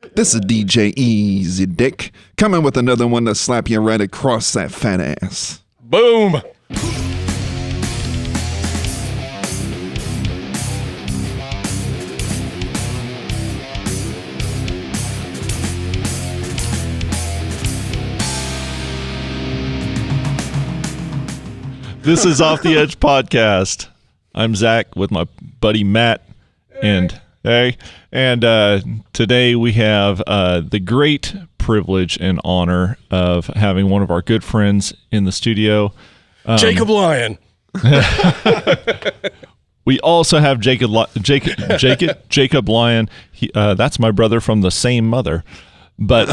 This is DJ Easy Dick, coming with another one to slap you right across that fat ass. Boom! This is Off the Edge Podcast. I'm Zach with my buddy Matt, and today we have the great privilege and honor of having one of our good friends in the studio, Jacob Lyon. We also have Jacob Lyon. That's my brother from the same mother. But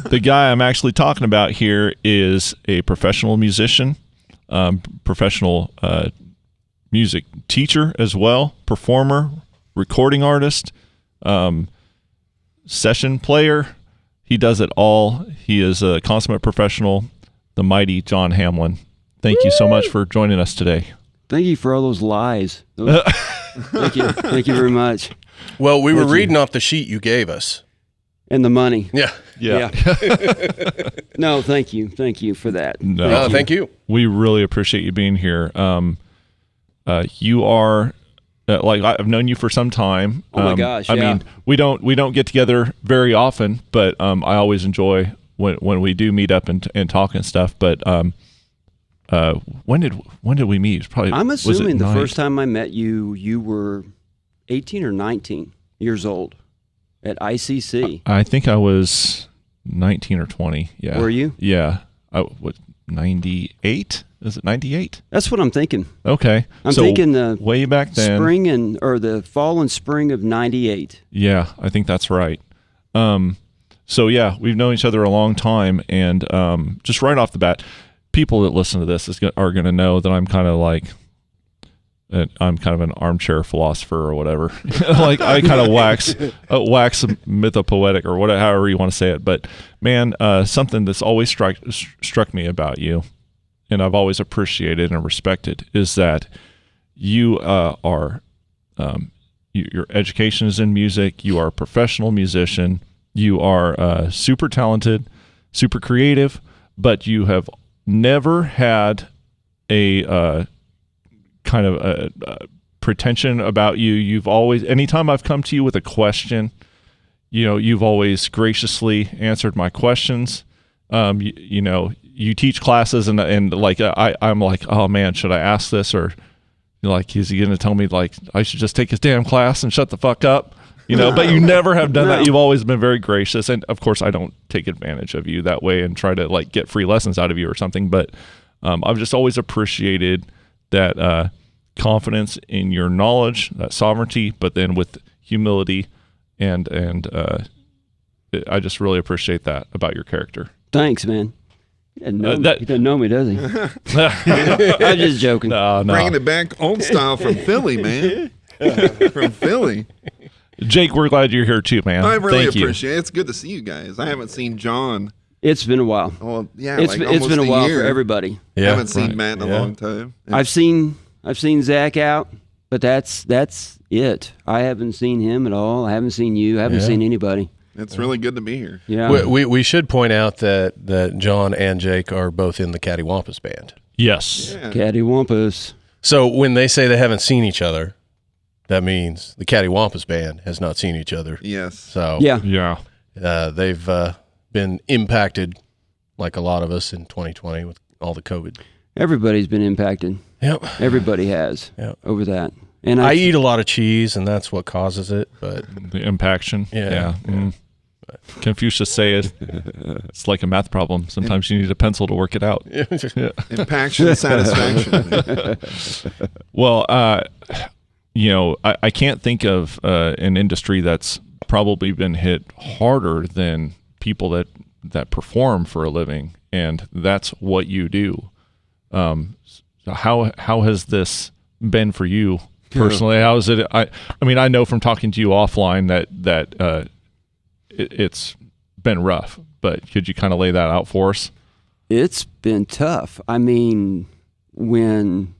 the guy I'm actually talking about here is a professional musician, professional music teacher as well, performer, recording artist, session player. He does it all. He is a consummate professional, the mighty John Hamlin. Thank you so much for joining us today. Thank you for all those lies. Thank you. Thank you very much. Well, we were reading off the sheet you gave us. And the money. Yeah. No, thank you. Thank you for that. No, thank you. We really appreciate you being here. You are like, I've known you for some time. Oh my gosh! I mean, we don't get together very often, but I always enjoy when we do meet up and talk and stuff. But when did we meet? Probably. I'm assuming the first time I met you, you were 18 or 19 years old at ICC. I think I was 19 or 20. Yeah. Were you? Yeah. 98? Is it 98? That's what I'm thinking. Okay. I'm thinking the way back then. The fall and spring of 98. Yeah, I think that's right. So yeah, we've known each other a long time, and just right off the bat, people that listen to this are going to know that I'm kind of like, I'm kind of an armchair philosopher or whatever. Like I kind of wax mythopoetic or whatever, however you want to say it. But man, something that's always struck me about you, and I've always appreciated and respected, is that you are your education is in music. You are a professional musician. You are super talented, super creative, but you have never had a kind of a pretension about you. You've always, anytime I've come to you with a question, you've always graciously answered my questions. You teach classes, and like I'm like, oh man, should I ask this, or like, is he going to tell me like I should just take his damn class and shut the fuck up? But you never have done that. You've always been very gracious, and of course I don't take advantage of you that way and try to like get free lessons out of you or something. But I've just always appreciated that confidence in your knowledge, that sovereignty, but then with humility, and I just really appreciate that about your character. Thanks, man. He doesn't know me, does he? I'm just joking. No. Bringing it back old style from Philly, man. From Philly. Jake, we're glad you're here too, man. I really Thank appreciate it. It's good to see you guys. I haven't seen John. It's been a while. Well, yeah, it's been a while for everybody. I haven't seen Matt in a long time. I've seen Zach out, but that's it. I haven't seen him at all. I haven't seen you. I haven't seen anybody. It's really good to be here. Yeah. We should point out that John and Jake are both in the Cattywampus band. Yes. Yeah. Cattywampus. So when they say they haven't seen each other, that means the Cattywampus band has not seen each other. Yes. So Yeah. They've been impacted like a lot of us in 2020 with all the COVID. Everybody's been impacted. Yep. Everybody has over that. And I eat a lot of cheese, and that's what causes it. But The impaction. Yeah. Confucius said it's like a math problem. Sometimes you need a pencil to work it out. Impaction, satisfaction. Well, I can't think of an industry that's probably been hit harder than people that perform for a living, and that's what you do. How has this been for you personally? How is it? I mean, I know from talking to you offline that it's been rough, but could you kind of lay that out for us? It's been tough. I mean, when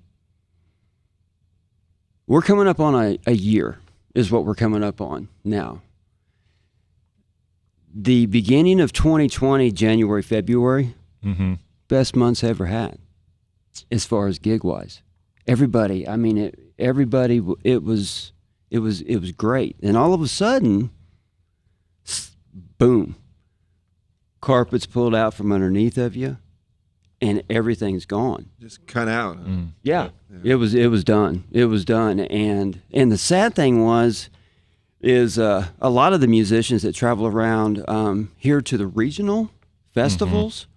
we're coming up on a year is what we're coming up on now. the beginning of 2020, January, February, Mm-hmm. best months I ever had as far as gig wise. Everybody, I mean, it was great. And all of a sudden, boom, carpets pulled out from underneath of you, and everything's gone. Just cut out. Yeah. It was done. It was done. And the sad thing is a lot of the musicians that travel around here to the regional festivals,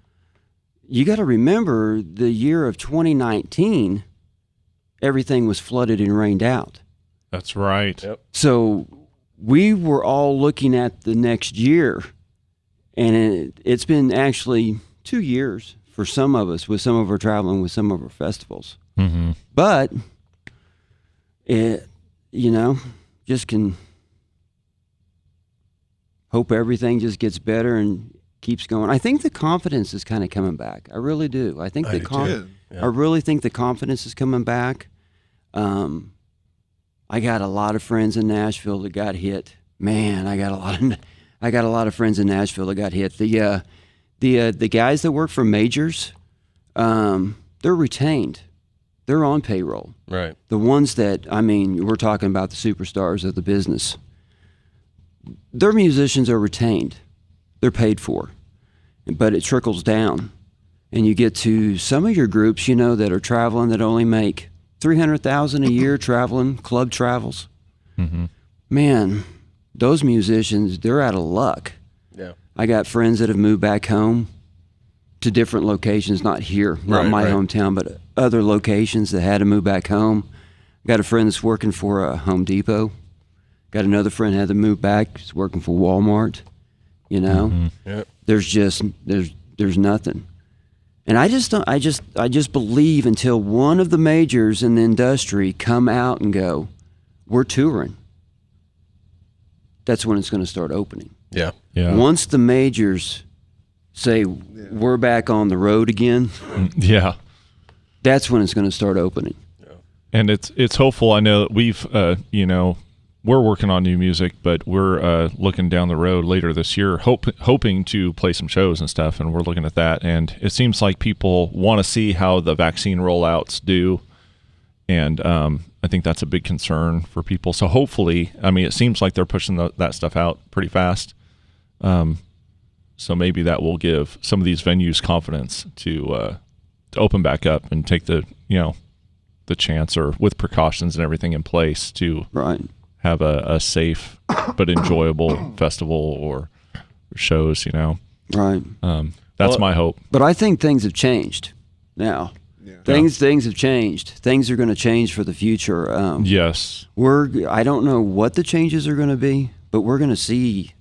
you got to remember the year of 2019, everything was flooded and rained out. That's right. Yep. So we were all looking at the next year, and it's been actually 2 years for some of us, with some of our traveling, with some of our festivals. Mm-hmm. But it, just can hope everything just gets better and keeps going. I think the confidence is kind of coming back. I really do. I think I really think the confidence is coming back. I got a lot of friends in Nashville that got hit. Man, I got a lot of friends in Nashville that got hit. The guys that work for majors, they're retained. They're on payroll. Right. The ones that, we're talking about the superstars of the business. Their musicians are retained. They're paid for. But it trickles down. And you get to some of your groups, that are traveling that only make $300,000 a year traveling, club travels. Mm-hmm. Man, those musicians, they're out of luck. Yeah. I got friends that have moved back home to different locations, not here, not my hometown, but other locations that had to move back home. Got a friend that's working for a Home Depot. Got another friend had to move back. He's working for Walmart. Yep. There's nothing. And I just believe until one of the majors in the industry come out and go, we're touring, that's when it's going to start opening. Yeah. Yeah. Once the majors say we're back on the road again, Yeah. that's when it's going to start opening. And it's hopeful. I know that we've, we're working on new music, but we're looking down the road later this year, hoping to play some shows and stuff, and we're looking at that. And it seems like people want to see how the vaccine rollouts do, and I think that's a big concern for people. So hopefully, it seems like they're pushing that stuff out pretty fast. So maybe that will give some of these venues confidence to open back up and take the chance, or with precautions and everything in place, to have a safe but enjoyable festival or shows. Right. That's my hope. But I think things have changed now. Yeah. Things have changed. Things are going to change for the future. Yes. I don't know what the changes are going to be, but we're going to see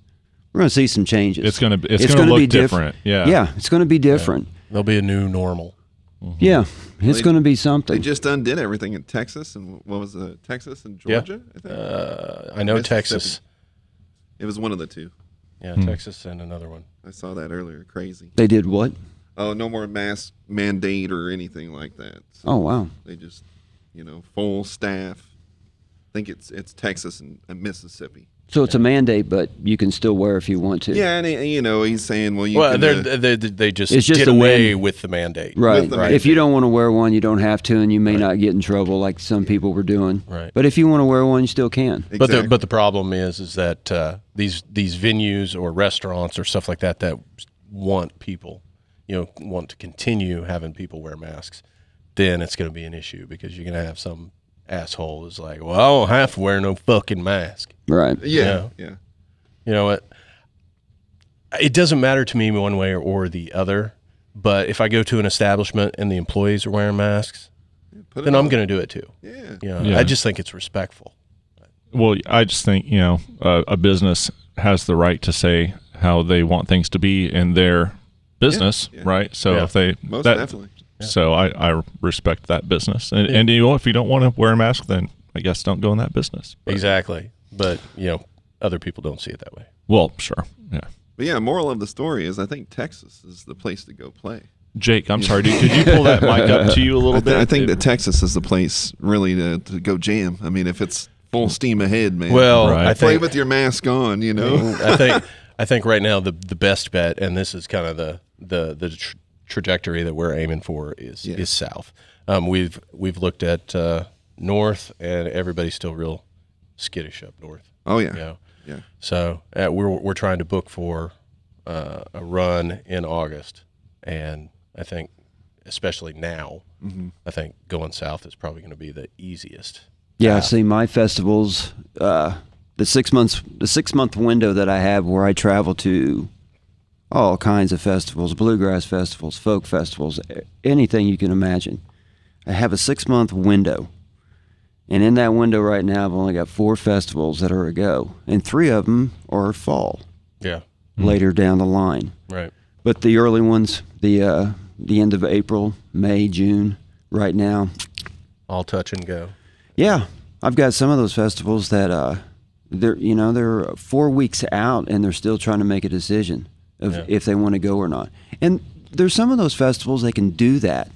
some changes. It's going to look different. Yeah. Yeah, it's going to be different. There'll be a new normal. Mm-hmm. Yeah, it's going to be something. They just undid everything in Texas, and what was it? Texas and Georgia? I think. I know Texas. It was one of the two. Yeah, Texas and another one. I saw that earlier. Crazy. They did what? Oh, no more mask mandate or anything like that. So Oh, wow. they just, full staff. I think it's Texas and Mississippi. So it's a mandate, but you can still wear if you want to. Yeah, and he's saying, well, They just It's just did a away with the mandate. Right. With the mandate. If you don't want to wear one, you don't have to, and you may not get in trouble like some people were doing. Right. But if you want to wear one, you still can. exactly. But the problem is that these venues or restaurants or stuff like that want people, want to continue having people wear masks, then it's going to be an issue, because you're going to have some asshole is like, well, I don't have to wear no fucking mask. Right. Yeah. You know what? It doesn't matter to me one way or the other, but if I go to an establishment and the employees are wearing masks, then I'm going to do it too. Yeah. Yeah. I just think it's respectful. Well, I just think, a business has the right to say how they want things to be in their business, Yeah. right? So if they Most definitely. So I respect that business, and if you don't want to wear a mask, then I guess don't go in that business. But, Exactly. But, other people don't see it that way. well, sure, yeah. But yeah, moral of the story is I think Texas is the place to go play. Jake, I'm sorry, dude. Could you pull that mic up to you a little bit? I think that Texas is the place really to go jam. I mean, if it's full steam ahead, man. Well, Right. I play think with your mask on, I I think right now the best bet, and this is kind of the trajectory that we're aiming for, is south. We've looked at north, and everybody's still real skittish up north. Oh yeah. You know? Yeah. So we're trying to book for a run in August, and I think especially now, I think going south is probably going to be the easiest. Yeah, see, my festivals, the 6 month window that I have where I travel to all kinds of festivals, bluegrass festivals, folk festivals, anything you can imagine. I have a 6 month window. And in that window right now, I've only got 4 festivals that are a go. And 3 of them are fall. Yeah. Later down the line. Right. But the early ones, the end of April, May, June, right now. All touch and go. Yeah. I've got some of those festivals that they're 4 weeks out and they're still trying to make a decision of if they want to go or not. And there's some of those festivals that can do that.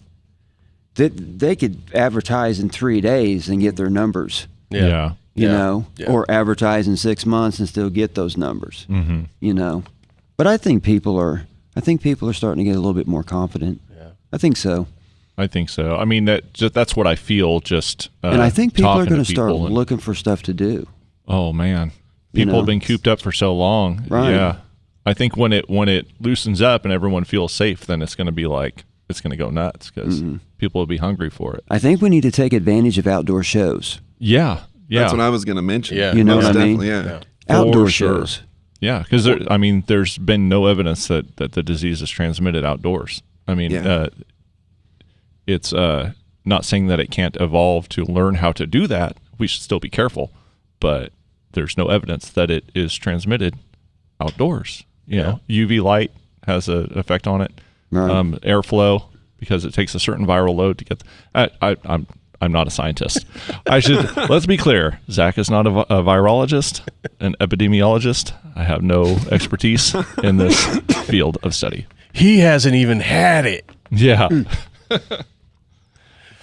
They could advertise in 3 days and get their numbers. Yeah. You know, or advertise in 6 months and still get those numbers. You know, but I think people are starting to get a little bit more confident. Yeah, I think so. I think so. I mean, that's what I feel. And I think people are going to start and, looking for stuff to do. Oh man, people have been cooped up for so long. Right. Yeah, I think when it loosens up and everyone feels safe, then it's going to be like it's going to go nuts because people will be hungry for it. I think we need to take advantage of outdoor shows. Yeah. Yeah, that's what I was going to mention. Yeah, you know what I mean. Yeah. Outdoor sure. shows. Yeah, because there's been no evidence that the disease is transmitted outdoors. I mean, it's not saying that it can't evolve to learn how to do that. We should still be careful, but there's no evidence that it is transmitted outdoors. You know, UV light has an effect on it. Right. Airflow, because it takes a certain viral load to get. I'm not a scientist. Let's be clear. Zach is not a virologist, an epidemiologist. I have no expertise in this field of study. He hasn't even had it. Yeah.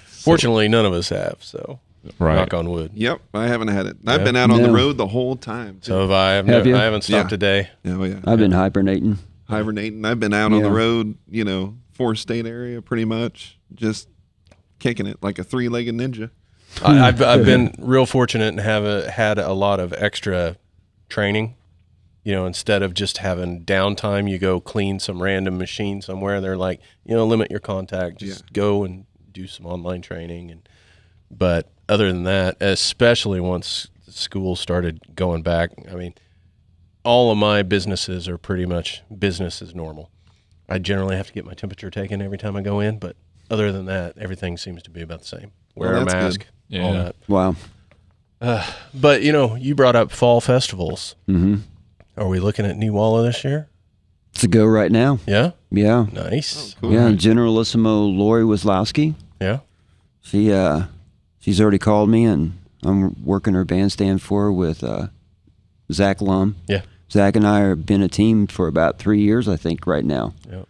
Fortunately, none of us have, so knock on wood. Yep, I haven't had it. I've been out on the road the whole time. So have I. I haven't stopped a day. Yeah. I've been hibernating. I've been out on the road, 4-state area pretty much, just kicking it like a 3-legged ninja. I've been real fortunate and have had a lot of extra training. Instead of just having downtime, you go clean some random machine somewhere. They're like, limit your contact. Just go and do some online training. But other than that, especially once school started going back, I mean, all of my businesses are pretty much business as normal. I generally have to get my temperature taken every time I go in, but other than that, everything seems to be about the same. Wear a mask, all that. Wow. But, you brought up fall festivals. Mm-hmm. Are we looking at Newalla this year? It's a go right now. Yeah? Yeah. Nice. Oh, cool. Yeah, Generalissimo Lori Waslowski. Yeah? She's already called me, and I'm working her bandstand for her with Zach Lum. Yeah. Zach and I have been a team for about 3 years, I think, right now. Yeah.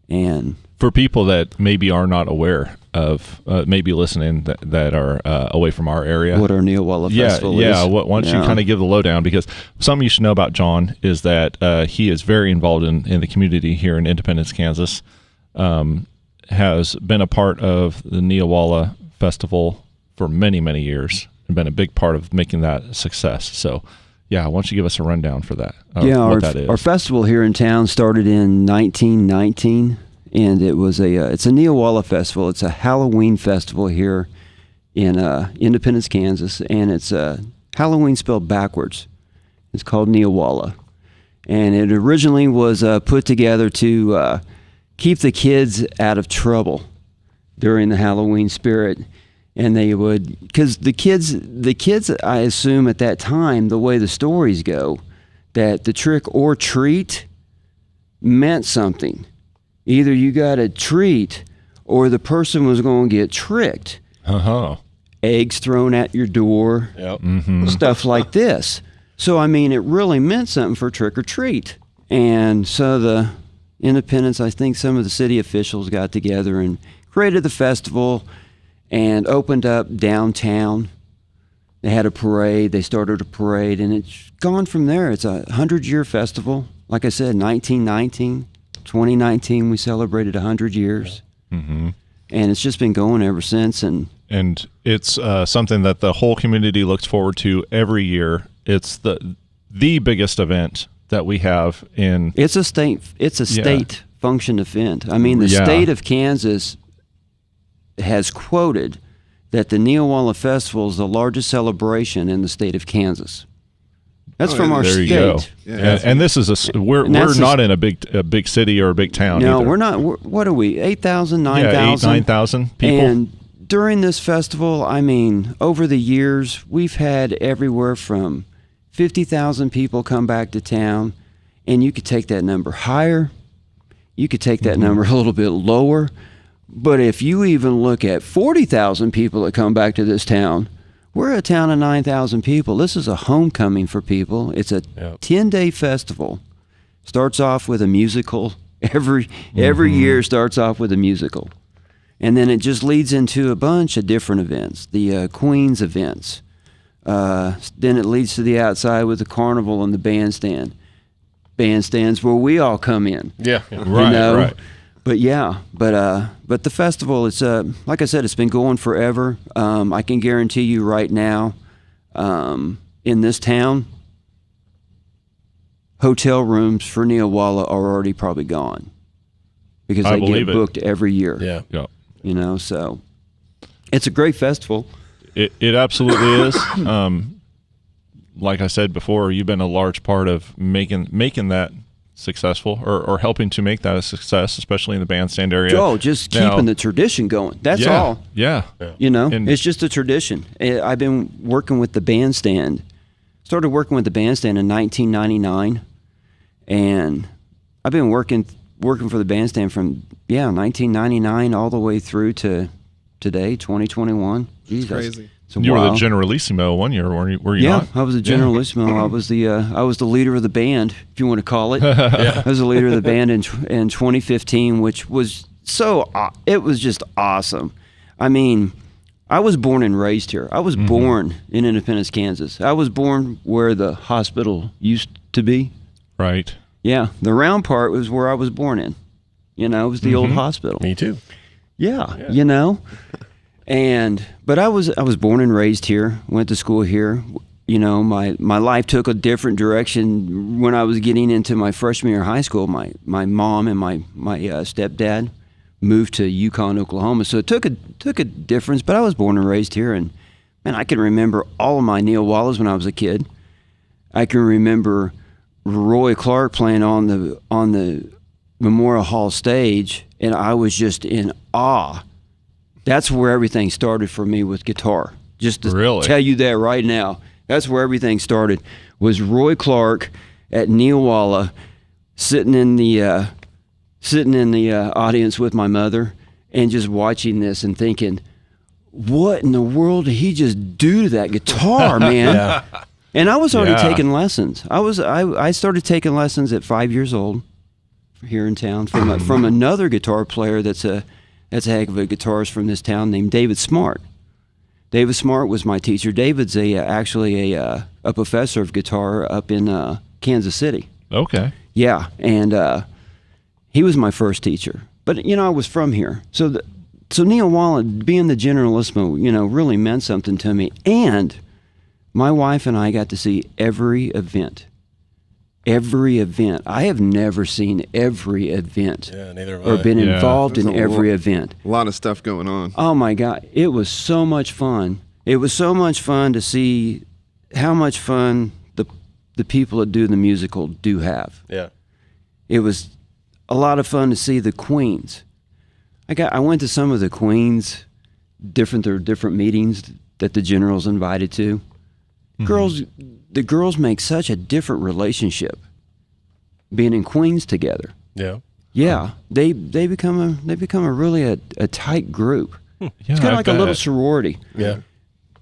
And for people that maybe are not aware of, maybe listening that are away from our area, what our Newalla Festival is. Yeah, why don't you kind of give the lowdown? Because something you should know about John is that he is very involved in the community here in Independence, Kansas, has been a part of the Newalla Festival for many, many years and been a big part of making that a success. So, yeah, why don't you give us a rundown for that? What that is. Our festival here in town started in 1919, and it's a Newalla festival. It's a Halloween festival here in Independence, Kansas, and it's Halloween spelled backwards. It's called Newalla, and it originally was put together to keep the kids out of trouble during the Halloween spirit. And they would, because the kids, I assume at that time, the way the stories go, that the trick or treat meant something. Either you got a treat or the person was going to get tricked. Eggs thrown at your door, stuff like this. So, I mean, it really meant something for trick or treat. And so the Independence, I think some of the city officials got together and created the festival and opened up downtown. They had a parade. They started a parade, and it's gone from there. It's a 100-year festival, like I said, 2019, we celebrated 100 years. Mm-hmm. And it's just been going ever since. And it's something that the whole community looks forward to every year. It's the biggest event that we have in. It's a state function event. I mean, the state of Kansas has quoted that the Neowalla Festival is the largest celebration in the state of Kansas. That's from our there state. You go. Yeah. And this is we're not in a big city or a big town. No, either. we're not. What are we? 8,000, 9,000? Yeah, 9,000 people. And during this festival, I mean, over the years, we've had everywhere from 50,000 people come back to town, and you could take that number higher. You could take that number a little bit lower. But if you even look at 40,000 people that come back to this town, we're a town of 9,000 people. This is a homecoming for people. It's a 10-day festival. Starts off with a musical. Every year starts off with a musical. And then it just leads into a bunch of different events. The Queens events. Then it leads to the outside with the carnival and the bandstand. Bandstands where we all come in. Yeah. Right. But but the festival, it's like I said, it's been going forever. I can guarantee you right now, in this town, hotel rooms for Neowalla are already probably gone because they get booked every year. Yeah. You know, so it's a great festival. It absolutely is. Like I said before, you've been a large part of making that successful or helping to make that a success, especially in the bandstand area. Oh, just keeping the tradition going. That's all. Yeah. You know, it's just a tradition. I've been working with the bandstand. Started working with the bandstand in 1999, and I've been working for the bandstand from 1999 all the way through to today, 2021. Jesus. Crazy. You were the Generalissimo one year, were you not? Yeah, I was the Generalissimo. I was the leader of the band, if you want to call it. I was the leader of the band in 2015, which was it was just awesome. I mean, I was born and raised here. I was born in Independence, Kansas. I was born where the hospital used to be. Right. Yeah, the round part was where I was born in. You know, it was the old hospital. Me too. Yeah, you know. But I was born and raised here, went to school here. You know, my life took a different direction when I was getting into my freshman year of high school. My mom and my stepdad moved to Yukon, Oklahoma, so it took a difference. But I was born and raised here, and man, I can remember all of my Neowallas when I was a kid. I can remember Roy Clark playing on the Memorial Hall stage, and I was just in awe. That's where everything started for me with guitar. Just to tell you that right now, that's where everything started. Was Roy Clark at Neowalla, sitting in the audience with my mother, and just watching this and thinking, "What in the world did he just do to that guitar, man?" Yeah. And I was already taking lessons. I started taking lessons at 5 years old here in town from another guitar player that's a heck of a guitarist from this town named David Smart. David Smart was my teacher. David's actually a professor of guitar up in Kansas City. Okay. Yeah, and he was my first teacher. But you know, I was from here, so Neowalla, being the Generalissimo, you know, really meant something to me. And my wife and I got to see every event. Every event. I have never seen every event. Yeah, neither have I. Or been involved in every event. A lot of stuff going on. Oh my God. It was so much fun. It was so much fun to see how much fun the people that do the musical do have. Yeah. It was a lot of fun to see the Queens. I went to some of the Queens different meetings that the General's invited to. The girls make such a different relationship being in Queens together. Yeah. Yeah, they become a really a tight group. Yeah, It's kind of like a little sorority. Yeah.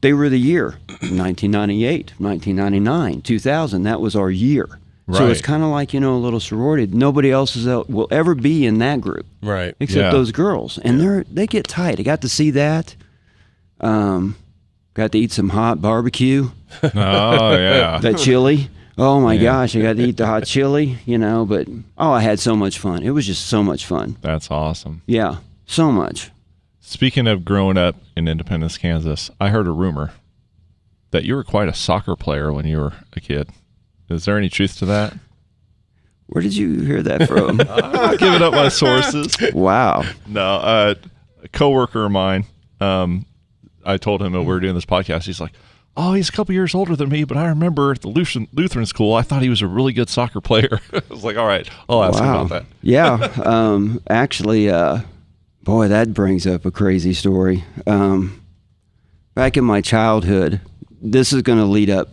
They were the year 1998, 1999, 2000. That was our year. So it's Right. kind of like, you know, a little sorority. Nobody else will ever be in that group Right. except those girls, and they get tight. I got to see that. Got to eat some hot barbecue. Oh yeah. That chili. Oh my gosh, I got to eat the hot chili, but I had so much fun. It was just so much fun. That's awesome. Yeah, so much. Speaking of growing up in Independence, Kansas, I heard a rumor that you were quite a soccer player when you were a kid. Is there any truth to that? Where did you hear that from? I'm not giving up my sources. Wow. No, a coworker of mine, I told him that we were doing this podcast. He's like, oh, he's a couple years older than me, but I remember at the Lutheran school, I thought he was a really good soccer player. I was like, all right, I'll ask him about that. Yeah. Actually, boy, that brings up a crazy story. Back in my childhood, this is going to lead up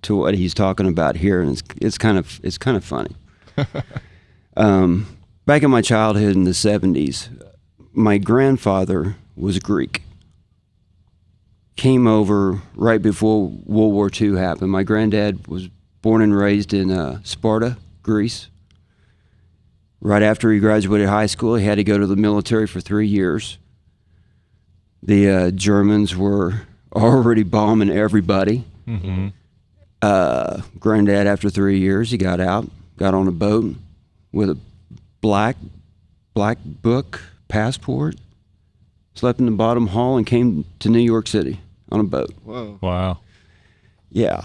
to what he's talking about here, and it's kind of funny. Back in my childhood in the 70s, my grandfather was Greek. Came over right before World War II happened. My granddad was born and raised in Sparta, Greece. Right after he graduated high school, he had to go to the military for 3 years. The Germans were already bombing everybody. Mm-hmm. Granddad, after 3 years, he got out, got on a boat with a black book passport, slept in the bottom hall, and came to New York City on a boat. Whoa. Wow. Yeah.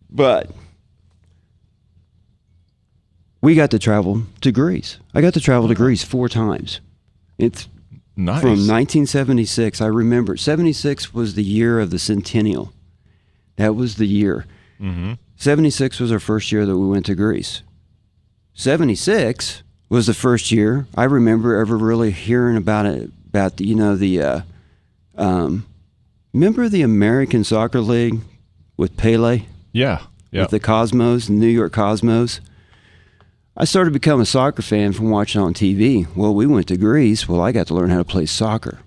But we got to travel to Greece. I got to travel to Greece 4 times. It's Nice. from 1976. I remember 76 was the year of the centennial. That was the year. Mm-hmm. 76 was our first year that we went to Greece. 76 was the first year I remember ever really hearing about it. Remember the American Soccer League with Pele? Yeah. With the Cosmos, the New York Cosmos. I started to become a soccer fan from watching on TV. Well, we went to Greece. Well, I got to learn how to play soccer.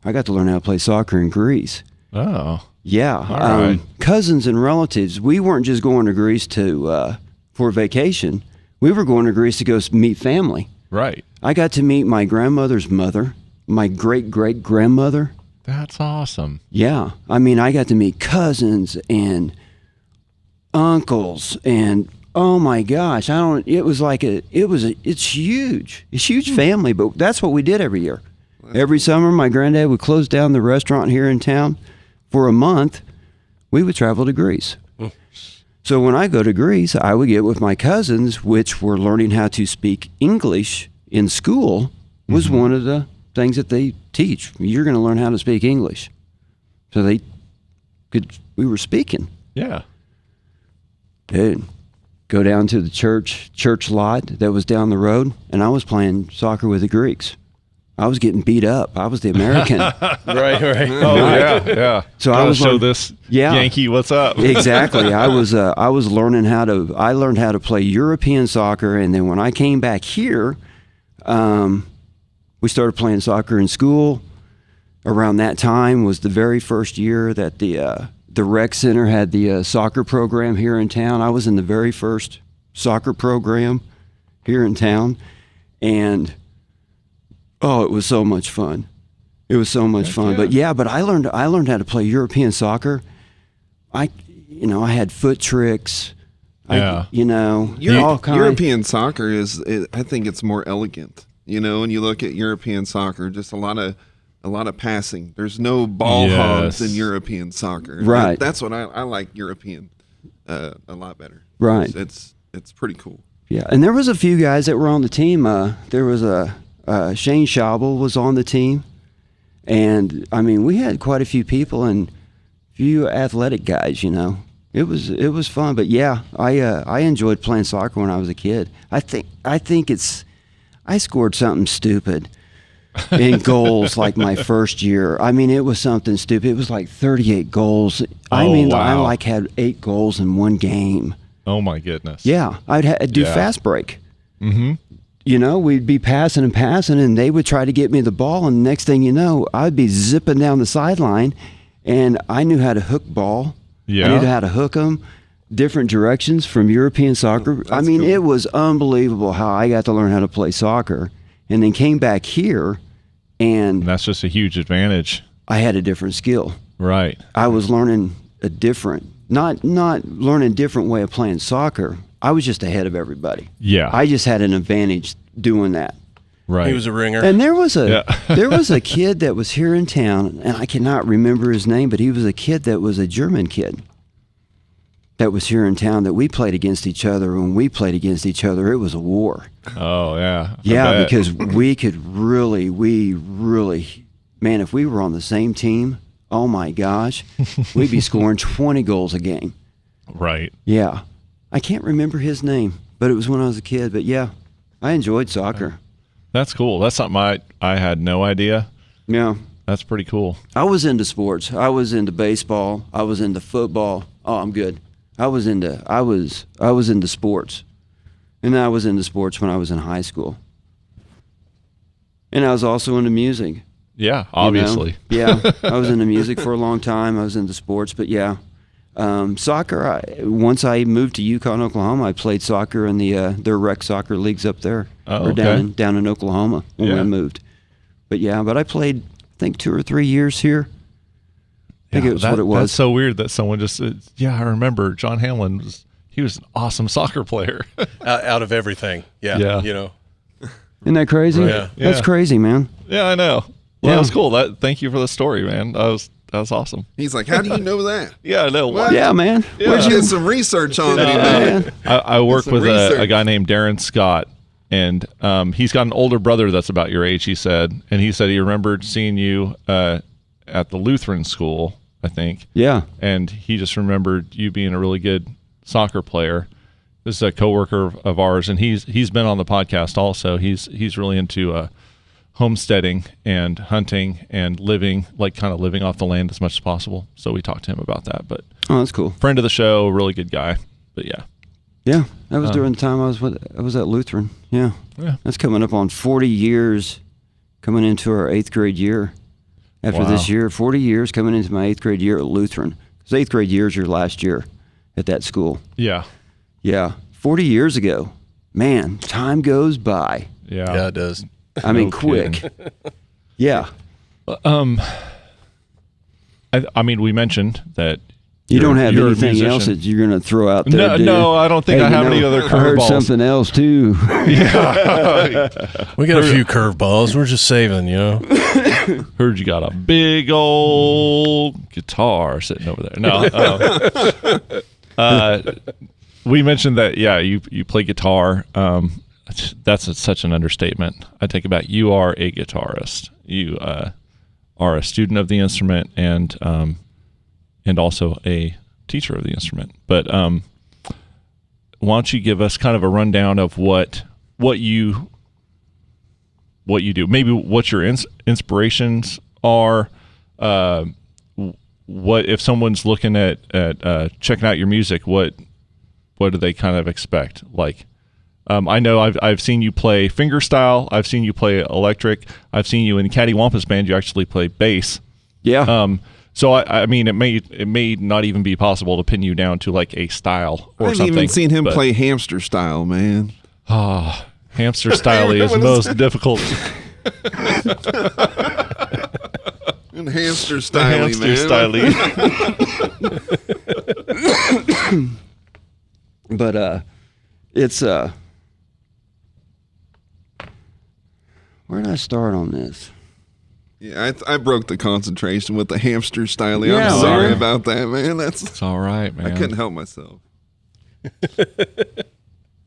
I got to learn how to play soccer in Greece. Oh. Yeah. All right. Cousins and relatives. We weren't just going to Greece for vacation. We were going to Greece to go meet family. Right. I got to meet my grandmother's mother, my great-great-grandmother. That's awesome. Yeah. I mean, I got to meet cousins and uncles and oh my gosh, it's huge. It's huge family, but that's what we did every year. Every summer, my granddad would close down the restaurant here in town for a month. We would travel to Greece. So when I go to Greece, I would get with my cousins, which were learning how to speak English in school, was one of the things that they teach. You're going to learn how to speak English. So we were speaking. Yeah. Dude, go down to the church lot that was down the road, and I was playing soccer with the Greeks. I was getting beat up. I was the American. Right. Oh, yeah. So I was show this Yankee what's up. Exactly. I was learning I learned how to play European soccer, and then when I came back here, we started playing soccer in school. Around that time was the very first year that the rec center had the soccer program here in town. I was in the very first soccer program here in town, and it was so much fun. It was so much fun. Yeah. But I learned how to play European soccer. I had foot tricks. Yeah. All kinds. European soccer I think it's more elegant. When you look at European soccer, just a lot of passing. There's no ball hogs in European soccer. Right. That's what I like European a lot better. Right. It's pretty cool. Yeah, and there was a few guys that were on the team. There was Shane Schaubel was on the team, and I mean we had quite a few people and few athletic guys. It was fun. But yeah, I enjoyed playing soccer when I was a kid. I think I scored something stupid in goals like my first year. I mean, it was something stupid. It was like 38 goals. Wow. I had 8 goals in one game. Oh my goodness. Yeah, I'd do fast break. Mm-hmm. We'd be passing, and they would try to get me the ball, and the next thing you know, I'd be zipping down the sideline, and I knew how to hook ball. Yeah. I knew how to hook them different directions from European soccer. I mean, cool. It was unbelievable how I got to learn how to play soccer, and then came back here, and That's just a huge advantage. I had a different skill. Right. I was learning a different not learning a different way of playing soccer. I was just ahead of everybody. Yeah. I just had an advantage doing that. Right. He was a ringer. And there was a kid that was here in town, and I cannot remember his name, but he was a kid that was a German kid that was here in town that we played against each other. When we played against each other, it was a war. Oh, yeah. Yeah, because we really, man, if we were on the same team, oh my gosh, we'd be scoring 20 goals a game. Right. Yeah. I can't remember his name, but it was when I was a kid. But yeah, I enjoyed soccer. That's cool. That's something I had no idea. Yeah. That's pretty cool. I was into sports. I was into baseball. I was into football. Oh, I'm good. I was into sports. And I was into sports when I was in high school. And I was also into music. Yeah, obviously. Yeah, I was into music for a long time. I was into sports, but yeah. Soccer, once I moved to Yukon, Oklahoma, I played soccer in their rec soccer leagues up there. Oh, or down in Oklahoma when we moved. But yeah, I played, I think, 2 or 3 years here. I think it was what it was. That's so weird that someone just said, yeah, I remember John Hamlin he was an awesome soccer player. Out of everything. Yeah. You know. Isn't that crazy? Right. Yeah. That's crazy, man. Yeah, I know. Well, that was cool. Thank you for the story, man. That was awesome. He's like, how do you know that? Yeah, I know. What? Yeah, man. Yeah. Where'd you get some research on me, man? I work Some with a research. guy named Darren Scott, and he's got an older brother that's about your age, he said. And he said he remembered seeing you at the Lutheran school, I think. Yeah. And he just remembered you being a really good soccer player. This is a coworker of ours, and he's been on the podcast also. He's really into homesteading and hunting and living off the land as much as possible. So we talked to him about that. But Oh, that's cool. friend of the show, really good guy. But yeah. Yeah, that was during the time I was at Lutheran. Yeah. That's coming up on 40 years, coming into our 8th grade year. After this year, 40 years coming into my 8th grade year at Lutheran. Because 8th grade year is your last year at that school. Yeah. Yeah, 40 years ago. Man, time goes by. Yeah. It does. I mean, No quick. kidding. Yeah. I mean, we mentioned that You don't have you're a anything else musician. that you're going to throw out there, No, do you? no, I don't think I have any other I heard curveballs. something else, too. We got a few curveballs. We're just saving, you know. Heard you got a big old guitar sitting over there. No, we mentioned that. Yeah, you play guitar. That's such an understatement. I take it back. You are a guitarist. You are a student of the instrument and also a teacher of the instrument. But why don't you give us kind of a rundown of what you do? Maybe what your inspirations are. What if someone's looking at checking out your music? What do they kind of expect? Like, I know I've seen you play fingerstyle. I've seen you play electric. I've seen you in Cattywampus band. You actually play bass. Yeah. So I mean, it may not even be possible to pin you down to like a style or I've something. even seen him but- play hamster style, man. hamster style is most difficult. And hamster style, man. Hamster style. But it's where did I start on this? Yeah, I broke the concentration with the hamster style. Yeah, I'm sorry man. about that, man. It's all right, man. I couldn't help myself.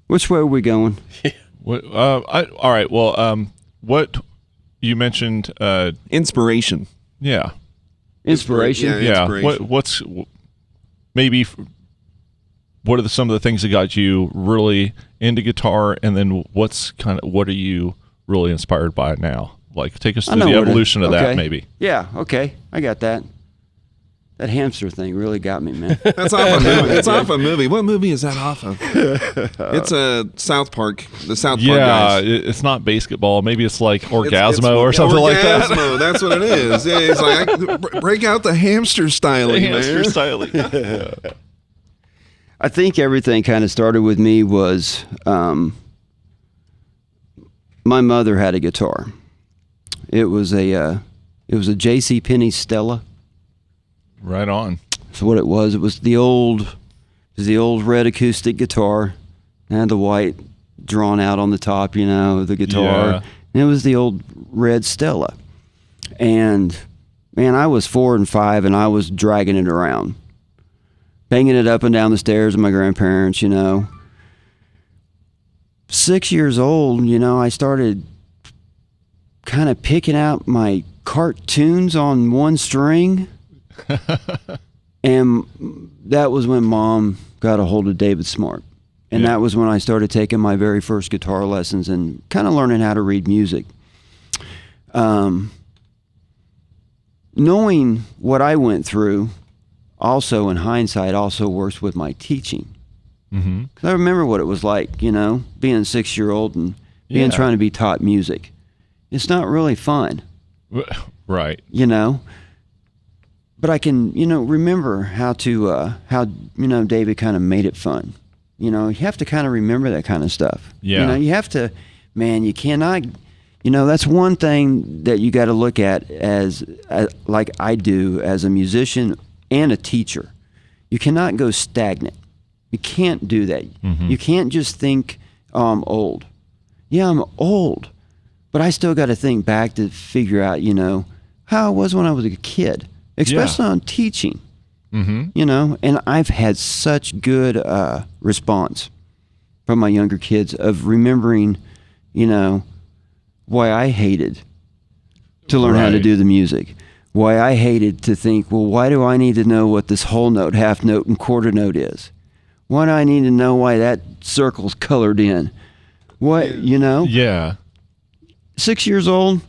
Which way are we going? All right. Well, what you mentioned? Inspiration. Yeah. Inspiration. Yeah. Yeah. Inspiration. What's maybe? What are some of the things that got you really into guitar, and then what are you really inspired by now? Like, take us through the evolution of that, maybe. Yeah. Okay. I got that. That hamster thing really got me, man. That's off a movie. It's off a movie. What movie is that off of? It's a South Park. The South Park Yeah, guys. it's not basketball. Maybe it's like Orgasmo It's or something like that. Orgasmo, that's what it is. Yeah, it's like break out the hamster styling, Hamster man. styling. I think everything kind of started with me was my mother had a guitar. It was a J.C. Penney Stella. Right on. So what it was the old red acoustic guitar, and the white drawn out on the top, you know, the guitar. Yeah. And it was the old red Stella. And man, I was 4 and 5, and I was dragging it around, banging it up and down the stairs of my grandparents, you know. 6 years old, you know, I started kind of picking out my cartoons on one string. And that was when Mom got a hold of David Smart. And that was when I started taking my very first guitar lessons and kind of learning how to read music. Knowing what I went through, also in hindsight, also works with my teaching. Mm-hmm. 'Cause I remember what it was like, you know, being a 6-year-old and trying to be taught music. It's not really fun. Right. You know, but I can, you know, remember how you know, David kind of made it fun. You know, you have to kind of remember that kind of stuff. Yeah. You know, you have to, man, you cannot, you know, that's one thing that you got to look at as like I do as a musician and a teacher. You cannot go stagnant. You can't do that. Mm-hmm. You can't just think, oh, I'm old. Yeah, I'm old. But I still got to think back to figure out, you know, how I was when I was a kid, especially on teaching, you know. And I've had such good response from my younger kids of remembering, you know, why I hated to learn how to do the music, why I hated to think, well, why do I need to know what this whole note, half note, and quarter note is? Why do I need to know why that circle's colored in? What, you know? Yeah. 6 years old,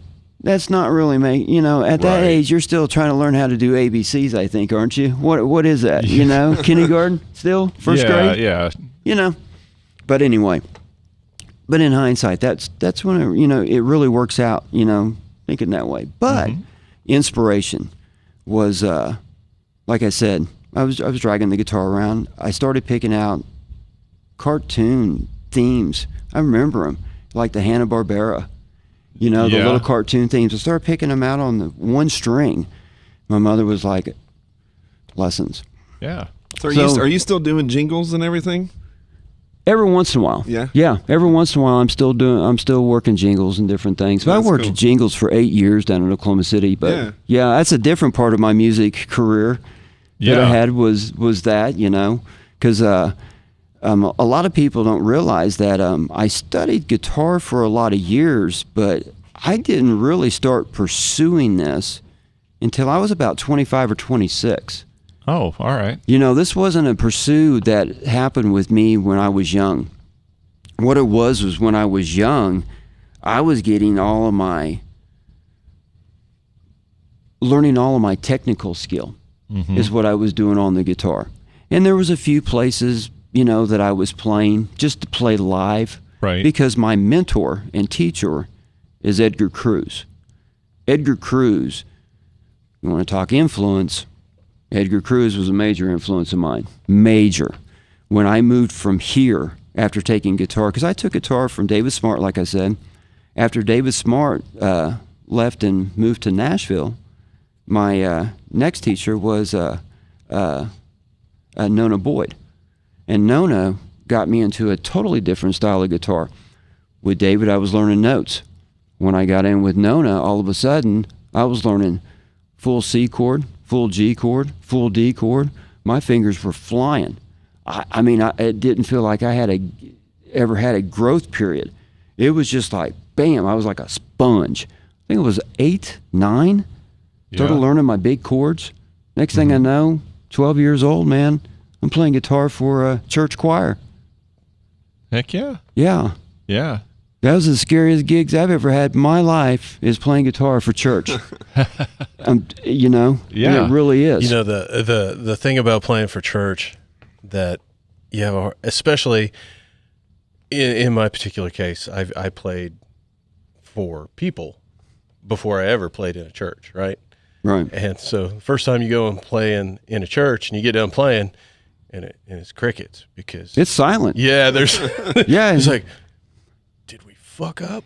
that's not really you know, at that age, you're still trying to learn how to do ABCs, I think, aren't you? What is that? You know, kindergarten still, first grade? Yeah. You know, but anyway, but in hindsight, that's when, you know, it really works out, you know, thinking that way. But inspiration was, like I said, I was dragging the guitar around. I started picking out cartoon themes. I remember them, like the Hanna-Barbera. You know, the little cartoon themes. I started picking them out on the one string. My mother was like, lessons. Yeah. So are you still doing jingles and everything? Every once in a while. Yeah. Yeah. Every once in a while, I'm still working jingles and different things. But I worked jingles for 8 years down in Oklahoma City. But yeah, that's a different part of my music career that I had was that, you know, because a lot of people don't realize that I studied guitar for a lot of years, but I didn't really start pursuing this until I was about 25 or 26. Oh, all right. You know, this wasn't a pursuit that happened with me when I was young. What it was when I was young, I was getting learning all of my technical skill is what I was doing on the guitar. And there was a few places, you know, that I was playing just to play live. Right. Because my mentor and teacher is Edgar Cruz. Edgar Cruz, you want to talk influence, Edgar Cruz was a major influence of mine. Major. When I moved from here after taking guitar, because I took guitar from David Smart, like I said. After David Smart left and moved to Nashville, my next teacher was Nona Boyd. And Nona got me into a totally different style of guitar. With David, I was learning notes. When I got in with Nona, all of a sudden, I was learning full C chord, full G chord, full D chord. My fingers were flying. I mean, it didn't feel like I ever had a growth period. It was just like, bam, I was like a sponge. I think it was 8, 9. Started learning my big chords. Next thing I know, 12 years old, man, I'm playing guitar for a church choir. Heck yeah. Yeah. Yeah. That was the scariest gigs I've ever had in my life, is playing guitar for church. You know? Yeah. And it really is. You know, the thing about playing for church that you have, especially in my particular case, I played for people before I ever played in a church, right? Right. And so the first time you go and play in a church and you get done playing and it's crickets because It's silent. there's Yeah. it's like, did we fuck up?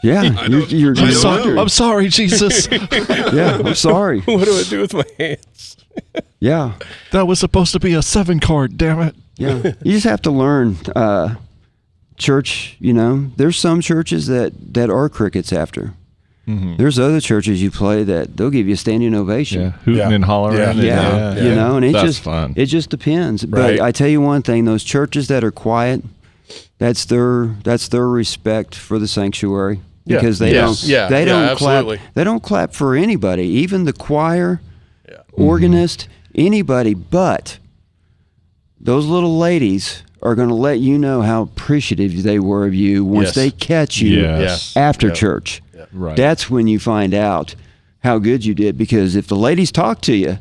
Yeah, I'm sorry, Jesus. Yeah, I'm sorry. What do I do with my hands? Yeah, That was supposed to be a 7 card. Damn it. yeah. You just have to learn. Church, there's some churches that are crickets after. Mm-hmm. There's other churches you play that they'll give you a standing ovation. Yeah, hooting and hollering. Yeah. And That's fun. It just depends. Right. But I tell you one thing: those churches that are quiet, that's their respect for the sanctuary, because they don't clap. absolutely. They don't clap for anybody, even the choir, Yeah. organist, anybody. But those little ladies are going to let you know how appreciative they were of you once Yes. they catch you Yes. after Yeah. church. Right. That's when you find out how good you did, because if the ladies talk to you,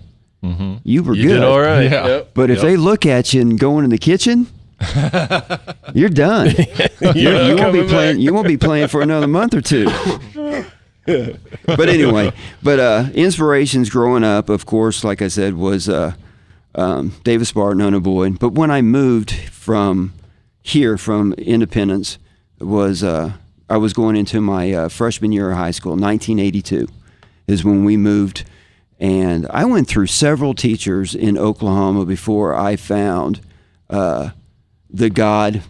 you were You good. did all right. Yeah. Yep. But if they look at you and go in the kitchen, you're done. You won't be playing. You won't be playing for another month or two. But anyway, inspirations growing up, of course, like I said, was Davis Barton, Ona Boyd. But when I moved from Independence, I was going into my freshman year of high school. 1982 is when we moved, and I went through several teachers in Oklahoma before I found the God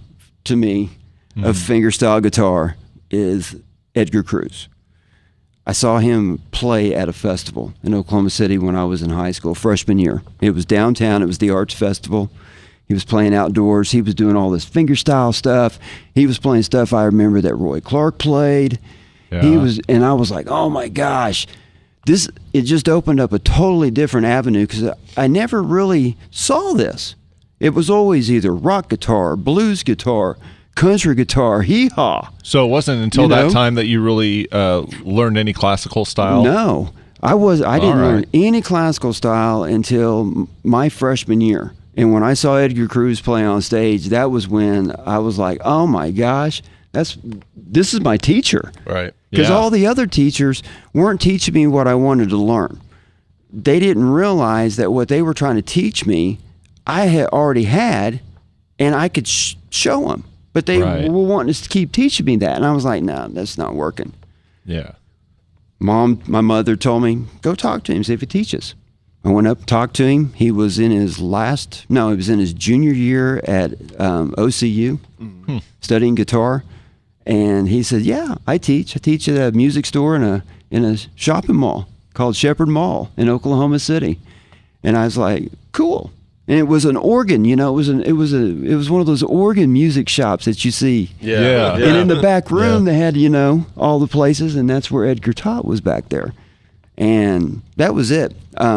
to me of fingerstyle guitar is Edgar Cruz. I saw him play at a festival in Oklahoma City when I was in high school, freshman year. It was downtown. It was the Arts Festival. He was playing outdoors. He was doing all this fingerstyle stuff. He was playing stuff I remember that Roy Clark played. Yeah. And I was like, oh my gosh, it just opened up a totally different avenue, because I never really saw this. It was always either rock guitar, blues guitar, country guitar, hee-haw. So it wasn't until You know? that time that you really learned any classical style? No, I didn't learn right. any classical style until my freshman year. And when I saw Edgar Cruz play on stage, that was when I was like, oh my gosh, this is my teacher. Right. Because Yeah. all the other teachers weren't teaching me what I wanted to learn. They didn't realize that what they were trying to teach me, I had already had, and I could show them. But they Right. were wanting to keep teaching me that. And I was like, no, that's not working. Yeah. My mother told me, go talk to him, see if he teaches. I went up, talked to him. He was in his junior year at OCU, studying guitar. And he said, yeah, I teach. I teach at a music store in a shopping mall called Shepherd Mall in Oklahoma City. And I was like, cool. And it was an organ, it was one of those organ music shops that you see. Yeah. And in the back room, they had, all the places, and that's where Edgar taught, was back there. And that was it.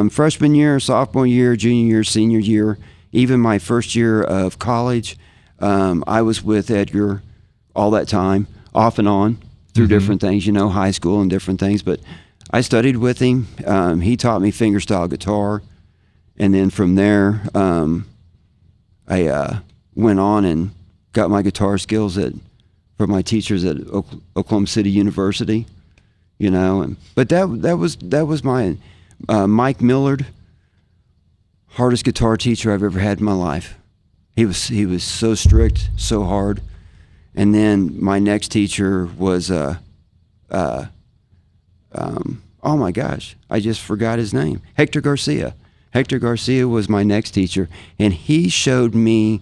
Freshman year, sophomore year, junior year, senior year, even my first year of college, I was with Edgar all that time, off and on, through different things, high school and different things. But I studied with him. He taught me fingerstyle guitar. And then from there, I went on and got my guitar skills from my teachers at Oklahoma City University, But that was my Mike Millard, hardest guitar teacher I've ever had in my life. He was so strict, so hard. And then my next teacher was oh my gosh, I just forgot his name, Hector Garcia. Hector Garcia was my next teacher, and he showed me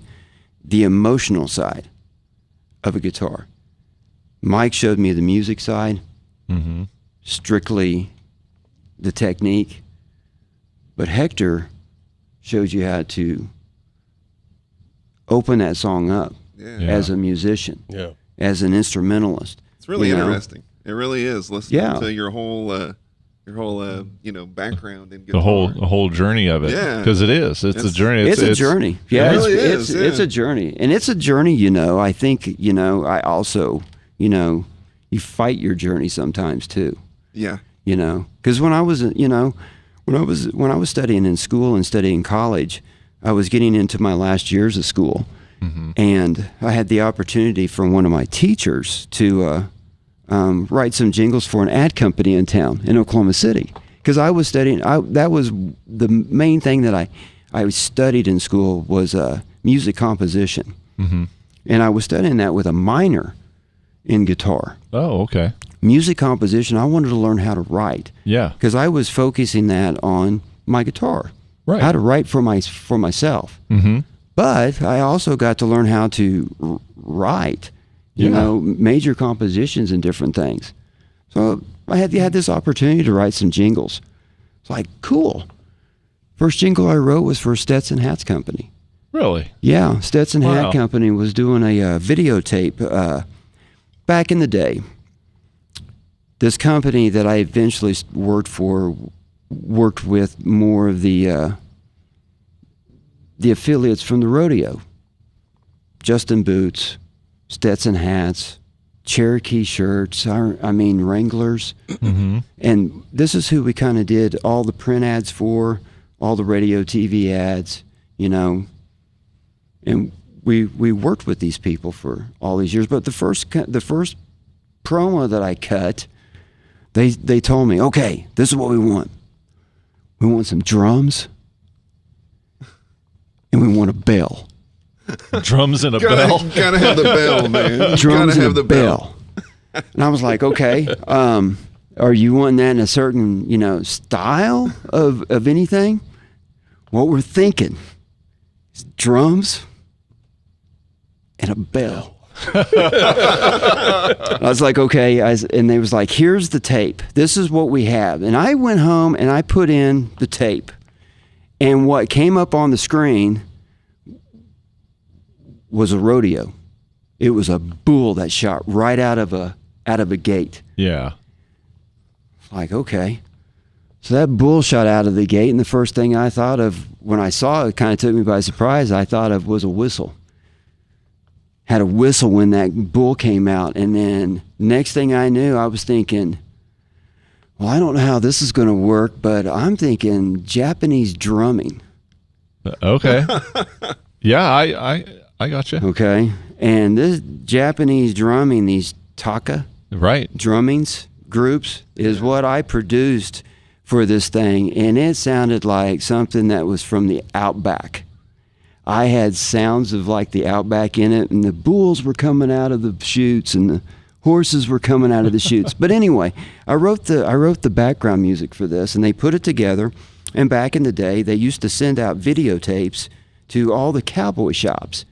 the emotional side of a guitar. Mike showed me the music side, strictly the technique. But Hector showed you how to open that song up as a musician, as an instrumentalist. It's really interesting. It really is, listening to your whole background in guitar. The whole journey of it. Yeah. Because it's a journey. It's a journey. Yeah, it really is. It's a journey. And it's a journey, I think, I also, you fight your journey sometimes too. Yeah. Because when I was, when I was studying in school and studying college, I was getting into my last years of school. And I had the opportunity from one of my teachers to write some jingles for an ad company in town in Oklahoma City, because I was studying. That was the main thing that I studied in school was music composition, and I was studying that with a minor in guitar. Oh, okay. Music composition, I wanted to learn how to write. Yeah. Because I was focusing that on my guitar. Right. How to write for myself. Mm-hmm. But I also got to learn how to write, you know, major compositions and different things. So I had this opportunity to write some jingles. It's like, cool. First jingle I wrote was for Stetson Hats Company. Really? Yeah, Stetson Wow. Hat Company was doing a videotape back in the day. This company that I eventually worked with more of the affiliates from the rodeo. Justin Boots, Stetson hats, Cherokee shirts, Wranglers. Mm-hmm. And this is who we kind of did all the print ads for, all the radio, TV ads, you know. And we worked with these people for all these years. But the first promo that I cut, they told me, okay, this is what we want. We want some drums, and we want a bell. Drums and a bell. Gotta have the bell, man. Drums gotta have and the a bell. And I was like, okay, are you wanting that in a certain, you know, style of anything? What we're thinking is drums and a bell. I was like, okay. And they was like, here's the tape. This is what we have. And I went home and I put in the tape. And what came up on the screen was a rodeo. It was a bull that shot right out of a gate. Yeah. Like, okay. So that bull shot out of the gate, and the first thing I thought of when I saw it, kind of took me by surprise, I thought of was a whistle. Had a whistle when that bull came out, and then next thing I knew, I was thinking, well, I don't know how this is going to work, but I'm thinking Japanese drumming. Okay. Yeah, I gotcha. Okay. And this Japanese drumming, these taka Right. drummings groups, is what I produced for this thing. And it sounded like something that was from the outback. I had sounds of like the outback in it, and the bulls were coming out of the chutes, and the horses were coming out of the chutes. But anyway, I wrote the background music for this, and they put it together. And back in the day, they used to send out videotapes to all the cowboy shops.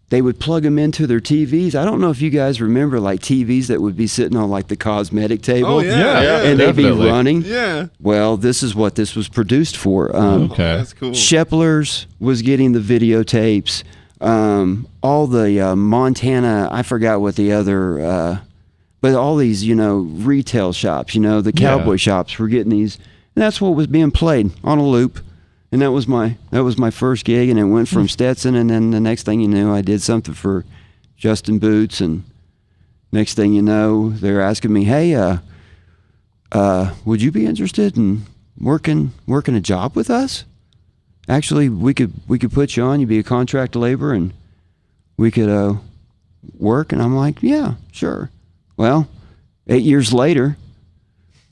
They would plug them into their TVs. I don't know if you guys remember like TVs that would be sitting on like the cosmetic table. Oh, yeah. And they'd be Definitely. running. Yeah. Well, this is what this was produced for. Okay. That's cool. Shepler's was getting the videotapes. All the Montana, I forgot what the other, but all these, you know, retail shops, you know, the cowboy shops were getting these. And that's what was being played on a loop. And that was my first gig, and it went from Stetson, and then the next thing you knew, I did something for Justin Boots, and next thing you know, they're asking me, hey, would you be interested in working a job with us? Actually, we could put you on. You'd be a contract labor, and we could work. And I'm like, yeah, sure. Well, 8 years later,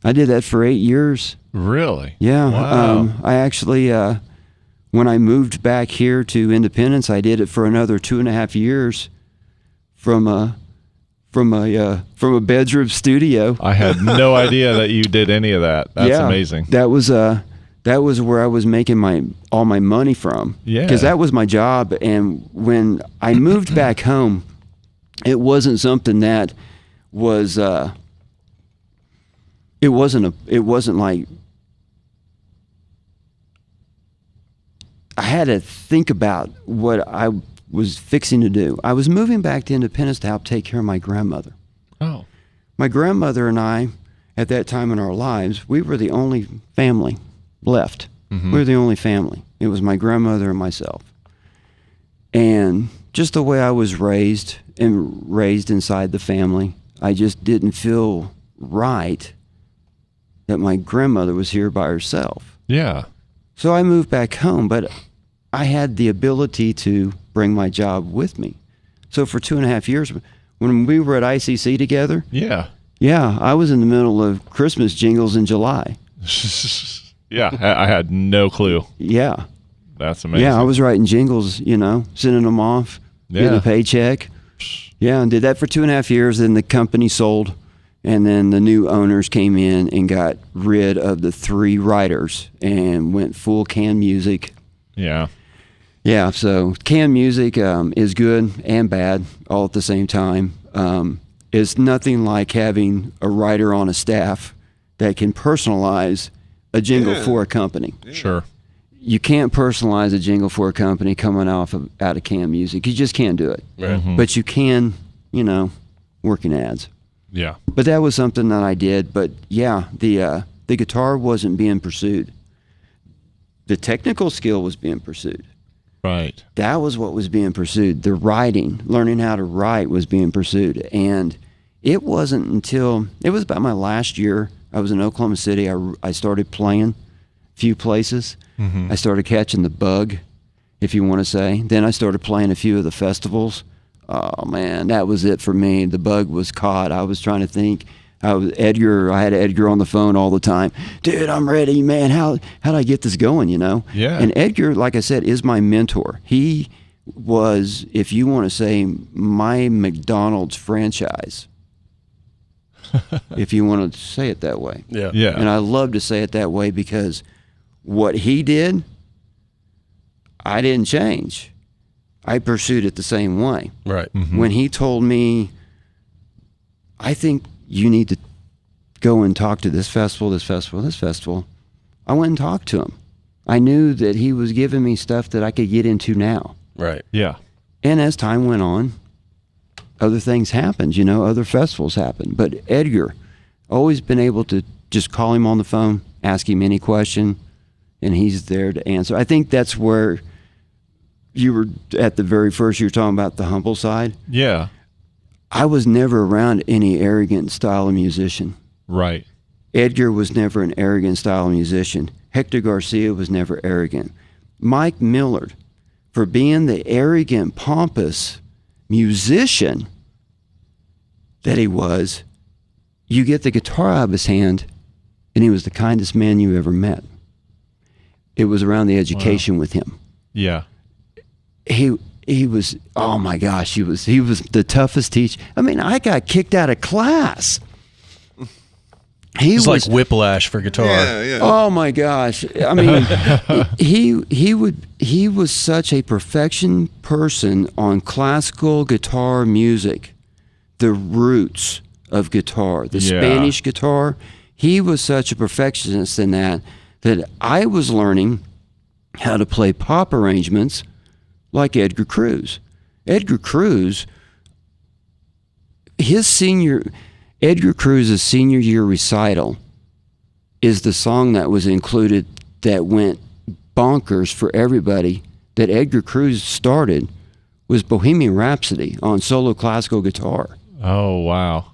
I did that for 8 years. Really? Yeah. Wow. I actually, when I moved back here to Independence, I did it for another 2.5 years from a bedroom studio. I had no idea that you did any of that. That's amazing. That was where I was making all my money from. Yeah. Because that was my job. And when I moved back home, it wasn't something that was. It wasn't like. I had to think about what I was fixing to do. I was moving back to Independence to help take care of my grandmother. Oh. My grandmother and I, at that time in our lives, we were the only family left. Mm-hmm. We were the only family. It was my grandmother and myself. And just the way I was raised inside the family, I just didn't feel right that my grandmother was here by herself. Yeah. So I moved back home, but I had the ability to bring my job with me. So for 2.5 years, when we were at ICC together, Yeah. I was in the middle of Christmas jingles in July. Yeah. I had no clue. Yeah. That's amazing. Yeah, I was writing jingles, you know, sending them off, getting Yeah. a paycheck. Yeah, and did that for 2.5 years. Then the company sold, and then the new owners came in and got rid of the 3 writers and went full canned music. Yeah. Yeah, so canned music is good and bad all at the same time. It's nothing like having a writer on a staff that can personalize a jingle for a company. Yeah. Sure. You can't personalize a jingle for a company coming out of canned music. You just can't do it. Right. But you can, work in ads. Yeah. But that was something that I did. But yeah, the guitar wasn't being pursued. The technical skill was being pursued. Right. That was what was being pursued. The writing, learning how to write was being pursued. And it wasn't until, it was about my last year, I was in Oklahoma City, I started playing a few places. I started catching the bug, if you want to say. Then I started playing a few of the festivals. Oh man, that was it for me. The bug was caught. I was trying to think. I had Edgar on the phone all the time. Dude, I'm ready, man. How do I get this going, Yeah. And Edgar, like I said, is my mentor. He was, if you want to say, my McDonald's franchise. If you want to say it that way. Yeah. Yeah. And I love to say it that way because what he did, I didn't change. I pursued it the same way. Right. When he told me, I think you need to go and talk to this festival, I went and talked to him. I knew that he was giving me stuff that I could get into now. Right. Yeah. And as time went on, other things happened, other festivals happened. But Edgar, always been able to just call him on the phone, ask him any question, and he's there to answer. I think that's where you were at the very first, you were talking about the humble side. Yeah. I was never around any arrogant style of musician. Right. Edgar was never an arrogant style of musician. Hector Garcia was never arrogant. Mike Millard, for being the arrogant, pompous musician that he was, you get the guitar out of his hand, and he was the kindest man you ever met. It was around the education with him. Yeah. He was, oh my gosh, he was the toughest teacher. I mean, I got kicked out of class. It's like whiplash for guitar. Yeah. Oh my gosh. I mean, he was such a perfection person on classical guitar music, the roots of guitar, the Spanish guitar. He was such a perfectionist in that I was learning how to play pop arrangements like Edgar Cruz. Edgar Cruz, Edgar Cruz's senior year recital is the song that was included that went bonkers for everybody that Edgar Cruz started was Bohemian Rhapsody on solo classical guitar. Oh, wow.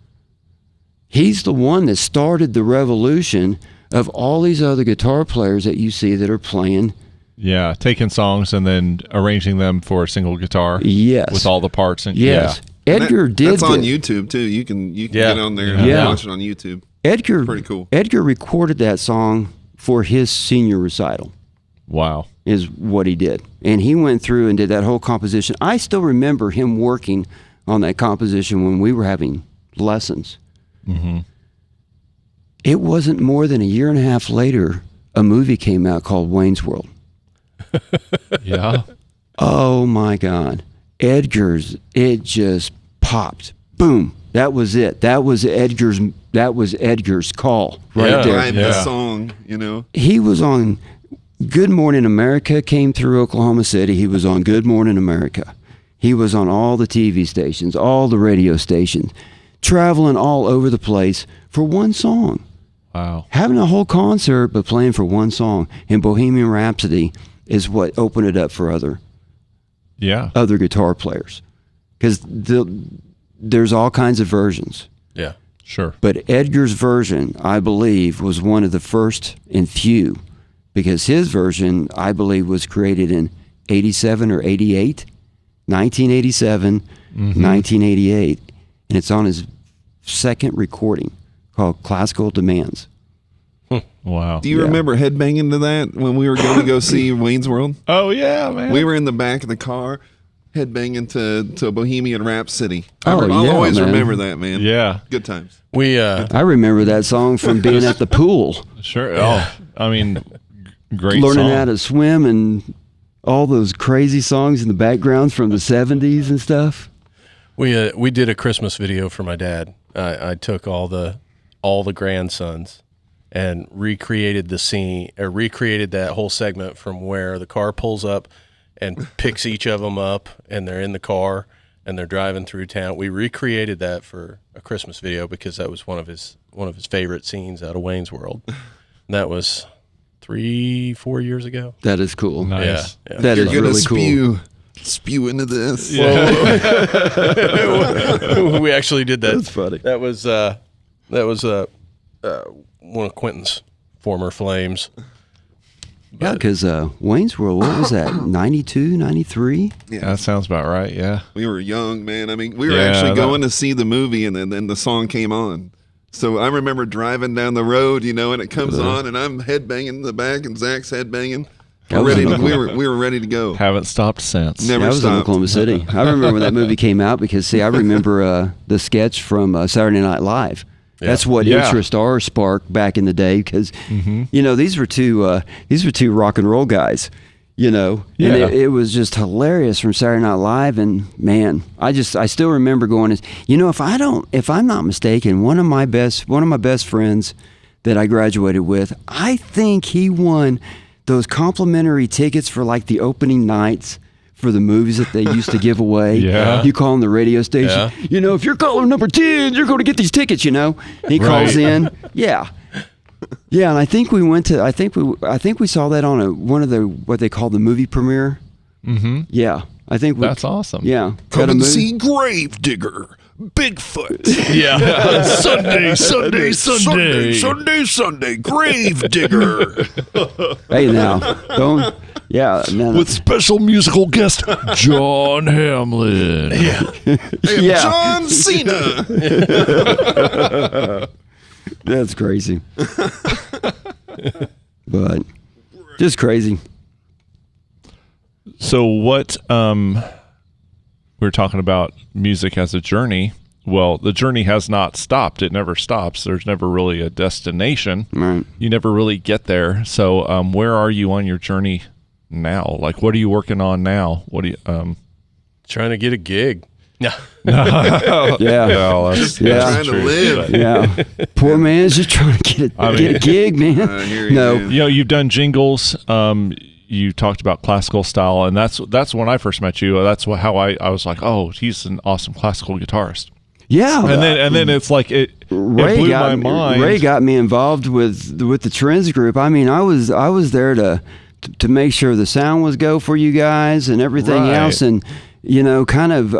He's the one that started the revolution of all these other guitar players that you see that are playing. Yeah, taking songs and then arranging them for a single guitar. Yes. With all the parts. And yes. Yeah. Edgar did. That's on YouTube too. You can get on there and watch it on YouTube. Edgar, pretty cool. Edgar recorded that song for his senior recital. Wow. Is what he did. And he went through and did that whole composition. I still remember him working on that composition when we were having lessons. Mm-hmm. It wasn't more than a year and a half later, a movie came out called Wayne's World. Yeah. Oh my God. It just popped. Boom. That was it. That was Edgar's call right there. Right, the song, He was on Good Morning America, came through Oklahoma City. He was on Good Morning America. He was on all the TV stations, all the radio stations, traveling all over the place for one song. Wow. Having a whole concert, but playing for one song. And Bohemian Rhapsody is what opened it up for other guitar players. Because there's all kinds of versions. Yeah, sure. But Edgar's version, I believe, was one of the first and few. Because his version, I believe, was created in 87 or 88. 1987, 1988. And it's on his second recording called Classical Demands. Wow. Do you remember headbanging to that when we were going to go see Wayne's World? Oh, yeah, man. We were in the back of the car. headbanging to Bohemian Rhapsody. Oh, I'll yeah, always man. remember that, man. Yeah. Good times. I remember that song from being at the pool, Sure. Oh, I mean, great learning song. how to swim and all those crazy songs in the background from the 70s and stuff. We did a Christmas video for my dad. I took all the grandsons and recreated the scene, or recreated that whole segment from where the car pulls up and picks each of them up, and they're in the car and they're driving through town. We recreated that for a Christmas video because that was one of his favorite scenes out of Wayne's World. And that was 3-4 years ago. That is cool. Nice. Yeah. That You're is gonna really cool. spew into this. We actually did that. That's funny. That was one of Quentin's former flames. Yeah, because Wayne's World, what was that, 92, 93? Yeah. That sounds about right. Yeah. We were young, man. I mean, we were Yeah, actually that- going to see the movie, and then the song came on. So I remember driving down the road, and it comes on, and I'm headbanging in the back, and Zach's headbanging. That was in we were ready to go. Haven't stopped since. Never Yeah, I was in stopped. Oklahoma City. I remember when that movie came out because, see, I remember the sketch from Saturday Night Live. That's what Yeah. interest our sparked back in the day because, these were two rock and roll guys, and Yeah. it was just hilarious from Saturday Night Live. And man, I still remember going, if I'm not mistaken, one of my best friends that I graduated with, I think he won those complimentary tickets for like the opening nights for the movies that they used to give away. Yeah. You call them the radio station. Yeah. If you're caller number 10, you're going to get these tickets, He calls in. Yeah. Yeah, and I think we went to, I think we saw that on one of the, what they call the movie premiere. Mm-hmm. Yeah. I think That's awesome. Yeah. Come Got a and movie- see Gravedigger, Bigfoot. Yeah. Sunday, Gravedigger. Oh, Hey, now. Don't. Yeah. Man, With special musical guest John Hamlin. yeah. John Cena. That's crazy. But just crazy. So what we're talking about music as a journey. Well, the journey has not stopped. It never stops. There's never really a destination. Right. You never really get there. So where are you on your journey now? Like, what are you working on now? What do you Trying to get a gig. Yeah. Yeah. well, that's Trying to true. live. Yeah. Poor man's just trying to get a gig, man. I hear you, No. man. You've done jingles. You talked about classical style, and that's when I first met you. That's how I was like, oh, he's an awesome classical guitarist. Yeah. And then it's like it blew my mind. Ray got me involved with the Trends group. I mean, I was there to make sure the sound was go for you guys and everything Right. else, and kind of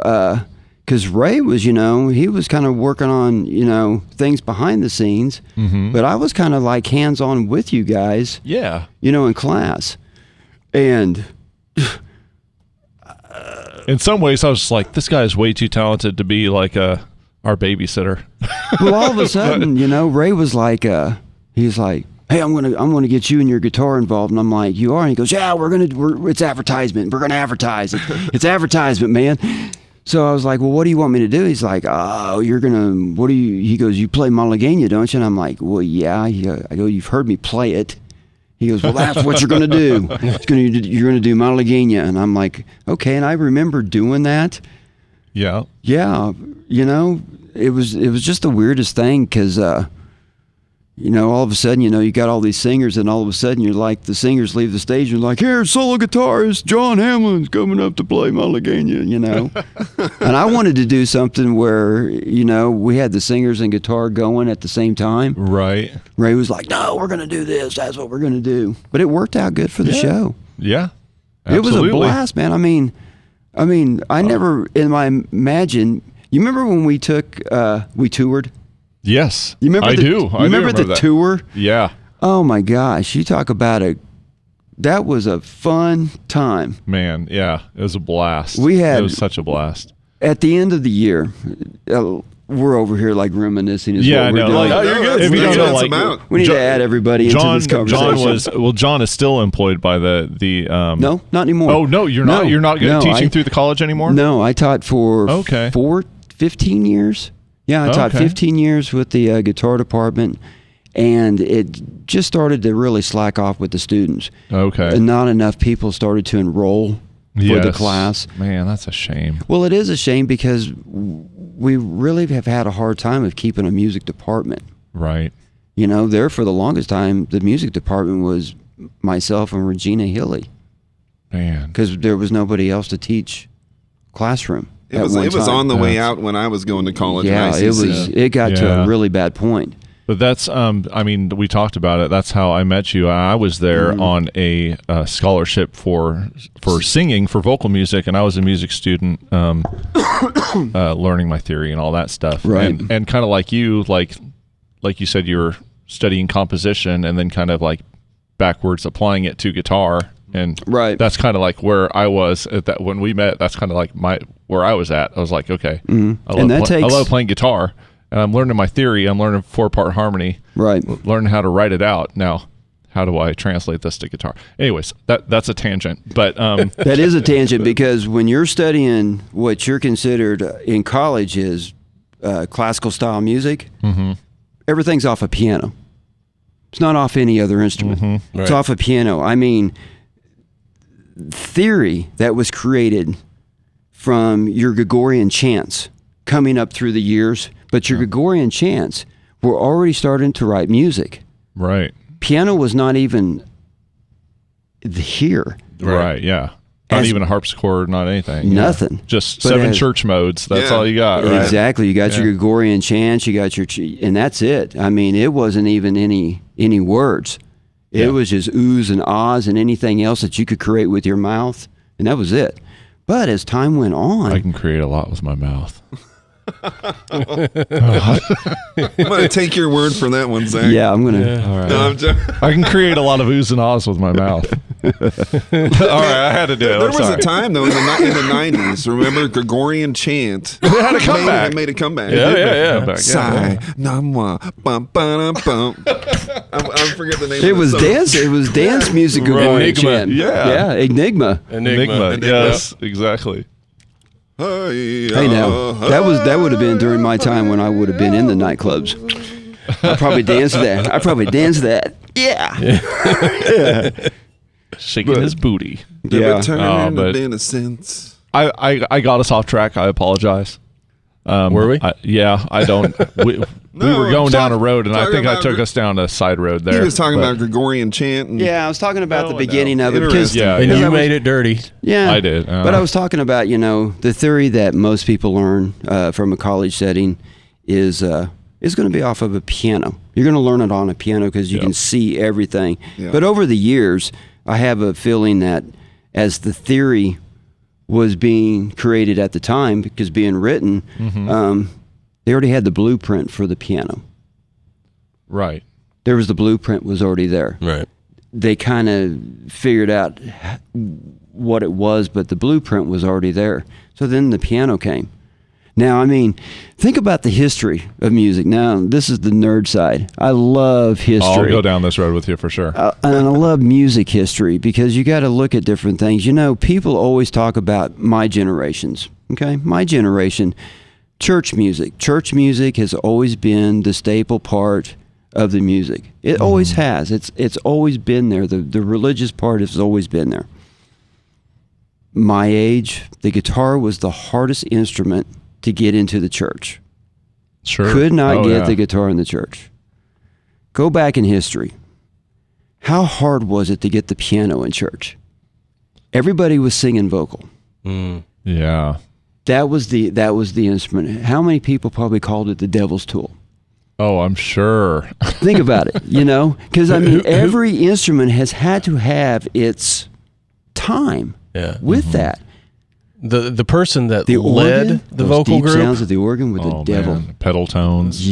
because Ray was he was kind of working on things behind the scenes, but I was kind of like hands on with you guys, Yeah. in class, and. In some ways, I was just like, this guy is way too talented to be like our babysitter. Well, all of a sudden, Ray was like, he's like, hey, I'm gonna get you and your guitar involved, and I'm like, you are? And he goes, yeah, it's advertisement. We're gonna advertise it. It's advertisement, man. So I was like, well, what do you want me to do? He's like, oh, he goes, you play Malagueña, don't you? And I'm like, well, yeah. I go, you've heard me play it. He goes, well, that's what you're going to do. You're going to do Malagueña. And I'm like, okay. And I remember doing that. Yeah. Yeah. It was just the weirdest thing because, all of a sudden, you got all these singers and all of a sudden you're like, the singers leave the stage and like, here, solo guitarist John Hamlin's coming up to play Malagueña, And I wanted to do something where, we had the singers and guitar going at the same time. Right. Ray was like, no, we're going to do this. That's what we're going to do. But it worked out good for the show. Yeah. It was a Absolutely. blast, man. I mean, I never in my imagine. You remember when we toured? Yes. You remember? I do. You remember the that. tour? Yeah. Oh my gosh! You talk about that was a fun time. Man. Yeah. It was a blast. We had- It was such a blast. At the end of the year, we're over here like reminiscing. Is Yeah, what we're no, doing. like, No, that's- if you that's don't know, what like, it's about. We need to add everybody into this conversation. John is still employed by the No, not anymore. Oh no, you're not. You're not teaching through the college anymore. No, I taught for 15 years. Yeah, I taught 15 years with the guitar department, and it just started to really slack off with the students. Okay, and not enough people started to enroll for the class. Man, that's a shame. Well, it is a shame because we really have had a hard time of keeping a music department. Right. You know, there for the longest time, the music department was myself and Regina Hilly. Man. Because there was nobody else to teach classroom. It was on the way out when I was going to college. Yeah, it got to a really bad point. But that's, I mean, we talked about it. That's how I met you. I was there on a scholarship for singing, for vocal music, and I was a music student, learning my theory and all that stuff. Right. And kind of like you, like you said, you were studying composition and then kind of like backwards applying it to guitar. And that's kind of like where I was at that when we met. That's kind of like where I was at. I was like, okay, I love playing guitar. And I'm learning my theory. I'm learning 4-part harmony. Right. Learning how to write it out. Now, how do I translate this to guitar? Anyways, that's a tangent. But that is a tangent because when you're studying what you're considered in college is classical style music, everything's off a piano. It's not off any other instrument. It's off a piano. I mean, theory that was created from your Gregorian chants coming up through the years. But your Gregorian chants were already starting to write music. Right. Piano was not even here. Right, yeah. Not even a harpsichord, not anything. Nothing. Yeah. Just 7 church modes. That's all you got, right? Exactly. You got your Gregorian chants, you got and that's it. I mean, it wasn't even any words. It was just oohs and ahs and anything else that you could create with your mouth, and that was it. But as time went on... I can create a lot with my mouth. I'm going to take your word for that one, Zach. Yeah, I'm going to. All right. No, I can create a lot of oohs and ahs with my mouth. All right, I had to do it. There was a time, though, in the 90s, remember, Gregorian chant. It had a comeback. It made a comeback. Yeah. Sigh, namwa, bum, ba, bum. I forget the name it of was dance. It was dance music Gregorian chant. Yeah. Enigma. Yes, exactly. Hey now, that would have been during my time when I would have been in the nightclubs. I probably danced that. Yeah. Shaking his booty. The return of innocence. I got us off track. I apologize. Were we? I don't. We were going down a road, and I think I took us down a side road there. He was talking about Gregorian chant. I was talking about the beginning of it. Because, and you made it dirty. Yeah, I did. But I was talking about, the theory that most people learn from a college setting is going to be off of a piano. You're going to learn it on a piano because you can see everything. Yeah. But over the years, I have a feeling that as the theory was being created at the time, because being written, they already had the blueprint for the piano. Right. There was the blueprint was already there. Right. They kind of figured out what it was, but the blueprint was already there. So then the piano came. Now, I mean, think about the history of music. Now, this is the nerd side. I love history. I'll go down this road with you for sure. And I love music history because you got to look at different things. People always talk about my generations. Okay, my generation, church music. Church music has always been the staple part of the music. It always has. It's always been there. The religious part has always been there. My age, the guitar was the hardest instrument to get into the church. Sure. Could not get the guitar in the church. Go back in history. How hard was it to get the piano in church? Everybody was singing vocal. Yeah. That was the instrument. How many people probably called it the devil's tool? Oh, I'm sure. Think about it, because every instrument has had to have its time with that. The person that The led organ, the those vocal deep group. sounds of the organ with the devil. Man. Pedal tones.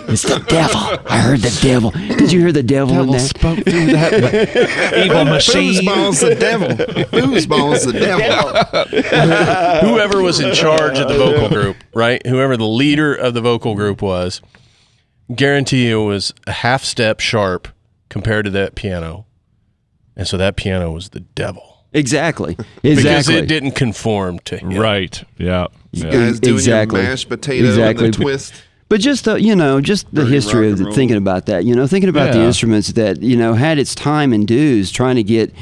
It's the devil. I heard the devil. Did you hear the devil in that? Spoke through that evil machine. Foosball's the devil. Foosball's the devil. Whoever was in charge of the vocal group, right? Whoever the leader of the vocal group was, guarantee it was a half step sharp compared to that piano. And so that piano was the devil. Exactly. Because it didn't conform to him. Right. Yeah. Guys doing your mashed potato and the twist. But just the, just the Dirty history rock of and roll. thinking about that, thinking about the instruments that, had its time and dues trying to get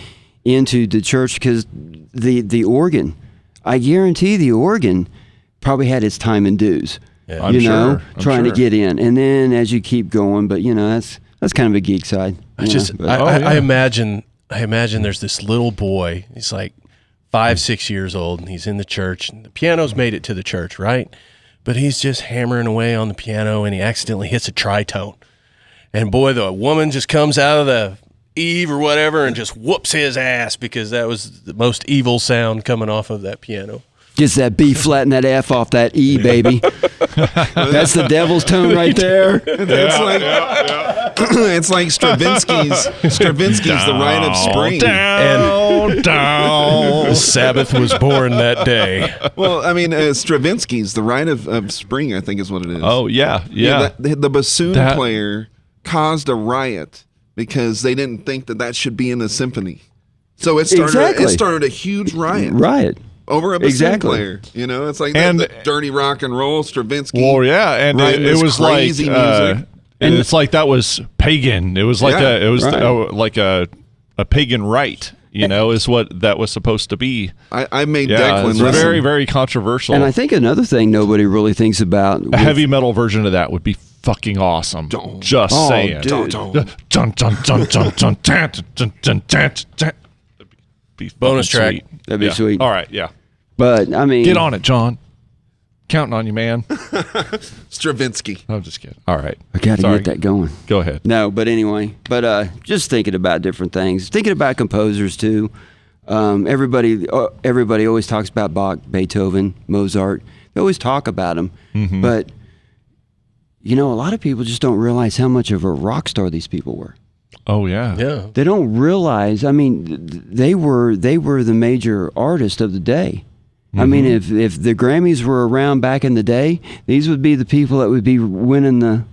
into the church, because the organ, I guarantee the organ probably had its time and dues, Yeah. I'm sure. trying to get in. And then as you keep going, but that's kind of a geek side. I imagine there's this little boy. He's like 5, 6 years old, and he's in the church. And the piano's made it to the church, right? But he's just hammering away on the piano, and he accidentally hits a tritone. And boy, the woman just comes out of the Eve or whatever and just whoops his ass, because that was the most evil sound coming off of that piano. Gets that B flat and that F off that E, baby. That's the devil's tone right there. It's like Stravinsky's The Rite of Spring. Down. The Sabbath was born that day. Well, I mean, Stravinsky's The Rite of Spring, I think is what it is. Oh, yeah. The bassoon player caused a riot because they didn't think that should be in the symphony. So it started a huge riot. Right. Over a bassoon player. It's like the dirty rock and roll, Stravinsky. Well, yeah, and it was crazy music. And it's like that was pagan. It was like like a pagan rite. Is what that was supposed to be. I made Declan listen. Very, very controversial. And I think another thing nobody really thinks about, a heavy metal version of that would be fucking awesome. Just saying. Dude. Bonus track. Sweet. That'd be sweet. All right, yeah. But I mean, Get on it, John. Counting on you, man. Stravinsky. I'm just kidding. All right. I got to Sorry. get that going. Go ahead. No, but anyway, just thinking about different things, thinking about composers too. Everybody always talks about Bach, Beethoven, Mozart. They always talk about them, but a lot of people just don't realize how much of a rock star these people were. Oh yeah. Yeah. They don't realize. I mean, they were the major artist of the day. I mean, if the Grammys were around back in the day, these would be the people that would be winning the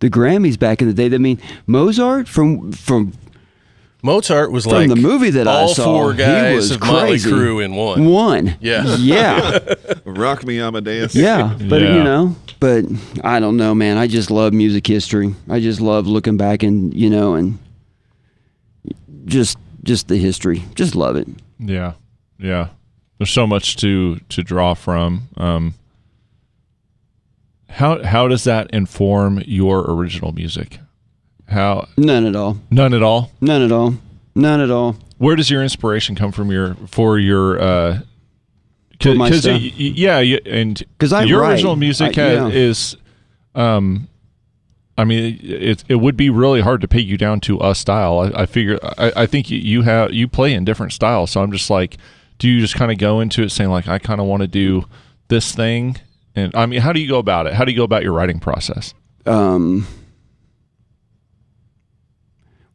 Grammys back in the day. I mean, Mozart from Mozart was from like the movie that I all saw. 4 guys he was of Motley crazy. Crue in one. One. Yeah. Yeah. Rock me, Amadeus. Yeah. But Yeah. but I don't know, man. I just love music history. I just love looking back and and just the history. Just love it. Yeah. Yeah. There's so much to draw from. How does that inform your original music? How? None at all. None at all. None at all. None at all. Where does your inspiration come from? For my stuff? And 'Cause I your write. original music is. I mean, it would be really hard to peg you down to a style. I figure. I think you play in different styles. So I'm just like, do you just kind of go into it saying like, I kind of want to do this thing? And I mean, how do you go about it? How do you go about your writing process?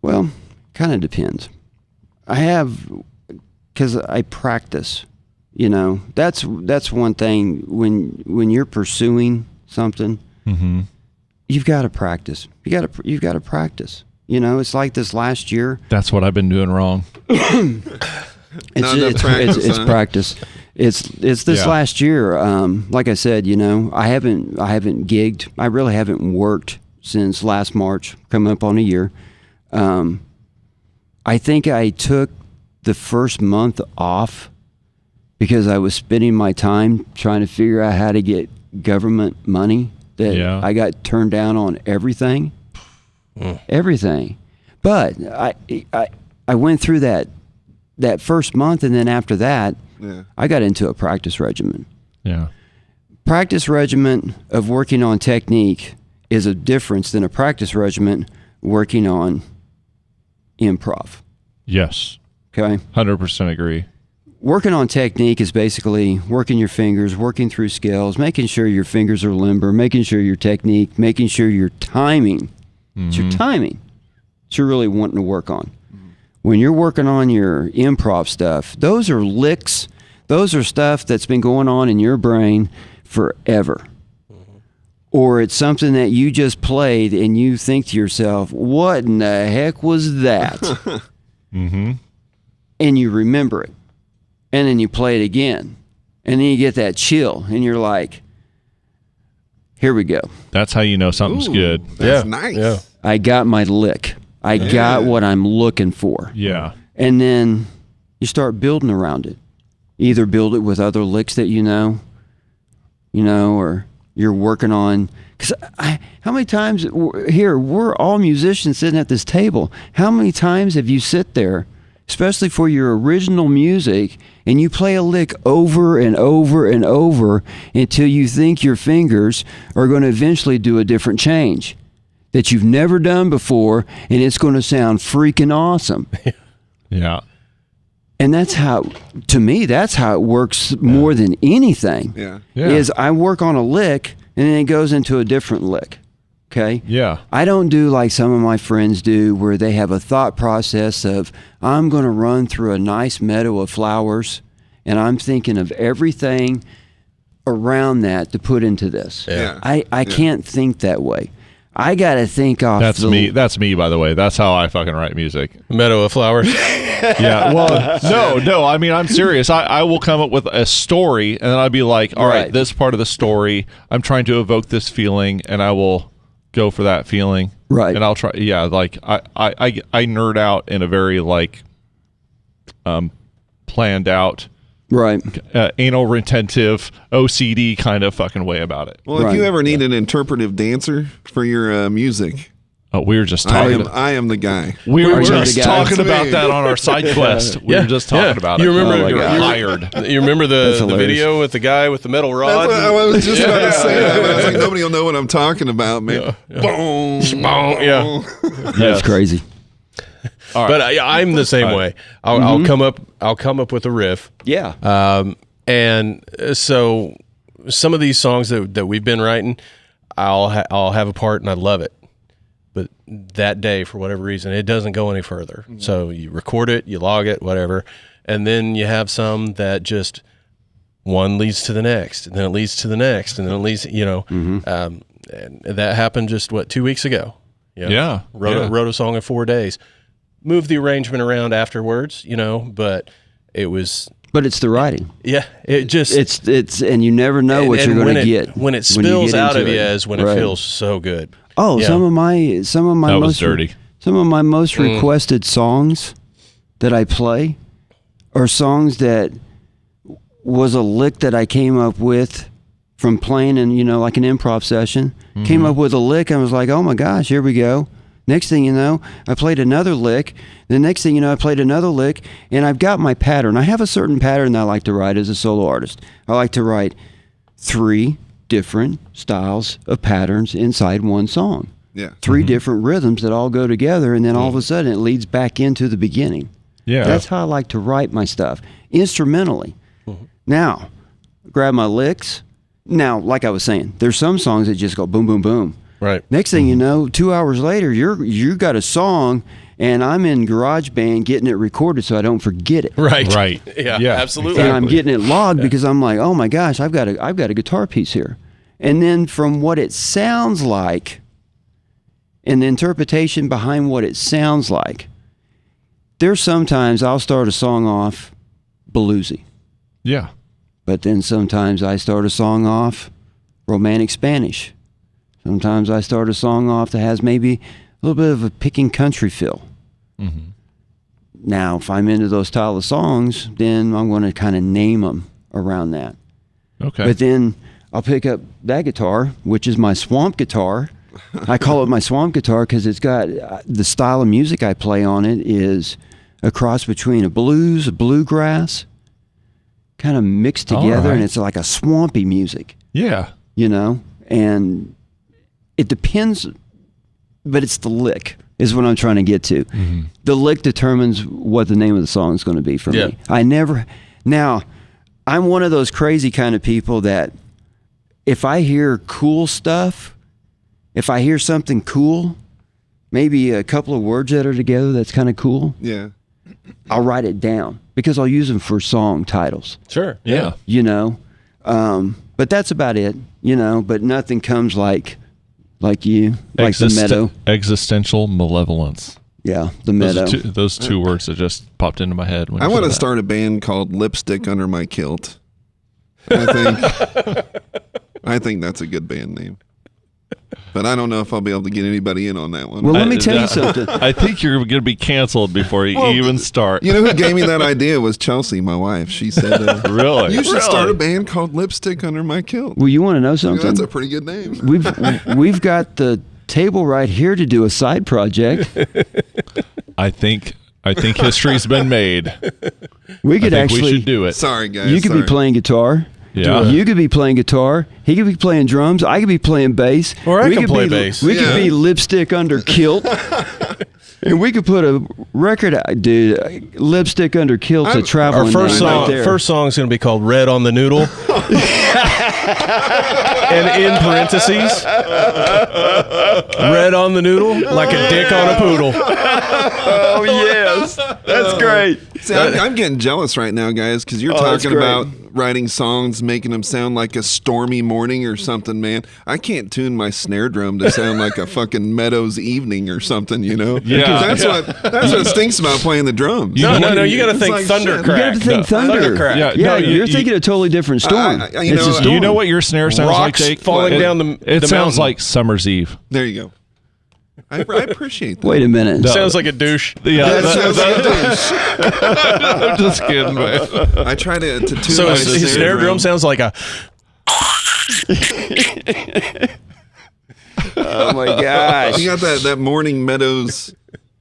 Well, kind of depends. Because I practice. That's one thing when you're pursuing something. Mm-hmm. You've got to practice. You've got to practice. It's like this last year. That's what I've been doing wrong. It's practice. It's this last year. Like I said, I haven't gigged. I really haven't worked since last March, coming up on a year. I think I took the first month off because I was spending my time trying to figure out how to get government money. I got turned down on everything. Everything. But I went through that first month, and then after that, I got into a practice regimen. Yeah. Practice regimen of working on technique is a difference than a practice regimen working on improv. Yes. Okay. 100% agree. working on technique is basically working your fingers, working through scales, making sure your fingers are limber, making sure your technique, making sure your timing. It's your timing that you're really wanting to work on. When you're working on your improv stuff, those are licks. Those are stuff that's been going on in your brain forever. Or it's something that you just played and you think to yourself, what in the heck was that? And you remember it. And then you play it again. And then you get that chill and you're like, here we go. That's how you know something's good. That's nice. Yeah. I got my lick. I got what I'm looking for. Yeah. And then you start building around it. Either build it with other licks that you know, or you're working on. Because how many times we're all musicians sitting at this table. How many times have you sit there, especially for your original music, and you play a lick over and over and over until you think your fingers are going to eventually do a different change that you've never done before, and it's going to sound freaking awesome. Yeah. And that's how, to me, that's how it works more than anything. Yeah. Is I work on a lick, and then it goes into a different lick. Okay? Yeah. I don't do like some of my friends do, where they have a thought process of, I'm going to run through a nice meadow of flowers, and I'm thinking of everything around that to put into this. Yeah. I can't think that way. I got to think off. That's me. That's me, by the way. That's how I fucking write music. Meadow of Flowers. Yeah. Well, no. I mean, I'm serious. I will come up with a story, and then I'll be like, all right, this part of the story, I'm trying to evoke this feeling, and I will go for that feeling. Right. And I'll try. Yeah. Like I nerd out in a very like planned out, right, anal retentive OCD kind of fucking way about it. Well, if you ever need an interpretive dancer for your music, we were just talking. I am the guy. We were just talking That's about me. that on our side quest. We were just talking about it. You remember? You're hired. You remember the video with the guy with the metal rod? That's what I was just about to say that. But I was like, nobody will know what I'm talking about, man. Boom. Boom. Yeah. That's crazy. All right. But I'm the same way. I'll come up with a riff. Yeah. And so some of these songs that we've been writing, I'll have a part and I love it. But that day, for whatever reason, it doesn't go any further. So you record it, you log it, whatever. And then you have some that just one leads to the next, and then it leads to the next, and then it leads, and that happened just 2 weeks ago. Yeah. Wrote a song in 4 days. Moved the arrangement around afterwards, but it was. But it's the writing. Yeah, it just it's and you never know what you're going to get when it spills out of you. Is when it feels so good. Oh, Yeah. some of my That was dirty. Some of my most requested songs that I play are songs that was a lick that I came up with from playing in, like an improv session. Came up with a lick and was like, oh my gosh, here we go. Next thing you know, I played another lick. The next thing you know, I played another lick, and I've got my pattern. I have a certain pattern that I like to write as a solo artist. I like to write 3 different styles of patterns inside one song. Yeah. 3 different rhythms that all go together, and then all of a sudden it leads back into the beginning. Yeah. That's how I like to write my stuff, instrumentally. Now, grab my licks. Now, like I was saying, there's some songs that just go boom, boom, boom. Right. Next thing you know, 2 hours later, you got a song, and I'm in GarageBand getting it recorded so I don't forget it. Right. Yeah. Absolutely. And I'm getting it logged because I'm like, oh my gosh, I've got a guitar piece here. And then from what it sounds like, and the interpretation behind what it sounds like, there's sometimes I'll start a song off bluesy. Yeah. But then sometimes I start a song off romantic Spanish. Sometimes I start a song off that has maybe a little bit of a picking country feel. Now, if I'm into those style of songs, then I'm going to kind of name them around that. Okay. But then I'll pick up that guitar, which is my swamp guitar. I call it my swamp guitar because it's got the style of music I play on it is a cross between a blues, a bluegrass, kind of mixed together, and it's like a swampy music. Yeah. And it depends, but it's the lick is what I'm trying to get to. The lick determines what the name of the song is going to be for me. I never Now, I'm one of those crazy kind of people that if I hear cool stuff, if I hear something cool, maybe a couple of words that are together that's kind of cool, Yeah. I'll write it down because I'll use them for song titles. Sure. Yeah. You know, but that's about it. You know, but nothing comes like you, like the meadow. Existential malevolence. Yeah, the meadow. Those two words that just popped into my head. When I want to to start a band called Lipstick Under My Kilt. I think that's a good band name. But I don't know if I'll be able to get anybody in on that one. Well, let me tell you something. I think you're going to be canceled before you even start. You know who gave me that idea was Chelsea, my wife. She said, Really? You should start a band called Lipstick Under My Kilt. Well, you want to know something? That's a pretty good name. We've got the table right here to do a side project. I think history's been made. We could we actually should do it. Sorry, guys. You could be playing guitar. Yeah. You could be playing guitar. He could be playing drums. I could be playing bass. Or I we can could play be, bass. We could be Lipstick Under Kilt. And we could put a record, dude, Lipstick Under Kilt's a traveling Our first name song, right there. first song's going to be called "Red on the Noodle," and in parentheses, "Red on the Noodle, like a dick on a poodle." Oh, yes. That's great. See, I'm getting jealous right now, guys, because you're that's talking great. about writing songs, making them sound like a stormy morning or something, man. I can't tune my snare drum to sound like a fucking Meadows evening or something, you know? Yeah. That's what stinks about playing the drums. No, you got to It's think like thunder shit. crack. You got to think thunder. Thundercrack. Yeah, Yeah, no, you're thinking a totally different storm. you It's know, a storm. You know what your snare sounds like, Rocks Jake? falling down the It sounds mountain. like Summer's Eve. There you go. I appreciate that. Wait a minute. Sounds like a douche. Yeah, That sounds like a I'm just kidding, man. I try to tune So my his snare drum sounds like a. Oh, my gosh. You got that morning Meadows,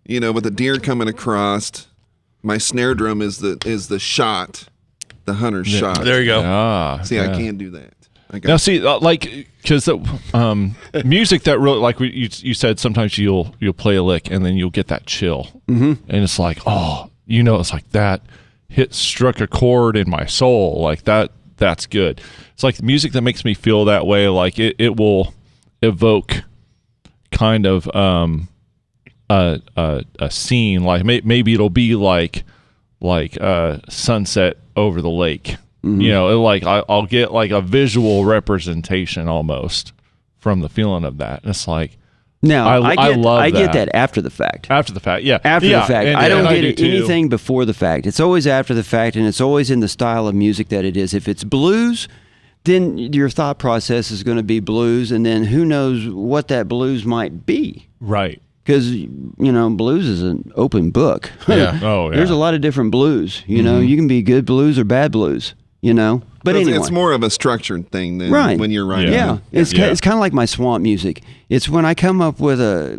you know, with the deer coming across. My snare drum is the shot, the hunter's shot. There you go. See, I can't do that. Now, see, because music that really, like you said, sometimes you'll play a lick and then you'll get that chill, and it's like, oh, you know, it's like that struck a chord in my soul, like that. That's good. It's like music that makes me feel that way. Like it will evoke kind of a scene. Like maybe it'll be like sunset over the lake. You know, like I'll get like a visual representation almost from the feeling of that. And it's like, Now, I love I get that. that after the fact. after the fact, yeah. After Yeah, the fact. and- I don't and get do too. anything before the fact. It's always after the fact, and it's always in the style of music that it is. If it's blues, then your thought process is going to be blues, and then who knows what that blues might be. Right. Because, you know, blues is an open book. Yeah. Oh, yeah. There's a lot of different blues. You know, you can be good blues or bad blues, you know. But it's, anyway. it's more of a structured thing than Right. when you're writing. Yeah, it's Yeah. it's kind of like my swamp music. It's when I come up with a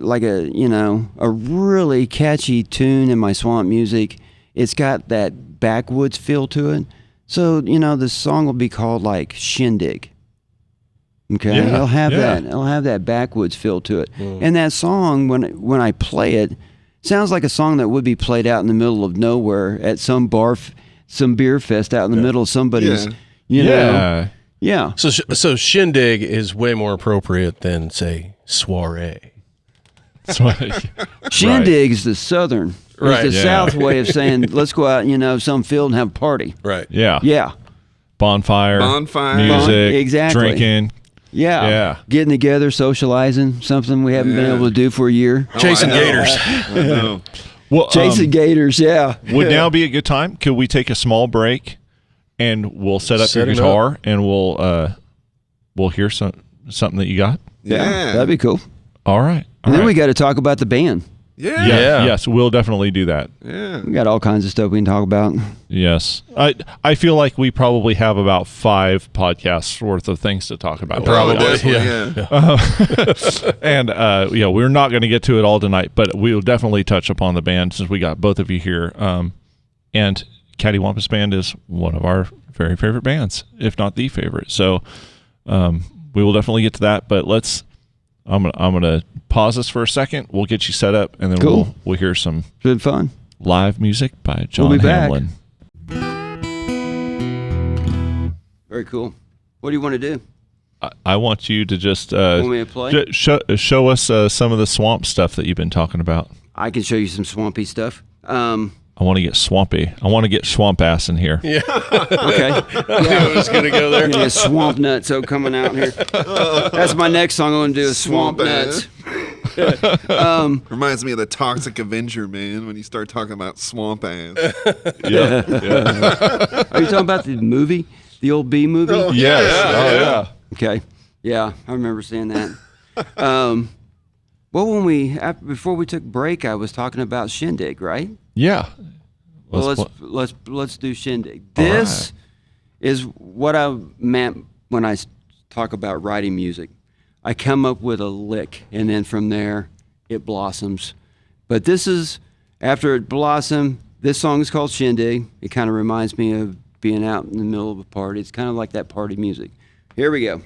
really catchy tune in my swamp music. It's got that backwoods feel to it. So the song will be called like Shindig. Okay, Yeah, it'll have yeah. that. It'll have that backwoods feel to it. And that song, when I play it, sounds like a song that would be played out in the middle of nowhere at some bar, some beer fest out in the middle of somebody's. Yeah. You know, Yeah. yeah. So shindig is way more appropriate than say soiree. So, Shindig is the southern, Right, is the yeah. south way of saying let's go out, some field and have a party. Right. yeah. Yeah, Bonfire. Music. Exactly. Drinking. yeah, Yeah. Getting together, socializing, something we haven't been able to do for a year. Chasing I know. gators. I know. Well, Chasing gators, yeah. would now be a good time? Could we take a small break and we'll set up Set your it guitar and we'll hear something that you got? Yeah. That'd be cool. All right. And then we got to talk about the band. Yeah. Yeah. Yes, we'll definitely do that. Yeah. We got all kinds of stuff we can talk about. Yes. I feel like we probably have about 5 podcasts worth of things to talk about. Probably. Definitely, yeah. And we're not going to get to it all tonight, but we'll definitely touch upon the band since we got both of you here. And Cattywampus Band is one of our very favorite bands, if not the favorite. So we will definitely get to that. But I'm gonna pause this for a second. We'll get you set up, and then Cool. we'll hear some It's been fun. live music by John We'll be back. Hamlin. Very cool. What do you want to do? I want you to just Want me to play? show us some of the swamp stuff that you've been talking about. I can show you some swampy stuff. I want to get swampy. I want to get swamp ass in here. Yeah. Okay. I knew it was going to go there. I'm gonna get swamp nutso coming out here. That's my next song. I'm gonna do is swamp nuts. Reminds me of the Toxic Avenger, man, when you start talking about swamp ass. Yeah. Are you talking about the movie, the old B movie? Oh, Yes. Yeah. Okay. Yeah, I remember seeing that. Well, before we took break, I was talking about Shindig, right? Yeah. Let's do Shindig. This is what I meant when I talk about writing music. I come up with a lick, and then from there, it blossoms. But this is, after it blossomed, this song is called Shindig. It kind of reminds me of being out in the middle of a party. It's kind of like that party music. Here we go.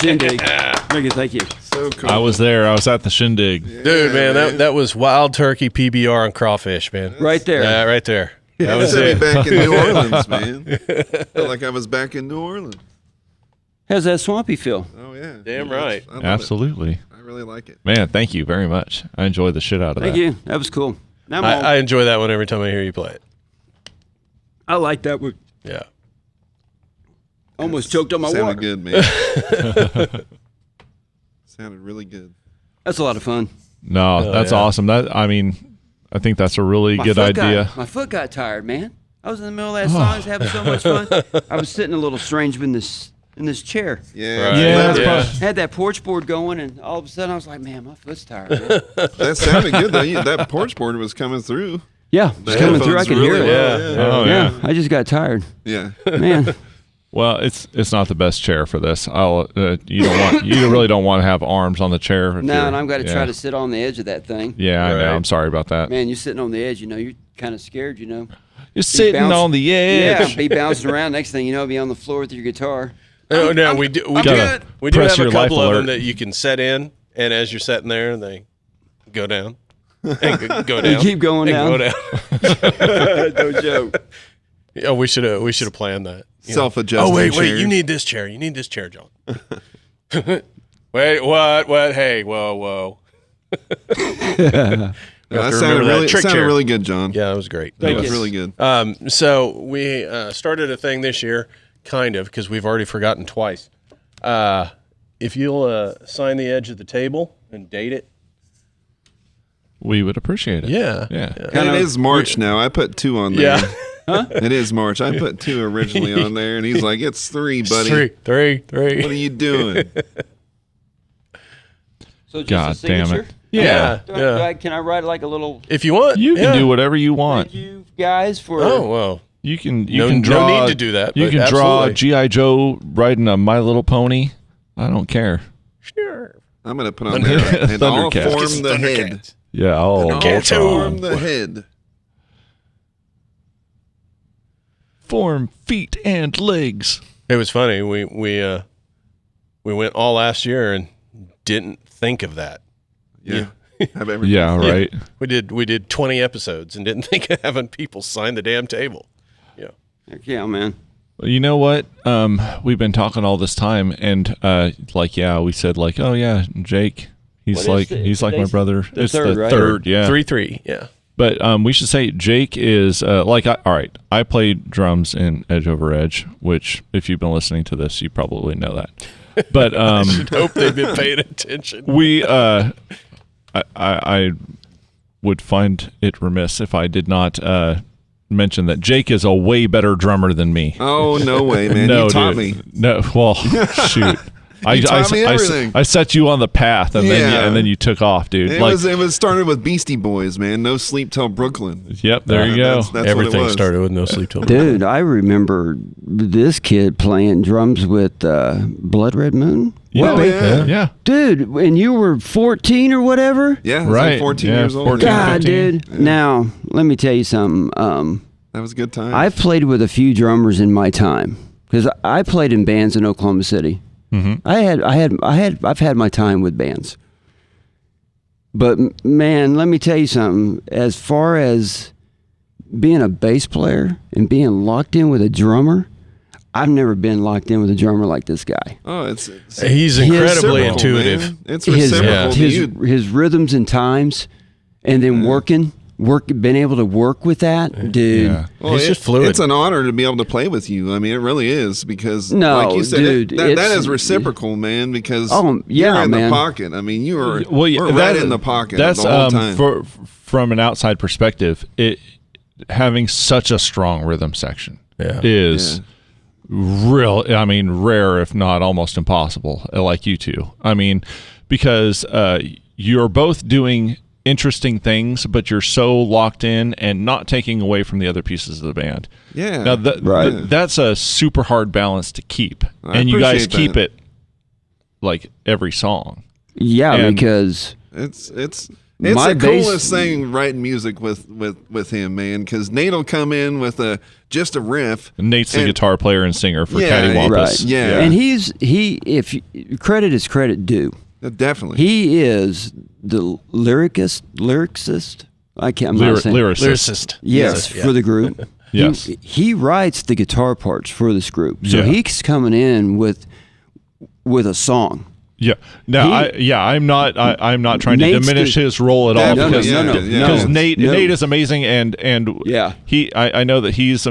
Shindig. Thank you. So cool. I was there. I was at the Shindig. Yeah, Dude, man, that was wild turkey PBR and crawfish, man. Right there. Yeah, right there. That was Sent it. me back in New Orleans, man. Felt like I was back in New Orleans. How's that swampy feel? Oh yeah, Damn right. I love Absolutely. it. I really like it. Man, thank you very much. I enjoyed the shit out of Thank that. you. That was cool. Now I'm all- I enjoy that one every time I hear you play it. I like that one. Yeah. Almost choked on my Sounded water. good, man. Sounded really good. That's a lot of fun. No, Oh, that's yeah. awesome. That I think that's a really good idea. My foot got tired, man. I was in the middle of that song, I was having so much fun. I was sitting a little strange in this chair. Yeah, Right. Yeah, Had that porch board going, and all of a sudden I was like, man, my foot's tired, man. that sounded good though. That porch board was coming through. Yeah, it's coming through. I can hear it. Yeah. Oh, I just got tired. Yeah. Man. Well, it's not the best chair for this. You really don't want to have arms on the chair. No, and I've got to try to sit on the edge of that thing. Yeah, I know. I'm sorry about that. Man, you're sitting on the edge, you're kind of scared, You're sitting on the edge. Yeah, be bouncing around. Next thing you know, be on the floor with your guitar. No, we do gotta have press a your couple life of them alert. that you can set in, and as you're sitting there, they go down. And go down. You keep going and down. Go down. No joke. Yeah, we should have planned that. Self-adjusting. Oh wait, chairs. you need this chair. You need this chair, John. Wait, what? What? Hey, whoa. That sounded really good, John. Yeah, that was great. That was really good. So we started a thing this year, kind of, because we've already forgotten twice. If you'll sign the edge of the table and date it. We would appreciate it. Yeah. And it is March now. I put 2 on there. Yeah. Huh? It is March. I put 2 originally on there, and he's like, "It's 3, buddy. Three. What are you doing?" So just God a signature? damn it. Yeah. Can I write like a little If you want, You can do whatever you want. thank you guys for Oh well. You can No draw. need to do that, You but can draw absolutely. G.I. Joe riding a My Little Pony. I don't care. Sure. I'm gonna put on there, and I'll Thundercats. form the head. Yeah. Oh, Thundercats. Form the head. form feet and legs. It was funny. We went all last year and didn't think of that. Yeah. Have everything. Yeah, right. We did 20 episodes and didn't think of having people sign the damn table. Yeah. Heck yeah, man. Well, you know what? We've been talking all this time, and we said like, oh yeah, Jake. He's What is he's like my today's brother. the It's third, the right? third, yeah. 3-3. Yeah. But we should say Jake is all right. I played drums in Edge Over Edge, which if you've been listening to this, you probably know that. But I hope they've been paying attention. we I would find it remiss if I did not mention that Jake is a way better drummer than me. Oh, no way, man. No, you taught dude. me. No, well, shoot. You taught me everything. I set you on the path, and Yeah. then you took off, dude. It was started with Beastie Boys, man. No Sleep Till Brooklyn. Yep, there you go. That's what it Everything was. started with No Sleep Till Dude, I remember this kid playing drums with Blood Red Moon. Yeah, Oh, yeah. yeah. Dude, when you were 14 or whatever? Yeah, I was Right. like 14 Yeah, years old. 14. God, 15. dude. Now, let me tell you something. That was a good time. I've played with a few drummers in my time because I played in bands in Oklahoma City. Mm-hmm. I've had my time with bands. But man, let me tell you something. As far as being a bass player and being locked in with a drummer, I've never been locked in with a drummer like this guy. oh, it's He's incredibly reciprocal, intuitive. man. It's reciprocal to you. His rhythms and times, and then being able to work with that, dude. Yeah. Well, He's just fluid. It's an honor to be able to play with you. I mean, it really is because, No, like you said, dude, that it's- is reciprocal, man. Because Oh, yeah, you're in man. the pocket. I mean, we're that- right in the pocket That's the whole time. from an outside perspective, it having such a strong rhythm section Yeah. is real. I mean, rare if not almost impossible. Like you two. I mean, because you're both doing interesting things, but you're so locked in and not taking away from the other pieces of the band. Yeah. Now Right. that's a super hard balance to keep, I and you guys appreciate keep that. it like every song. Yeah, And- because It's My the bass- coolest thing writing music with him, man. Because Nate'll come in with just a riff. Nate's the And- guitar player and singer for Yeah, Cattywampus. right, Yeah. and if credit is credit due, Definitely. he is the lyricist. I'm not saying Lyricist. yes Yeah. for the group. Yes. he writes the guitar parts for this group, so Yeah. he's coming in with a song. Yeah. Now, I'm not trying to Nate's diminish the- his role at all No, because no, because Nate No. is amazing and Yeah. I know that he's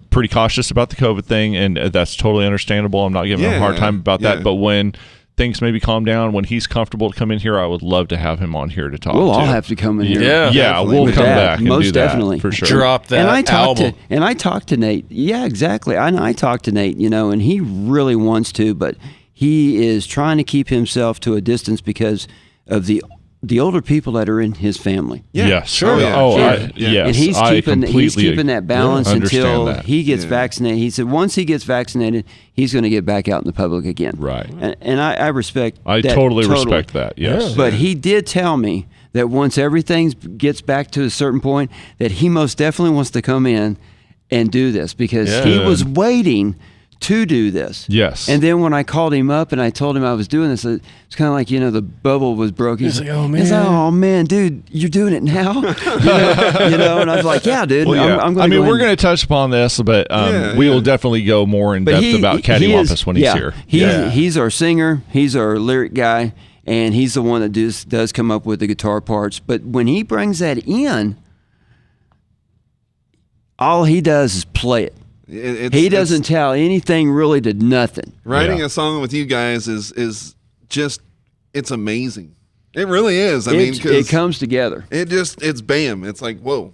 pretty cautious about the COVID thing, and that's totally understandable. I'm not giving him a hard Yeah, time about yeah. that. But when things maybe calm down, when he's comfortable to come in here, I would love to have him on here to talk. We'll all to. have to come in here. Yeah, we'll come back and most do that definitely for sure. Drop that album. I talked to Nate. Yeah, exactly. I talked to Nate, and he really wants to, but he is trying to keep himself to a distance because of the older people that are in his family. Yeah, yes. sure. Yes. And he's keeping that balance until that. he gets vaccinated. He said once he gets vaccinated, he's going to get back out in the public again. Right. And I respect I that totally respect that, yes. But he did tell me that once everything gets back to a certain point, that he most definitely wants to come in and do this because he was waiting to do this. Yes. And then when I called him up and I told him I was doing this, it's kind of like, the bubble was broke. He's like, oh, man. He's like, oh, man, dude, you're doing it now? And I was like, yeah, dude. Well, yeah. I'm going to we're going to touch upon this, but we will definitely go more in depth about Cattywampus when he's here. He's our singer. He's our lyric guy. And he's the one that does come up with the guitar parts. But when he brings that in, all he does is play it. He doesn't tell anything really to nothing. Writing a song with you guys is just, it's amazing. It really is. I mean, it comes together. It's bam. It's like, whoa.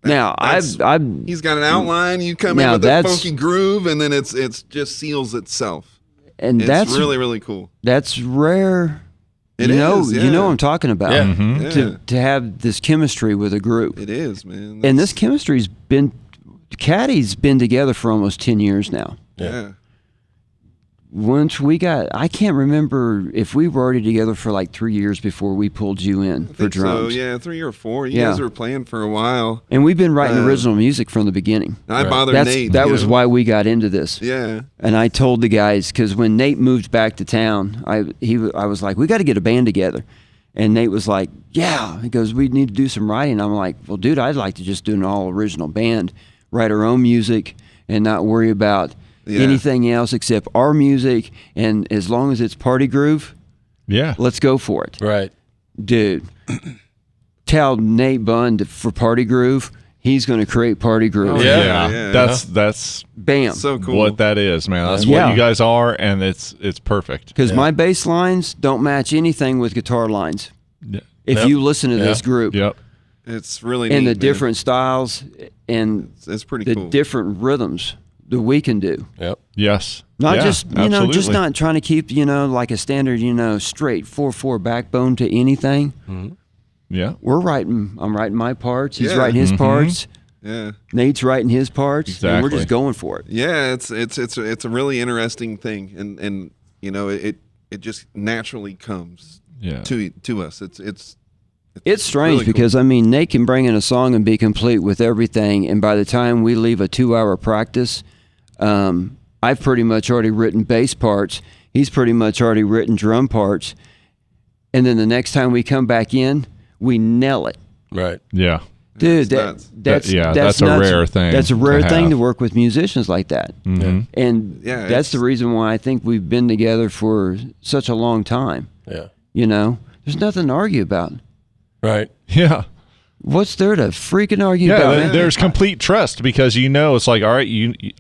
Now he's got an outline. You come in with a funky groove, and then it's just seals itself. And that's really, really cool. That's rare. You know what I'm talking about. Yeah. Mm-hmm. To have this chemistry with a group. It is, man. And this chemistry's Catty's been together for almost 10 years now. Yeah. Once I can't remember if we were already together for like 3 years before we pulled you in for drums. So, yeah, 3 or 4. You guys were playing for a while. And we've been writing original music from the beginning. I bothered Nate. That was why we got into this. Yeah. And I told the guys, because when Nate moved back to town, I was like, we got to get a band together. And Nate was like, yeah. He goes, we need to do some writing. I'm like, well, dude, I'd like to just do an all original band, write our own music, and not worry about anything else except our music. And as long as it's party groove, let's go for it. Right. Dude, tell Nate Bunn for party groove, he's going to create party groove. That's bam. So cool. What that is, man. That's what you guys are, and it's perfect. Because my bass lines don't match anything with guitar lines. If you listen to this group. It's really neat, and the different styles and it's pretty cool. The different rhythms that we can do. Yep. Yes. Not just just not trying to keep like a standard straight 4/4 backbone to anything. Mm-hmm. Yeah. I'm writing my parts. He's writing his parts. Yeah. Nate's writing his parts. Exactly. And we're just going for it. Yeah, it's a really interesting thing, and it just naturally comes to us. It's strange really cool. because Nate can bring in a song and be complete with everything, and by the time we leave a 2-hour practice, I've pretty much already written bass parts. He's pretty much already written drum parts, and then the next time we come back in, we nail it. Right. Yeah. Dude, that's nuts. a rare thing. That's a rare thing have. to work with musicians like that. Mm-hmm. And that's the reason why I think we've been together for such a long time. Yeah. There's nothing to argue about. Right. Yeah. What's there to freaking argue about? Yeah, there's complete trust because it's like, all right,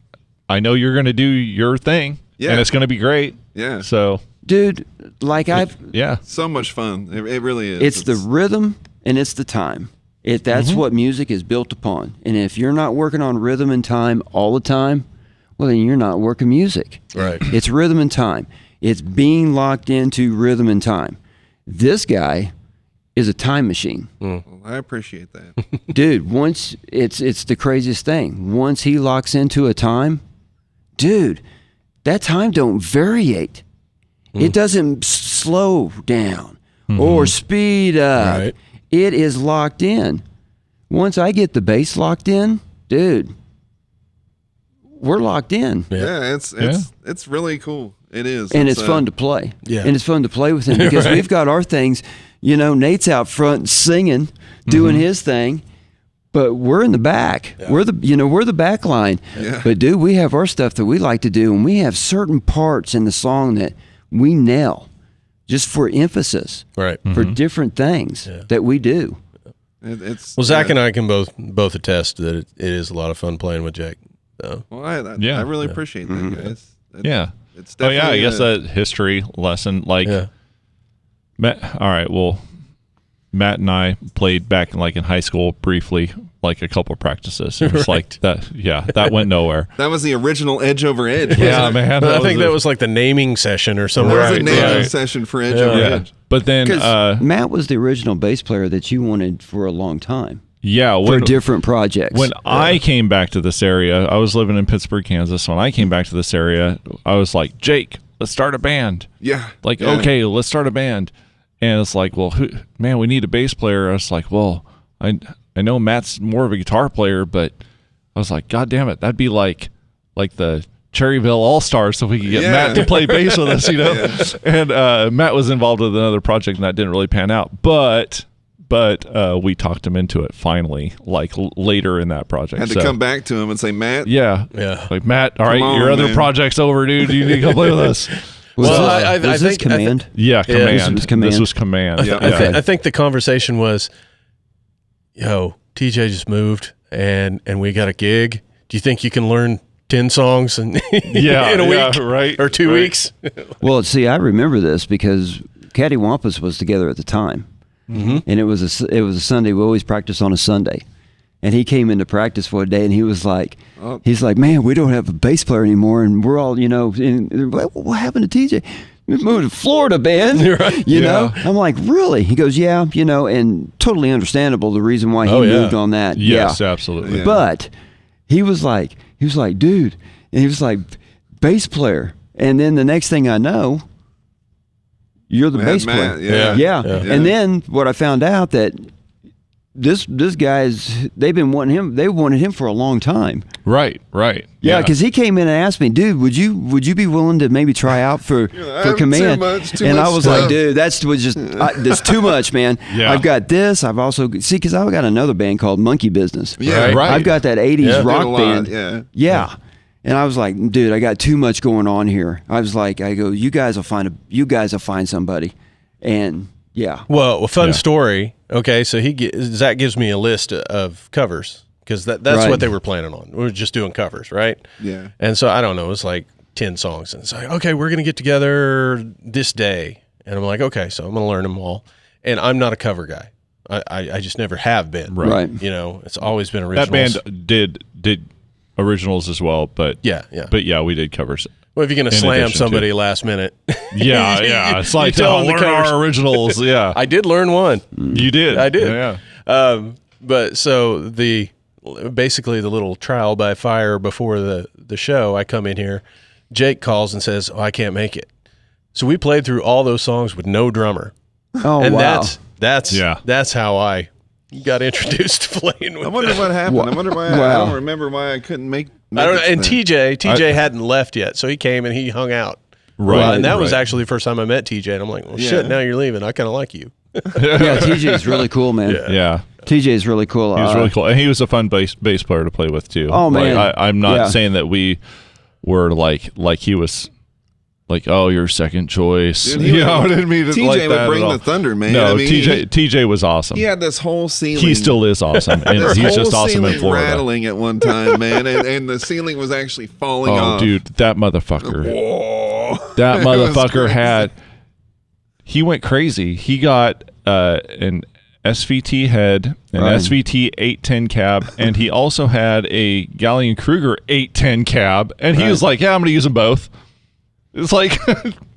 I know you're going to do your thing, and it's going to be great. Yeah. So, dude, so much fun. It really is. It's the rhythm and it's the time. That's what music is built upon. And if you're not working on rhythm and time all the time, well, then you're not working music. Right. It's rhythm and time. It's being locked into rhythm and time. This guy is a time machine. Well, I appreciate that. Dude, once it's the craziest thing. Once he locks into a time, dude, that time don't variate. It doesn't slow down or speed up. Right. It is locked in. Once I get the bass locked in, dude, we're locked in. Yeah, it's really cool. It is. And it's fun to play. Yeah. And it's fun to play with him because we've got our things. Nate's out front singing, doing his thing, but we're in the back. Yeah. We're the back line. Yeah. But dude, we have our stuff that we like to do, and we have certain parts in the song that we nail just for emphasis. Right. For different things that we do. Zach and I can both attest that it is a lot of fun playing with Jake. So. Well, I really appreciate that, guys. It's Oh definitely. yeah, I guess that history lesson, like, Matt, all right, well, Matt and I played back in high school briefly, like a couple of practices. It was like that. Yeah, that went nowhere. That was the original Edge Over Edge. Yeah, man. I think that was like the naming session or something. That was a naming session for Edge Over Edge. But then, Matt was the original bass player that you wanted for a long time. yeah, For different projects. When I came back to this area, I was living in Pittsburgh, Kansas. When I came back to this area, I was like, Jake, let's start a band. Yeah. Like, Yeah. okay, let's start a band. And it's like, well, man, we need a bass player. I was like, well, I know Matt's more of a guitar player, but I was like, God damn it, that'd be like the Cherryville All-Stars if we could get Matt to play bass with us, you know? And Matt was involved with another project, and that didn't really pan out. But we talked him into it finally, like later in that project. Had to come back to him and say, Matt. Yeah. Like, Matt, all right, on, your other man. project's over, dude. You need to come play with us. was Well, this, I was this think- Command? Yeah, Command. This was Command. This was Command. Yeah. I think the conversation was, yo, TJ just moved and we got a gig. Do you think you can learn 10 songs in a week right. or 2 weeks? Well, see, I remember this because Cattywampus was together at the time, and it was a Sunday. We always practiced on a Sunday, and he came into practice for a day, and he was like, man, we don't have a bass player anymore, and we're all, what happened to TJ? We moved to Florida, man. You know, I'm like, really? He goes, yeah, and totally understandable the reason why he moved on that. Yes, absolutely. Yeah. But he was like, dude, and he was like, bass player. And then the next thing I know, you're the bass player. Matt, Yeah. And then what I found out that this guy's, they wanted him for a long time. Right. Yeah, because he came in and asked me, dude, would you be willing to maybe try out for Command? Too and much I was stuff. like, dude, that's too much, man. Yeah. I've got this. I've also because I've got another band called Monkey Business. Yeah, right. I've got that '80s Did a rock lot, band. Yeah. And I was like, dude, I got too much going on here. I go, you guys will find somebody, and yeah. Well, a fun story. Okay, so Zach gives me a list of covers because that's Right. what they were planning on. We were just doing covers, right? Yeah. And so I don't know, it was like 10 songs, and it's like, okay, we're gonna get together this day, and I'm like, okay, so I'm gonna learn them all, and I'm not a cover guy. I just never have been. Right. It's always been originals. That band did originals as well, but Yeah. But yeah, we did covers. Well, if you're gonna In slam addition somebody last minute, Yeah. It's like, you tell oh, them the learn covers. our originals. Yeah. I did learn one. You did. I did. Yeah. But so basically the little trial by fire before the show, I come in here, Jake calls and says, "Oh, I can't make it." So we played through all those songs with no drummer, Oh and wow. that's how I got introduced to playing with. I wonder what happened. I wonder why. I don't remember why I couldn't make I don't know. it And to that. TJ hadn't left yet, so he came and he hung out. Right. And that was Right. actually the first time I met TJ, and I'm like, well, shit, Yeah. now you're leaving. I kind of like you. Yeah, TJ's really cool, man. Yeah. TJ's really cool. He was really cool, and he was a fun bass player to play with too. Oh, man. Like, I'm not Yeah. saying that we were like he was like, oh, your second choice. Dude, he I would- didn't mean it TJ like would that at bring all. the thunder, man. No, I mean, TJ was awesome. He had this whole ceiling. He still is awesome, and this he's whole just awesome in ceiling Florida. rattling at one time, man, and the ceiling was actually falling Oh, off. dude, that motherfucker. Whoa. That It was motherfucker crazy. had. He went crazy. He got an SVT head, an Right. SVT 810 cab, and he also had a Gallion Kruger 810 cab, and he was like, "Yeah, I'm going to use them both." It's like,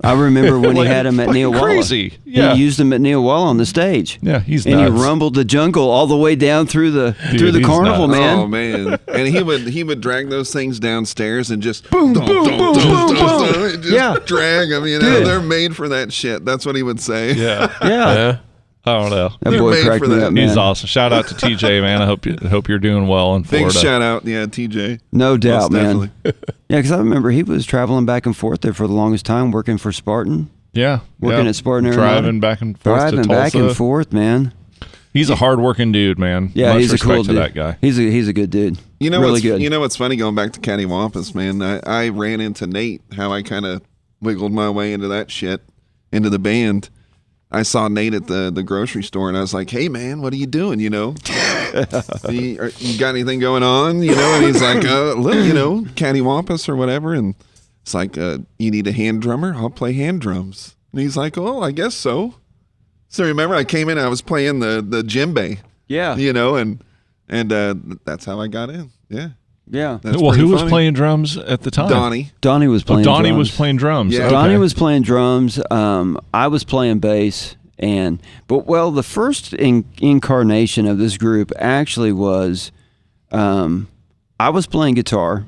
I remember when Like, he had him at fucking Neil Walla. crazy. Yeah. He used him at Neil Walla on the stage. yeah, he's And nuts. he rumbled the jungle all the way down through the Dude, he's carnival, nuts. man. Oh man! And he would drag those things downstairs and just Boom, boom, boom, boom, boom. just Yeah. drag them. Dude. They're made for that shit. That's what he would say. Yeah, Yeah. I don't know. That They're boy made cracked for me that. up, man. He's awesome. Shout out to TJ, man. I hope you're doing well in Big Florida. shout out, yeah, TJ. No doubt, Most man. definitely. Yeah, because I remember he was traveling back and forth there for the longest time, working for Spartan, Yeah, working yeah. at Spartan Aeronautic. driving back and forth driving to back Tulsa. and forth, man. He's a hardworking dude, man. Yeah, Much he's a respect cool to dude. that guy. He's a good dude. You know really what's good. You know what's funny? Going back to Cattywampus, man. I ran into Nate. How I kind of wiggled my way into that shit, into the band. I saw Nate at the grocery store, and I was like, "Hey, man, what are you doing? You got anything going on? And he's like, "Little, Cattywampus or whatever." And It's like, you need a hand drummer? I'll play hand drums. And he's like, oh, I guess so. So remember, I came in, I was playing the djembe. Yeah. You know, and that's how I got in. Yeah. Yeah. That's Well, pretty who was funny. playing drums at the time? Donnie was playing Donnie drums. was playing drums. Yeah. Okay. Donnie was playing drums. I was playing bass. The first incarnation of this group actually was, I was playing guitar,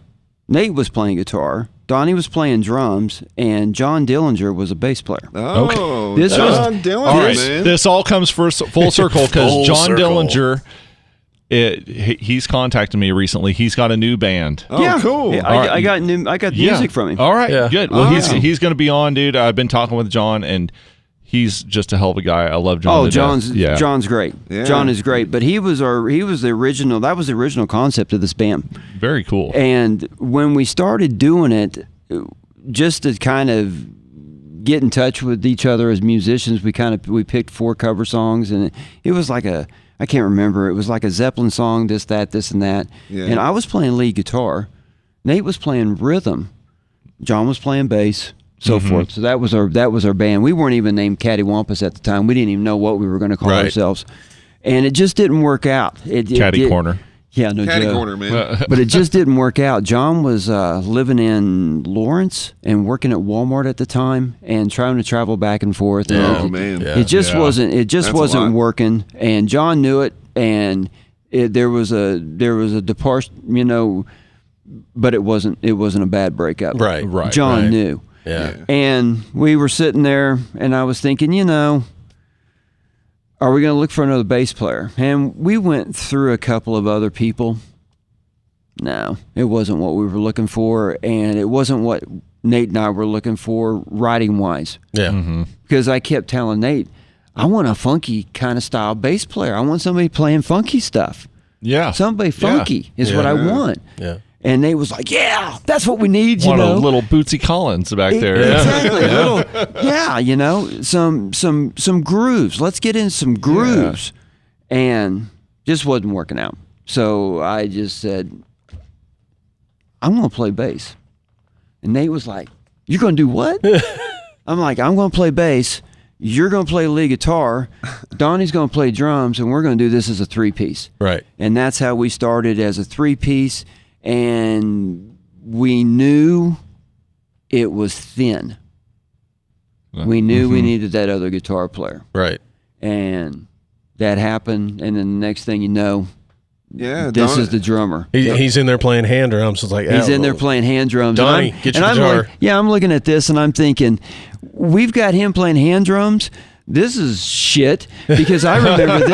Nate was playing guitar, Donnie was playing drums, and John Dillinger was a bass player. Oh, This John was- Dillinger, All right, man. this all comes full circle because Full John circle. Dillinger, he's contacted me recently. He's got a new band. Oh, yeah, cool. Yeah, I got music from him. All right, Yeah. good. Well, Awesome. he's going to be on, dude. I've been talking with John, and he's just a hell of a guy. I love John. Oh, to death. John's great. Yeah. John is great, but he was the original. That was the original concept of this band. Very cool. And when we started doing it, just to kind of get in touch with each other as musicians, we picked 4 cover songs, and it was like I can't remember. It was like a Zeppelin song, this, and that. Yeah. And I was playing lead guitar. Nate was playing rhythm. John was playing bass. So forth. So that was our band. We weren't even named Cattywampus at the time. We didn't even know what we were going to call Right. ourselves, and it just didn't work out. Caddy Corner. Yeah, no Catty joke. corner, man. But it just didn't work out. John was living in Lawrence and working at Walmart at the time, and trying to travel back and forth. And Oh, it, man. Yeah. it just Yeah. wasn't. It just That's a wasn't lot. working. And John knew it. And there was a departure, but it wasn't a bad breakup. Right. Right. John right. knew. Yeah. And we were sitting there, and I was thinking, are we going to look for another bass player? And we went through a couple of other people. No, it wasn't what we were looking for, and it wasn't what Nate and I were looking for writing-wise. Yeah. Because I kept telling Nate, I want a funky kind of style bass player. I want somebody playing funky stuff. Yeah. Somebody funky is Yeah. what I want. Yeah. And Nate was like, yeah, that's what we need, One of little Bootsy Collins back there. Exactly. Some grooves. Let's get in some grooves. And just wasn't working out. So I just said, I'm going to play bass. And Nate was like, you're going to do what? I'm like, I'm going to play bass. You're going to play lead guitar. Donnie's going to play drums, and we're going to do this as a 3-piece. Right. And that's how we started, as a 3-piece. And we knew it was thin. We knew we needed that other guitar player. Right. And that happened. And then the next thing you know, Yeah, this Donnie. is the drummer. He's in there playing hand drums. It's like He's in there playing hand drums. Donnie, and get your I'm guitar. I'm looking at this and I'm thinking, we've got him playing hand drums. This is shit, because I remember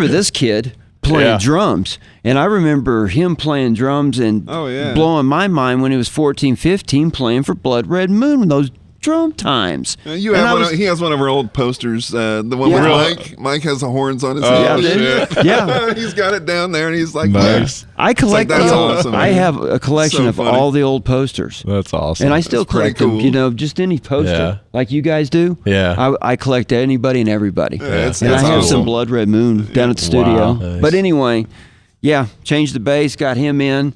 this kid playing drums, and I remember him playing drums and blowing my mind when he was 14, 15, playing for Blood Red Moon with those drum times. You And I have was- he has one of our old posters, the one with Mike. Mike has the horns on his head. Yeah, and dude. shit. Yeah. He's got it down there, and he's like, Nice. I collect. that's awesome, I man. have a collection So of funny. all the old posters. That's awesome. And I still That's pretty collect them, cool. just any poster, Yeah. like you guys do. Yeah. I collect anybody and everybody. that's- and I that's have awesome. some Blood Red Moon down at the studio. Nice. But anyway, changed the bass, got him in.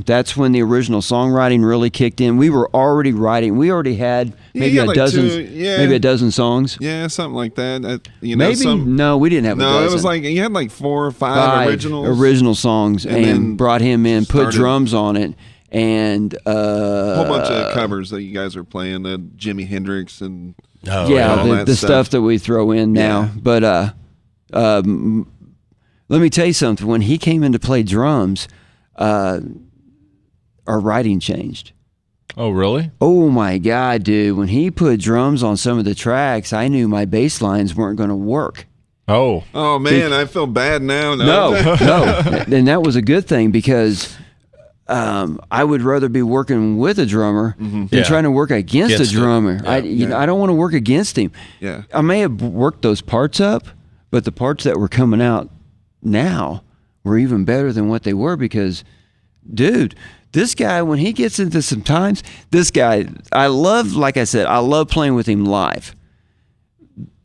That's when the original songwriting really kicked in. We were already writing. We already had maybe you had a like dozen, two- a dozen songs. yeah, something like that. Maybe no, we didn't have a No, dozen. it was like you had like 4 or 5 original songs, And then and brought him in, put started- drums on it, and a whole bunch of covers that you guys are playing, Jimi Hendrix and Oh, all the that stuff stuff. that we throw in now. Yeah. But let me tell you something. When he came in to play drums, our writing changed. Oh, really? Oh my God, dude! When he put drums on some of the tracks, I knew my bass lines weren't going to work. Oh. Oh man, I feel bad now. No, and that was a good thing, because I would rather be working with a drummer than Yeah. trying to work against Against a it. drummer. Yeah. I don't want to work against him. Yeah. I may have worked those parts up, but the parts that were coming out now were even better than what they were, because, dude, this guy, when he gets into some times, this guy, like I said, I love playing with him live.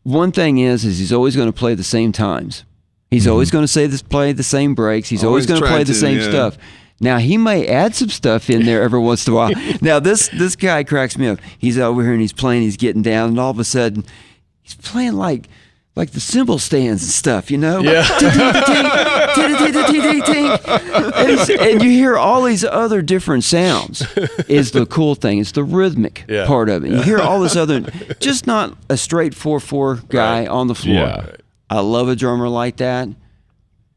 One thing is he's always going to play the same times. He's always going to play the same breaks. He's always Always going to try play the to, same yeah. stuff. Now he may add some stuff in there every once in a while. Now this guy cracks me up. He's over here and he's playing, he's getting down, and all of a sudden he's playing like the cymbal stands and stuff, you know? Yeah. And you hear all these other different sounds. Is the cool thing. It's the rhythmic part of it. You hear all this other, just not a straight 4/4 guy on the floor. Yeah. I love a drummer like that,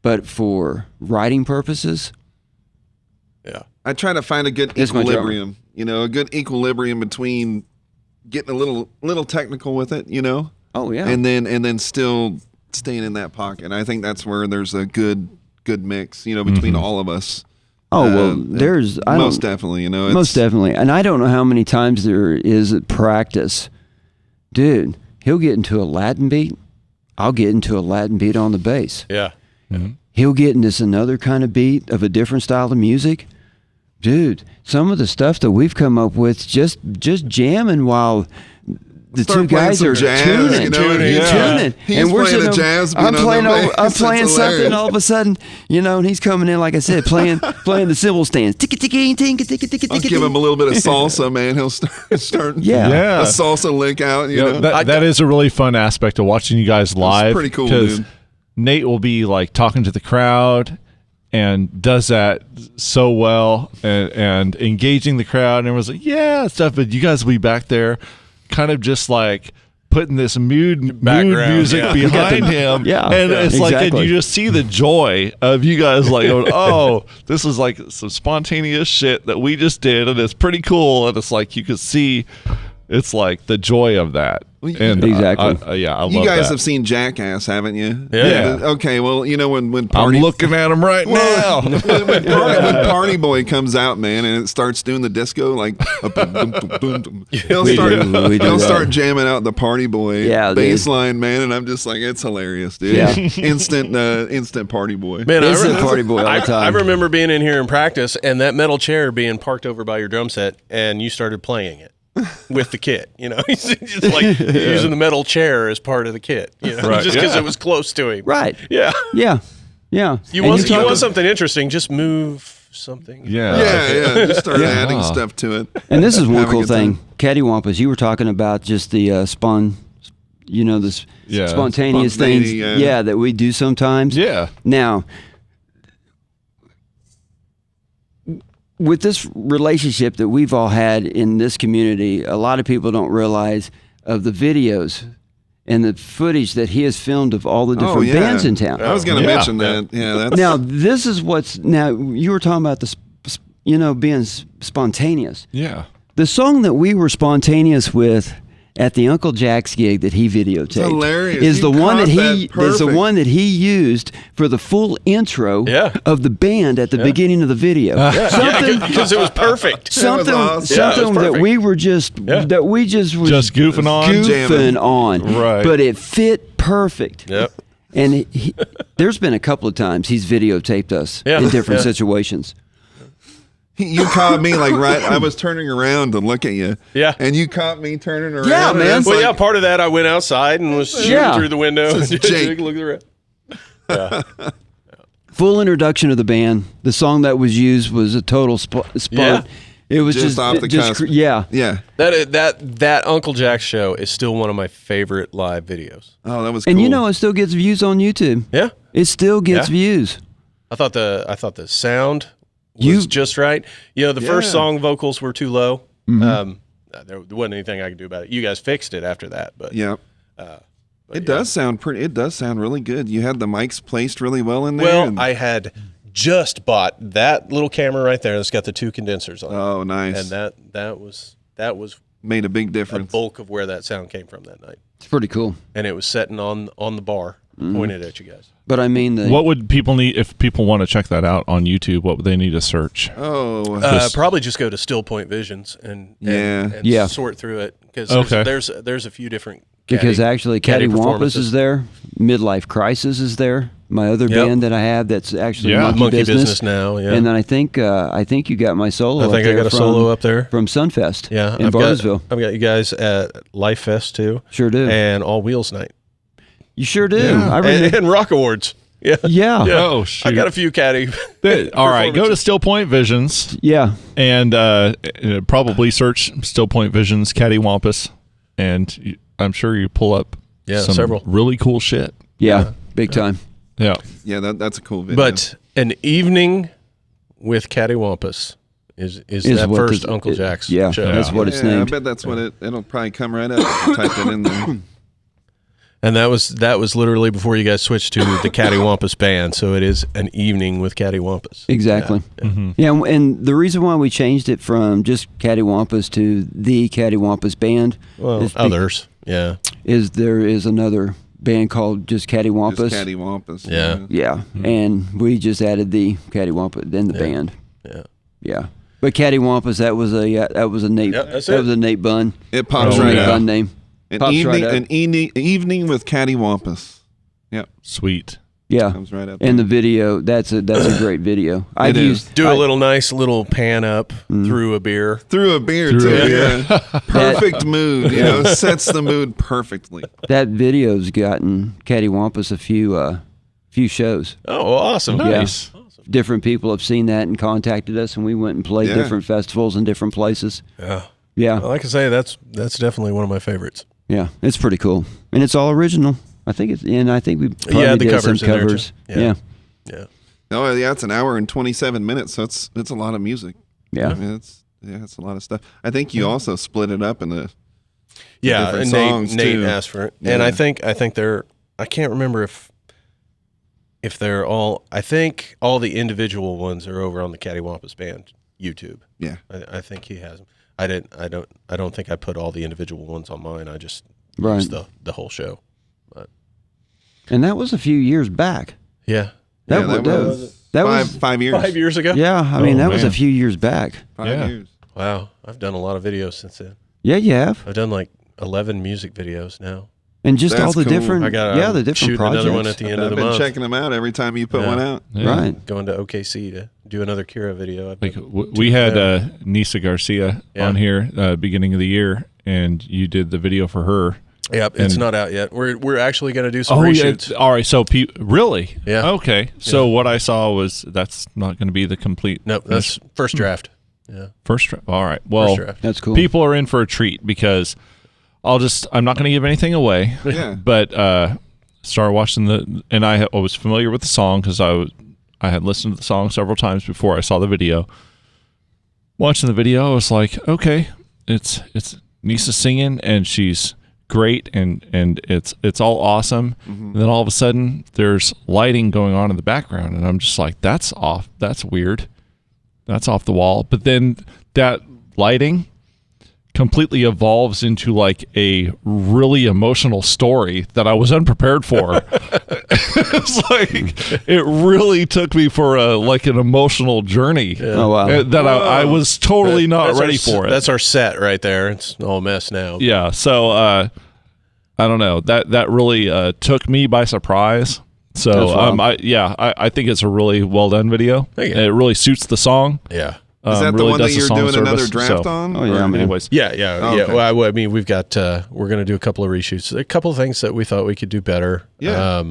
but for writing purposes, Yeah. I try to find a good It's my equilibrium. You know, a good equilibrium between getting a little technical with it. You know. oh yeah. and then still staying in that pocket. I think that's where there's a good mix, you know, between all of us. Oh well, there's Most definitely, you know, it's, most definitely, and I don't know how many times there is at practice, dude. He'll get into a Latin beat, I'll get into a Latin beat on the bass. Yeah. He'll get into another kind of beat of a different style of music, dude. Some of the stuff that we've come up with, just jamming while the Start two guys playing are some jazz, tuning, you know, tuning, He's and we're playing sitting a jazz beat I'm on playing, the bass. I'm It's playing something, hilarious. all of a sudden, you know, and he's coming in, like I said, playing the cymbal stands. Ticka ticka ticka ticka ticka I'll ticka. give him a little bit of salsa, man. He'll start Yeah. Yeah. a salsa lick out, you know. That is a really fun aspect of watching you guys live. pretty cool, 'cause dude. Nate will be like talking to the crowd and does that so well and engaging the crowd, and everyone's like, yeah, stuff. But you guys will be back there kind of just like putting this mood Background, music yeah. behind him. Yeah. And Yeah. it's like, and Exactly. you just see the joy of you guys like, going, oh, this is like some spontaneous shit that we just did, and it's pretty cool. And it's like, you could see, it's like the joy of that. And Exactly. I love You guys that. have seen Jackass, haven't you? Yeah. Okay, well, you know when I'm Party looking at him right now. when Party Boy comes out, man, and it starts doing the disco, like he'll We start do he'll that. start jamming out the Party Boy Yeah, dude. bass line, man, and I'm just like, it's hilarious, dude. Yeah. Instant Party Boy. Man, It's I, a party boy all the I time. remember being in here in practice and that metal chair being parked over by your drum set, and you started playing it with the kit. You know, he's just like using the metal chair as part of the kit. You know, Right, just because yeah. it was close to him. Right. Yeah. Yeah. Yeah. You And want you're talking- something interesting? Just move something. Yeah, just start adding Oh. stuff to it. And this is one Have a cool good thing. time. Cattywampus, you were talking about just the this Yeah. spontaneous Spontaneity, things, yeah. that we do sometimes. Yeah. Now, with this relationship that we've all had in this community, a lot of people don't realize of the videos and the footage that he has filmed of all the different bands in town. I was going to Yeah. mention that. Yeah, that's Now, this is now you were talking about being spontaneous. Yeah. The song that we were spontaneous with at the Uncle Jack's gig that he videotaped hilarious. is You the one caught that perfect. he used for the full intro Yeah. of the band at the beginning of the video. Something Because it was perfect. something awesome. Yeah, it was something that perfect. we were just Yeah. that we just was Just goofing on? goofing Jamming. on. Right. But it fit perfect. Yep. And there's been a couple of times he's videotaped us Yeah. in different Yeah. situations. You caught me like right. I was turning around to look at you. Yeah. And you caught me turning around. Yeah, and man. it's Well, like, yeah, part of that I went outside and was shooting Yeah. through the window. This is Jake. Look around. Yeah. Full introduction of the band. The song that was used was a total spot. Yeah. It was Just just off the cusp. yeah. Yeah. That Uncle Jack's show is still one of my favorite live videos. Oh, that was And cool. you know it still gets views on YouTube. Yeah. It still gets Yeah. views. I thought the sound was You- just right. You know, the first Yeah. song vocals were too low. There wasn't anything I could do about it. You guys fixed it after that, but Yeah. It does sound pretty. It does sound really good. You had the mics placed really well in there. well, and- I had just bought that little camera right there that's got the two condensers on it. Oh, nice. And that was made a big a difference. bulk of where that sound came from that night. It's pretty cool. And it was sitting on the bar, pointed at you guys. But I mean, What would people need if people want to check that out on YouTube? What would they need to search? Oh, Probably just go to Still Point Visions and Yeah. sort through it because Okay. there's a few different because caddy- actually caddy Cattywampus performances. is there. Midlife Crisis is there. My other Yep. band that I have that's actually Yeah. Monkey Business. now. Yeah, And then I think you got my solo. I think up I there got a from, solo up there. from Sunfest. Yeah, in Bartlesville. I've got you guys at Life Fest too. Sure do. And All Wheels Night You sure do. Yeah. I remember. and Rock Awards. Yeah. Yeah. Oh, shoot. I got a few caddy. All right, go to Still Point Visions Yeah. and probably search Still Point Visions Cattywampus, and I'm sure you pull up some several really cool shit. Yeah. Big time. Yeah. Yeah, that's a cool video. But an evening with Cattywampus is that what first this- Uncle Jack's Yeah. show. That's what it's I named. bet that's what it'll probably come right up if you type it in there. And that was literally before you guys switched to the Cattywampus band. So it is an evening with Cattywampus. Exactly. Yeah, and the reason why we changed it from just Cattywampus to the Cattywampus band Well, is, others. Yeah. is there is another band called just Cattywampus. Just Cattywampus. Yeah. Yeah, and we just added the Cattywampus then the band. Yeah. Yeah, but Cattywampus that was a Nate that's that it. was a Nate Bunn. It pops Oh, right Nate yeah. up. Bunn name. An Pops evening, right up. evening with Cattywampus. Yep, Sweet. Yeah, comes right up. and the video that's a great video. I've is. used Do a little nice little pan up through a beer. through a beer too. Yeah, perfect mood. You know, sets the mood perfectly. that video's gotten Cattywampus a few shows. Oh, well, awesome. Nice. Different people have seen that and contacted us, and we went and played Yeah. different festivals in different places. Yeah. Yeah, Like I say, that's definitely one of my favorites. yeah, it's pretty cool, and it's all original. I think we probably Yeah, the did covers some in there, too. covers. Yeah. Yeah, Yeah. Oh yeah, it's an hour and 27 minutes. So it's a lot of music. yeah. I mean, it's a lot of stuff. I think you also split it up into Yeah, different and songs, Nate too. asked for it. Yeah. And I think they're I can't remember if they're all I think all the individual ones are over on the Cattywampus band YouTube. yeah. I think he has them. I don't think I put all the individual ones on mine. I just Right. used the whole show. And that was a few years back. Yeah. That Yeah, was that was 5 years. 5 years ago? yeah. I mean, Oh, that was a man. few years back. 5 Yeah. years. Wow. I've done a lot of videos since then. Yeah, you have, I've done like 11 music videos now. and just That's all the cool. different I got the different shooting projects. another one at the end I've of the been month. checking them out every time you put Yeah. one out. Yeah. Right. Going to OKC to do another Kira video. I've Like been we had Yeah. Nisa Garcia Yeah. on here beginning of the year, and you did the video for her. Yep, it's and- not out yet. We're actually going to do some Yeah. reshoots. All right. So really? Yeah. Okay. So what I saw was that's not going to be the complete. Nope, that's first draft. Yeah, first draft. All right. Well, first draft. That's cool. people are in for a treat because I'm not going to give anything away. Yeah. But started watching and I was familiar with the song because I had listened to the song several times before I saw the video. Watching the video, I was like, okay, it's Nisa singing and she's great and it's all awesome. And then all of a sudden there's lighting going on in the background and I'm just like, that's off. That's weird. That's off the wall. But then that lighting completely evolves into like a really emotional story that I was unprepared for. It's like it really took me for an emotional journey Oh wow. that I was totally not That's ready our, for it. That's our set right there. It's all a mess now. Yeah, so I don't know. That really took me by surprise. So That's wild. I think it's a really well done video. Thank you. It really suits the song. Yeah. Is that the really one that does the you're song doing another service, draft so- on? Oh, yeah, Or- man. Anyways, Oh, okay. okay. I mean, we've got we're going to do a couple of reshoots. A couple of things that we thought we could do better. Yeah.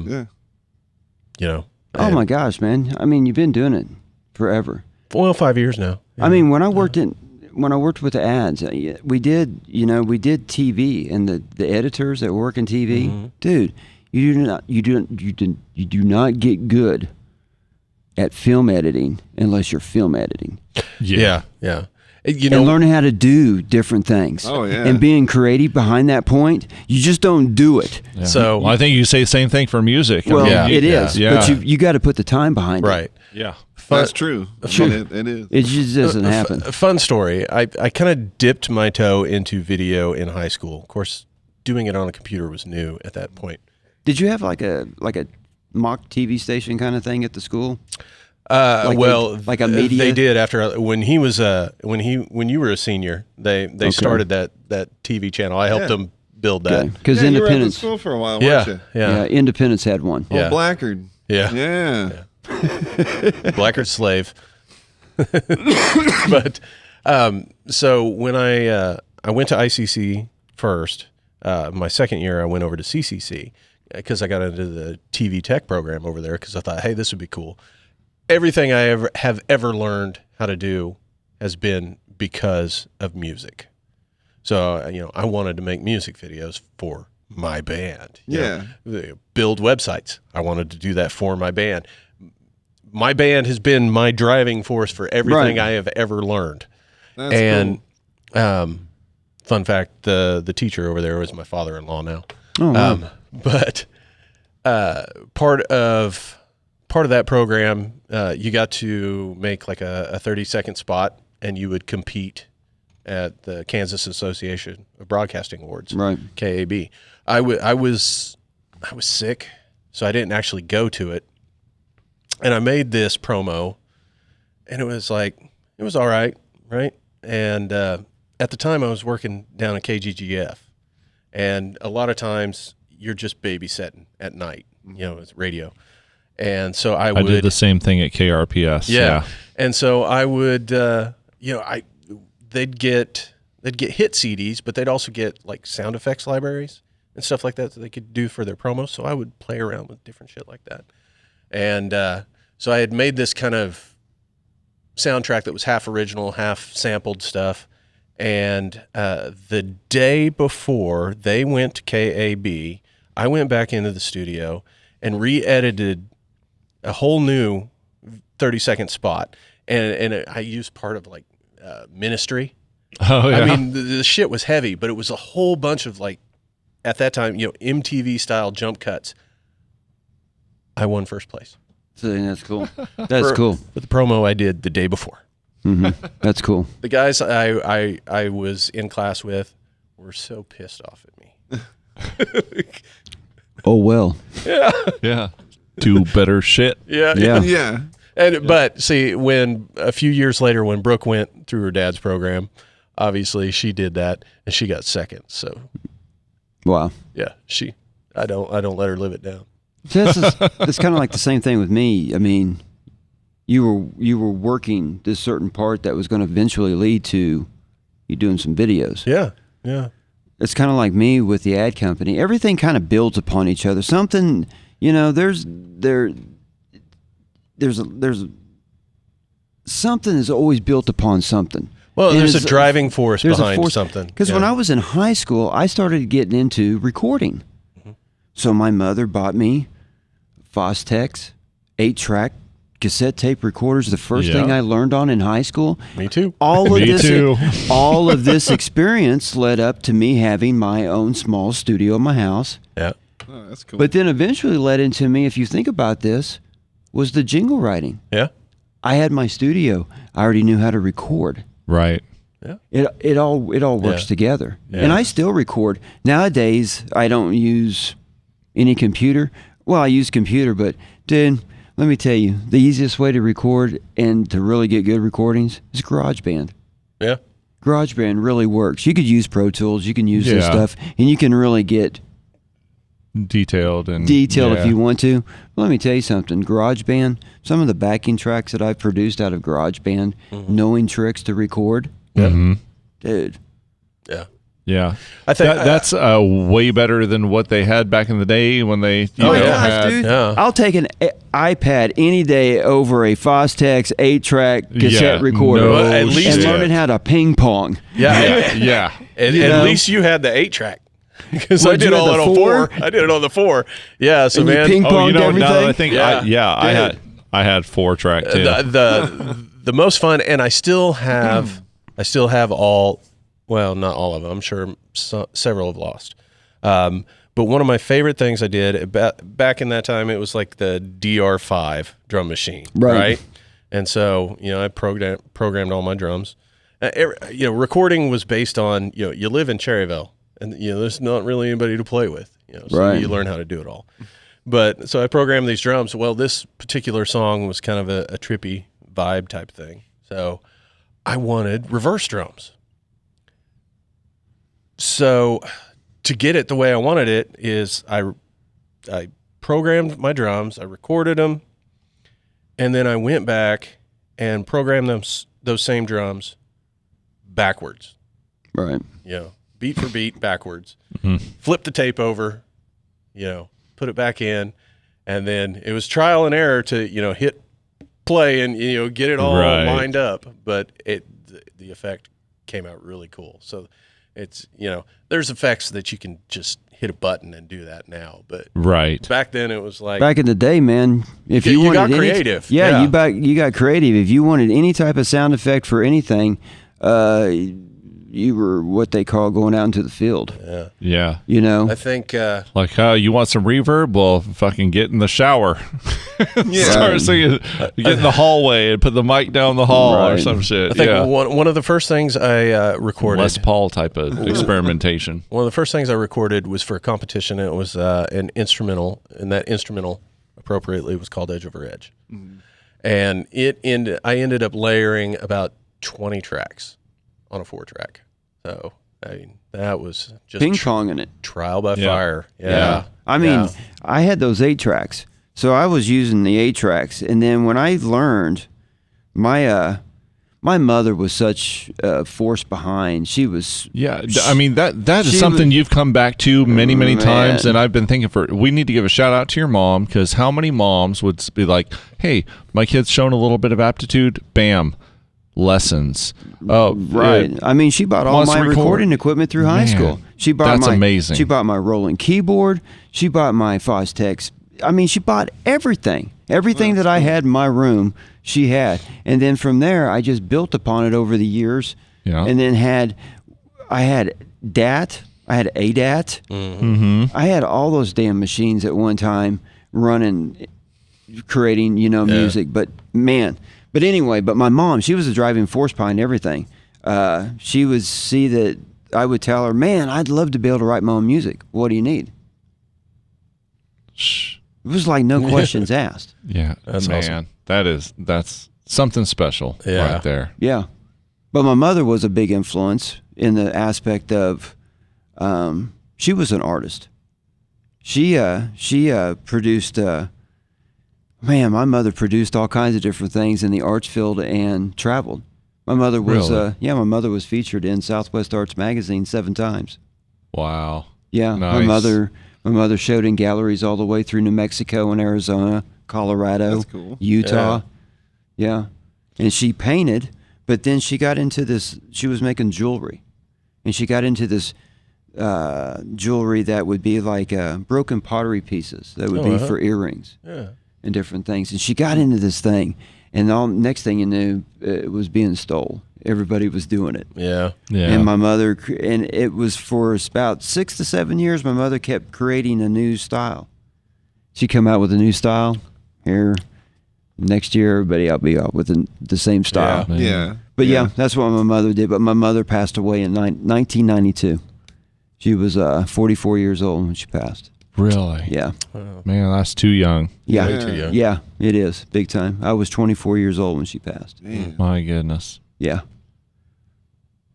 You know. Oh and- my gosh, man. I mean, you've been doing it forever. Well, 5 years now. I mean, when I worked with the ads, we did TV and the editors that work in TV, dude, you do not get good at film editing unless you're film editing Yeah. You and know, learning how to do different things. Oh, yeah. And being creative behind that point, you just don't do it. yeah. So- Well, I think you say the same thing for music. Well, Yeah. it is, Yeah. but you got to put the time behind it. right. yeah. That's true. True. It is. It just doesn't happen. A fun story. I kind of dipped my toe into video in high school. Of course, doing it on a computer was new at that point. Did you have like a mock TV station kind of thing at the school? Like a media? They did after when he was when you were a senior. They started that TV channel. I helped Yeah. them build that. Because Yeah, you were at the Independence, school for a while, Yeah, weren't you? yeah, Independence had one. Yeah. Oh, Blackard. yeah. Yeah. Blackguard slave. But so when I went to ICC first, my second year I went over to CCC. because I got into the TV tech program over there because I thought, hey, this would be cool. Everything I have ever learned how to do has been because of music. So, I wanted to make music videos for my band. Build websites. I wanted to do that for my band. My band has been my driving force for everything I have ever learned. That's cool. Fun fact, the teacher over there was my father-in-law now. Oh, wow. But part of that program, you got to make like a 30-second spot, and you would compete at the Kansas Association of Broadcasting Awards, Right. KAB. I was sick, so I didn't actually go to it. And I made this promo, and it was all right, right? And at the time, I was working down at KGGF, and a lot of times you're just babysitting at night, it's radio. And so I did the same thing at KRPS. Yeah. And so I would, they'd get hit CDs, but they'd also get like sound effects libraries and stuff like that they could do for their promos. So I would play around with different shit like that. And so I had made this kind of soundtrack that was half original, half sampled stuff. And the day before they went to KAB, I went back into the studio and re-edited a whole new 30-second spot. And I used part of like Ministry. Oh, yeah. I mean, the shit was heavy, but it was a whole bunch of like, at that time, MTV style jump cuts. I won first place. So that's cool. That's cool. With the promo I did the day before. Mm-hmm. That's cool. The guys I was in class with were so pissed off at me. Oh, well. Yeah. Do better shit. Yeah. Yeah. But see, when a few years later, when Brooke went through her dad's program, obviously she did that and she got second. So, Wow. yeah, I don't let her live it down. So it's kind of like the same thing with me. I mean, you were working this certain part that was going to eventually lead to you doing some videos. Yeah. It's kind of like me with the ad company. Everything kind of builds upon each other. Something, there's something is always built upon something. Well, And there's a it's- driving force behind something. Because when I was in high school, I started getting into recording. So my mother bought me Fostex 8-track cassette tape recorders. The first Yeah. thing I learned on in high school. Me too. All of Me this, too. all of this experience led up to me having my own small studio in my house. Yeah. Oh, that's cool. But then eventually led into me, if you think about this, was the jingle writing. Yeah. I had my studio. I already knew how to record. Right. It all works Yeah. together. Yeah. And I still record. Nowadays, I don't use any computer. Well, I use computer, but dude, let me tell you, the easiest way to record and to really get good recordings is GarageBand. Yeah. GarageBand really works. You could use Pro Tools, you can use this Yeah. stuff, and you can really get Detailed detailed if yeah. you want to. But let me tell you something. GarageBand, some of the backing tracks that I've produced out of GarageBand, knowing tricks to record, Mhm. dude. Yeah. Yeah. I think That's way better than what they had back in the day when they Oh my yeah. gosh, had dude! yeah. I'll take an iPad any day over a Fostex 8-track cassette Yeah, recorder, no Well, at least- and shit. learning how to ping pong. Yeah. Yeah. At You know? least you had the 8-track. Because I What, did you all had it the on 4. 4? I did it on the 4. Yeah, so And you man, ping- Oh, you know, Ponged now that I everything? think, Yeah. I had 4-track too. the most fun, and I still have all. Well, not all of them. I'm sure several have lost. But one of my favorite things I did back in that time, it was like the DR5 drum machine, Right. And so I programmed all my drums. Recording was based on you live in Cherryville, and there's not really anybody to play with, so Right. you learn how to do it all. But so I programmed these drums. Well, this particular song was kind of a trippy vibe type thing, so I wanted reverse drums. So to get it the way I wanted it is I programmed my drums, I recorded them, and then I went back and programmed those same drums backwards. Right. Beat for beat backwards. Flip the tape over, put put it back in, and then it was trial and error to hit play and get it all lined up. But the effect came out really cool. So it's there's effects that you can just hit a button and do that now, but back then it was like back in the day, man. If you wanted got creative, you got creative. If you wanted any type of sound effect for anything, you were what they call going out into the field. Yeah. I think like you want some reverb? Well, fucking get in the shower. Start singing. Get in the hallway and put the mic down the hall or some shit. I think one of the first things I recorded, Les Paul type of experimentation. One of the first things I recorded was for a competition. And it was an instrumental, and that instrumental appropriately was called Edge Over Edge. And I ended up layering about 20 tracks on a 4-track. So that was just ping ponging it, trial by fire. Yeah. I mean, I had those 8 tracks, so I was using the 8 tracks, and then when I learned, my mother was such a force behind. She was I mean that is something you've come back to many times, and I've been thinking we need to give a shout out to your mom, because how many moms would be like, hey, my kid's shown a little bit of aptitude, bam, lessons. I mean, she bought all my recording equipment through high school. She bought amazing. She bought my rolling keyboard. She bought my Fostex. I mean, she bought everything that I had in my room. She had, and then from there, I just built upon it over the years. Yeah. And then I had DAT. I had ADAT. I had all those damn machines at one time running, creating music. But man. But anyway, my mom, she was a driving force behind everything. She would see that I would tell her, man, I'd love to be able to write my own music. What do you need? It was like no questions asked. Yeah, that's man, awesome. That's something special right there. Yeah. But my mother was a big influence in the aspect of, she was an artist. She produced, man, my mother produced all kinds of different things in the arts field and traveled. My mother was, my mother was featured in Southwest Arts Magazine 7 times. Wow. Yeah, nice. My mother showed in galleries all the way through New Mexico and Arizona, Colorado, That's cool. Utah. Yeah. And she painted, but then she got into this, she was making jewelry. And she got into this jewelry that would be like broken pottery pieces that would be for earrings and different things. And she got into this thing, and next thing you knew, it was being stole. Everybody was doing it. Yeah. And my mother, and it was for about 6 to 7 years, my mother kept creating a new style. She'd come out with a new style. Here, next year, everybody will be out with the same style. Yeah. But yeah, that's what my mother did. But my mother passed away in 1992. She was 44 years old when she passed. Really? Yeah. Man, that's too young. Yeah. Way too young. Yeah, it is. Big time. I was 24 years old when she passed. Man, My goodness. Yeah.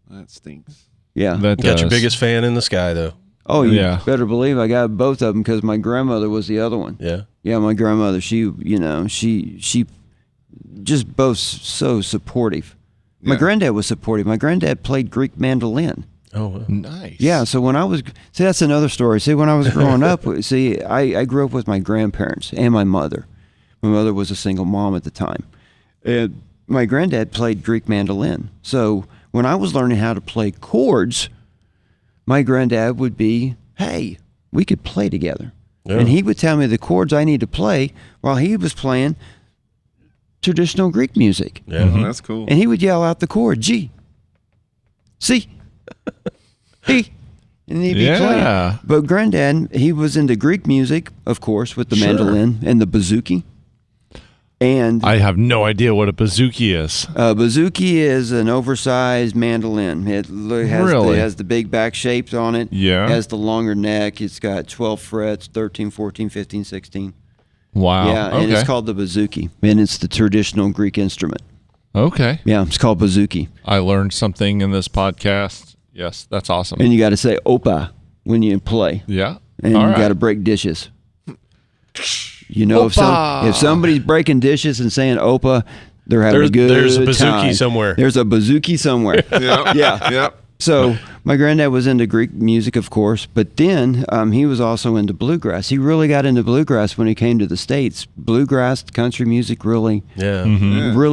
that stinks. Yeah. That You got your does. biggest fan in the sky, though. Oh, you Yeah. better believe I got both of them because my grandmother was the other one. Yeah. Yeah, my grandmother, she just both so supportive. My Yeah. granddad was supportive. My granddad played Greek mandolin. Oh, wow. Nice. Yeah, so when I was, that's another story. See, when I was growing up, I grew up with my grandparents and my mother. My mother was a single mom at the time. And my granddad played Greek mandolin. So when I was learning how to play chords, my granddad would be, hey, we could play together. Yeah. And he would tell me the chords I need to play while he was playing traditional Greek music. Yeah. Oh, that's cool. And he would yell out the chord, G, C, E, and he'd be playing. But Granddad, he was into Greek music, of course, with the mandolin and the bouzouki. And I have no idea what a bouzouki is. bouzouki is an oversized mandolin. It has the big back shapes on it. Yeah. It has the longer neck. It's got 12 frets, 13, 14, 15, 16. Wow. Yeah, and it's called the bouzouki, and it's the traditional Greek instrument. Okay. Yeah, it's called bouzouki. I learned something in this podcast. Yes, that's awesome. And you got to say opa when you play. Yeah. And All you right. got to break dishes. You know, if somebody's breaking dishes and saying opa, they're having a good There's a bouzouki time. somewhere. There's a bouzouki somewhere. Yeah. Yeah. Yep. So my granddad was into Greek music, of course, but then he was also into bluegrass. He really got into bluegrass when he came to the States. Bluegrass, country music really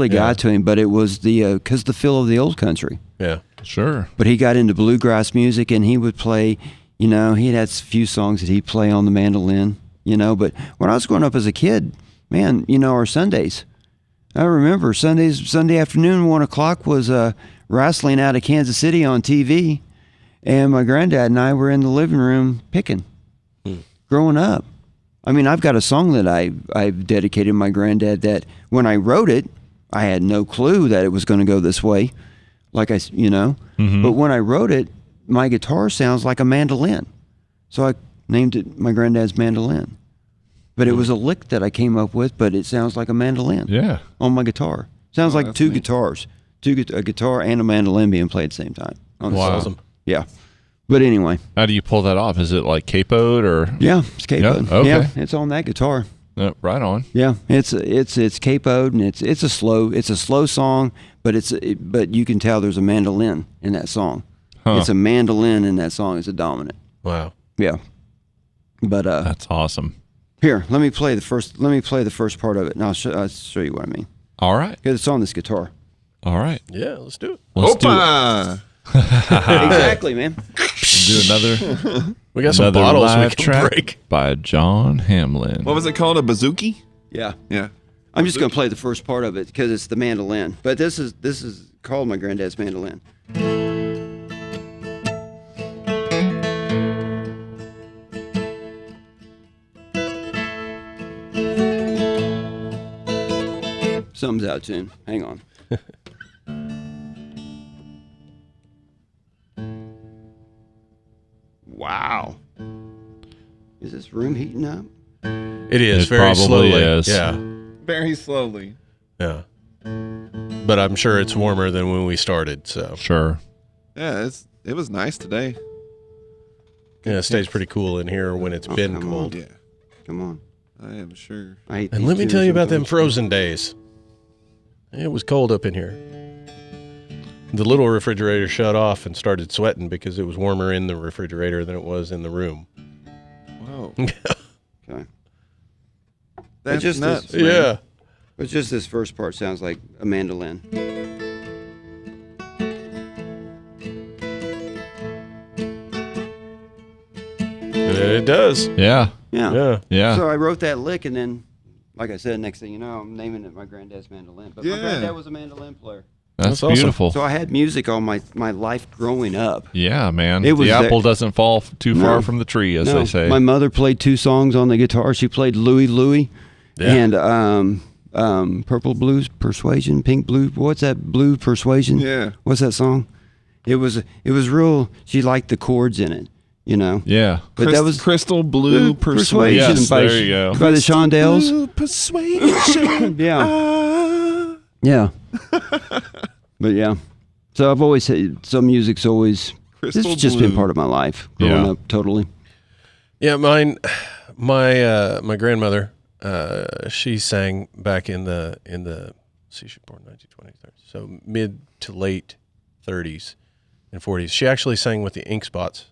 got to him, but it was because the feel of the old country. Yeah. Sure. But he got into bluegrass music, and he would play, he had a few songs that he'd play on the mandolin, But when I was growing up as a kid, man, our Sundays, I remember Sunday afternoon, 1 o'clock was wrestling out of Kansas City on TV, and my granddad and I were in the living room picking, growing up. I mean, I've got a song that I've dedicated to my granddad that when I wrote it, I had no clue that it was going to go this way, but when I wrote it, my guitar sounds like a mandolin. So I named it my granddad's mandolin. But it was a lick that I came up with, but it sounds like a mandolin. Yeah. On my guitar. Sounds like two guitars. A guitar and a mandolin being played at the same time. Wow. Awesome. Yeah. But anyway. How do you pull that off? Is it like capoed or? Yeah, it's capoed. Yeah, okay. Yeah, it's on that guitar. Right on. Yeah, it's capoed, and it's a slow song, but you can tell there's a mandolin in that song. Huh. It's a mandolin in that song. It's a dominant. Wow. Yeah. But that's awesome. Here, let me play the first part of it, and I'll show you what I mean. All right. Because it's on this guitar. All right. Yeah, let's do it. Let's do it. Opa! Exactly, man. Do another. We got some another bottles we live can track break. by John Hamlin. What was it called? A bazooki? Yeah. Yeah. I'm just going to play the first part of it because it's the mandolin. But this is called my granddad's mandolin. Something's out of tune. Hang on. Wow. Is this room heating up? It is It very probably slowly. is. Yeah. Very slowly. Yeah. But I'm sure it's warmer than when we started, so. Sure. Yeah, it was nice today. Yeah, it stays pretty cool in here when it's been come cold. on. Yeah, Come on. I am sure. I hate And these let me tunes tell you about them sometimes. frozen days. It was cold up in here. The little refrigerator shut off and started sweating because it was warmer in the refrigerator than it was in the room. Whoa. Okay. That's just nuts. this- man. Yeah. But just this first part sounds like a mandolin. It does. Yeah. Yeah. Yeah. Yeah. So I wrote that lick, and then, like I said, next thing you know, I'm naming it my granddad's mandolin. But my Yeah. granddad was a mandolin player. That's awesome. beautiful. So I had music all my life growing up. Yeah, man. It was the there- apple doesn't fall too far No. from the tree, as No, they say. my mother played 2 songs on the guitar. She played Louie Louie Yeah. and Purple Blues Persuasion, Pink Blue. What's that? Blue Persuasion? Yeah. What's that song? It was real. She liked the chords in it, Yeah. But that was Crystal Blue Persuasion. Yes, by, there you go. by the Shondells. Blue Persuasion. Yeah. Ah. Yeah. But yeah. So I've always said, so music's always, Crystal it's just Blue. been part of my life growing Yeah. up, totally. Yeah, my grandmother, she sang back in the she was born 1920s, so mid to late 30s and 40s. She actually sang with the Ink Spots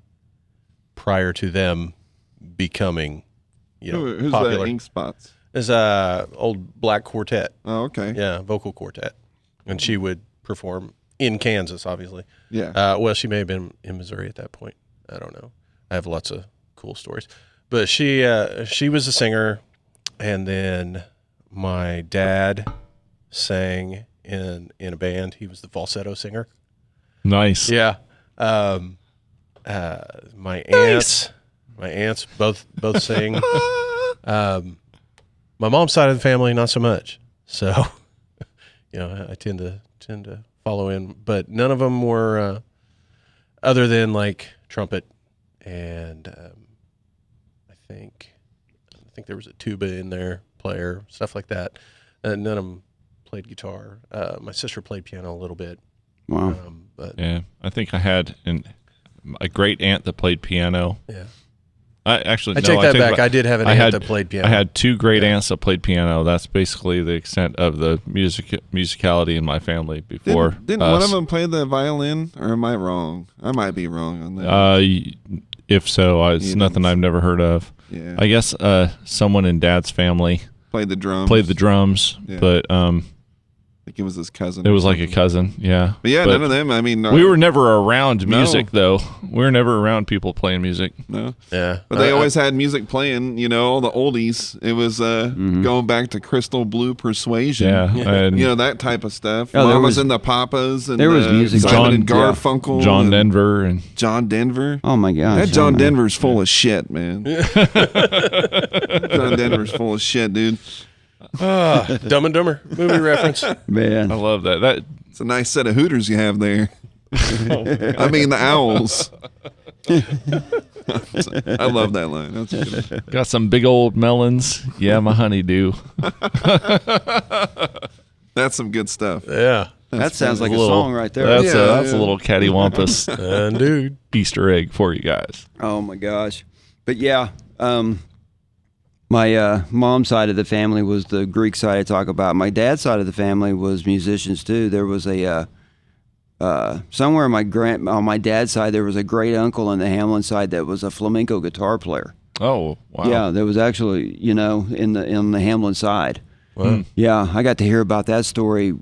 prior to them becoming, Who's popular. that? Ink Spots. There's old black quartet, Oh, okay. yeah, vocal quartet, and she would perform in Kansas, obviously. Yeah. Well, she may have been in Missouri at that point. I don't know. I have lots of cool stories. But she was a singer, and then my dad sang in a band. He was the falsetto singer. Nice. Yeah. My aunts both sing. My mom's side of the family, not so much. So, I tend to follow in, but none of them were other than like trumpet and I think there was a tuba in there, player, stuff like that. None of them played guitar. My sister played piano a little bit. Wow. But Yeah. I think I had a great aunt that played piano. yeah. I actually I take that back. I did have an I aunt had, that played piano. I had two great aunts that played piano. That's basically the extent of the musicality in my family before. Didn't one of them play the violin, or am I wrong? I might be wrong on that. If so, it's nothing I've never heard of. Yeah. I guess someone in Dad's family Played the drums. Yeah. But I think it was his cousin. It was like a cousin, yeah. But yeah, none of them. I mean, we were never around music, though. We were never around people playing music. No. Yeah. But they always had music playing, all the oldies. It was going back to Crystal Blue Persuasion. Yeah. And that type of stuff. Oh, Mamas and the Papas. And there was music. Simon and Garfunkel. John Denver. And John Denver. Oh, my gosh. That John Denver's full of shit, man. John Denver's full of shit, dude. Dumb and Dumber movie reference. Man. I love that. It's a nice set of hooters you have there. I mean, the owls. I love that line. That's good. Got some big old melons. Yeah, my honeydew. That's some good stuff. Yeah. That sounds like a little song right there. That's a little Cattywampus And dude. Easter egg for you guys. Oh my gosh. But yeah, my mom's side of the family was the Greek side I talk about. My dad's side of the family was musicians too. There was a somewhere on my dad's side there was a great uncle on the Hamlin side that was a flamenco guitar player. Oh, wow. Yeah, there was actually, in the Hamlin side. Wow. Yeah, I got to hear about that story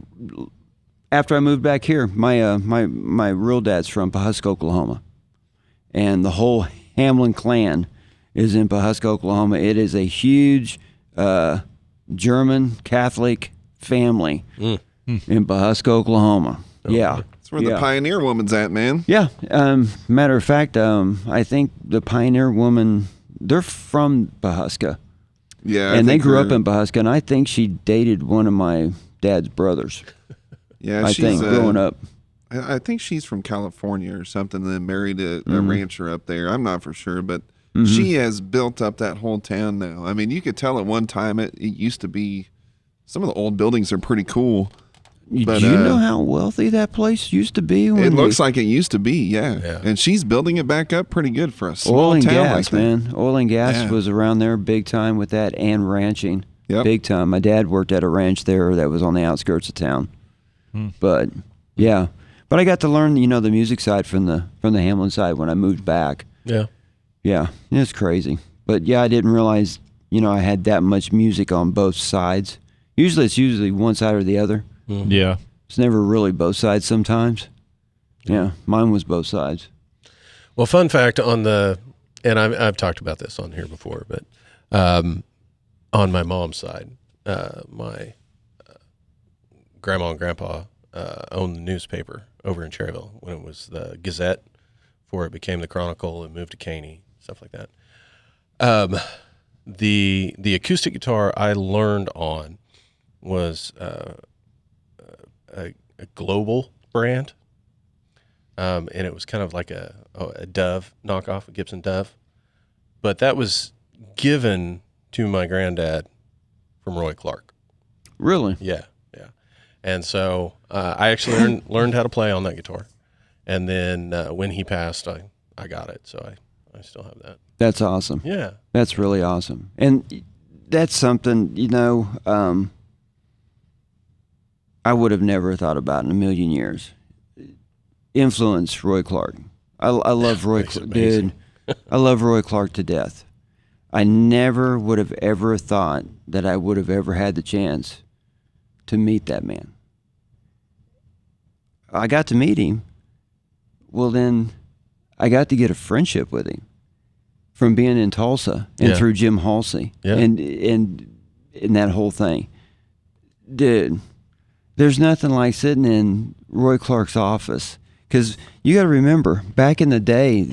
after I moved back here. My real dad's from Pawhuska, Oklahoma, and the whole Hamlin clan is in Pawhuska, Oklahoma. It is a huge German Catholic family in Pawhuska, Oklahoma. Okay. Yeah. That's where the Pioneer Woman's at, man. Yeah. Matter of fact, I think the Pioneer Woman, they're from Pawhuska. Yeah. And they grew up in Pawhuska, and I think she dated one of my dad's brothers. Yeah, I think, growing up. I think she's from California or something, and then married a rancher up there. I'm not for sure, but she has built up that whole town now. I mean, you could tell at one time it used to be, some of the old buildings are pretty cool. But, do you know how wealthy that place used to be? It looks like it used to be, yeah. And she's building it back up pretty good for a small oil and town gas, like that. man. Oil and gas was around there big time with that, and ranching, big time. My dad worked at a ranch there that was on the outskirts of town. But yeah, but I got to learn, the music side from the Hamlin side when I moved back. Yeah. Yeah, it's crazy. But yeah, I didn't realize, I had that much music on both sides. It's usually one side or the other. Yeah. It's never really both sides sometimes. Yeah, mine was both sides. Well, fun fact and I've talked about this on here before, but on my mom's side, my grandma and grandpa owned the newspaper over in Cherryville when it was the Gazette, before it became the Chronicle and moved to Caney, stuff like that. The acoustic guitar I learned on was a global brand, and it was kind of like a Dove knockoff, a Gibson Dove, but that was given to my granddad from Roy Clark. Really? Yeah. And so I actually learned how to play on that guitar, and then when he passed, I got it, so I still have that. That's awesome. Yeah, that's really awesome, and that's something I would have never thought about in a million years. Influence Roy Clark. I love Roy Clark, dude. I love Roy Clark to death. I never would have ever thought that I would have ever had the chance to meet that man. I got to meet him. Well, then I got to get a friendship with him from being in Tulsa and through Jim Halsey and that whole thing. Dude, there's nothing like sitting in Roy Clark's office, because you got to remember, back in the day,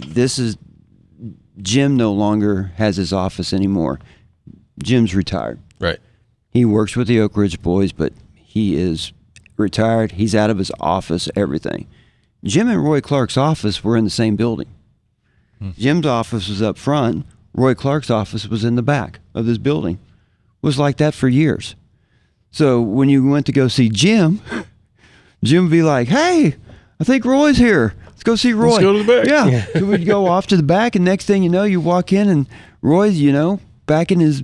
Jim no longer has his office anymore. Jim's retired. Right. He works with the Oak Ridge Boys, but he is retired. He's out of his office, everything. Jim and Roy Clark's office were in the same building. Jim's office was up front. Roy Clark's office was in the back of this building. It was like that for years. So when you went to go see Jim would be like, "Hey, I think Roy's here. Let's go see Roy. Let's go to the back. Yeah. So we'd go off to the back, and next thing you know, you walk in, and Roy's, back in his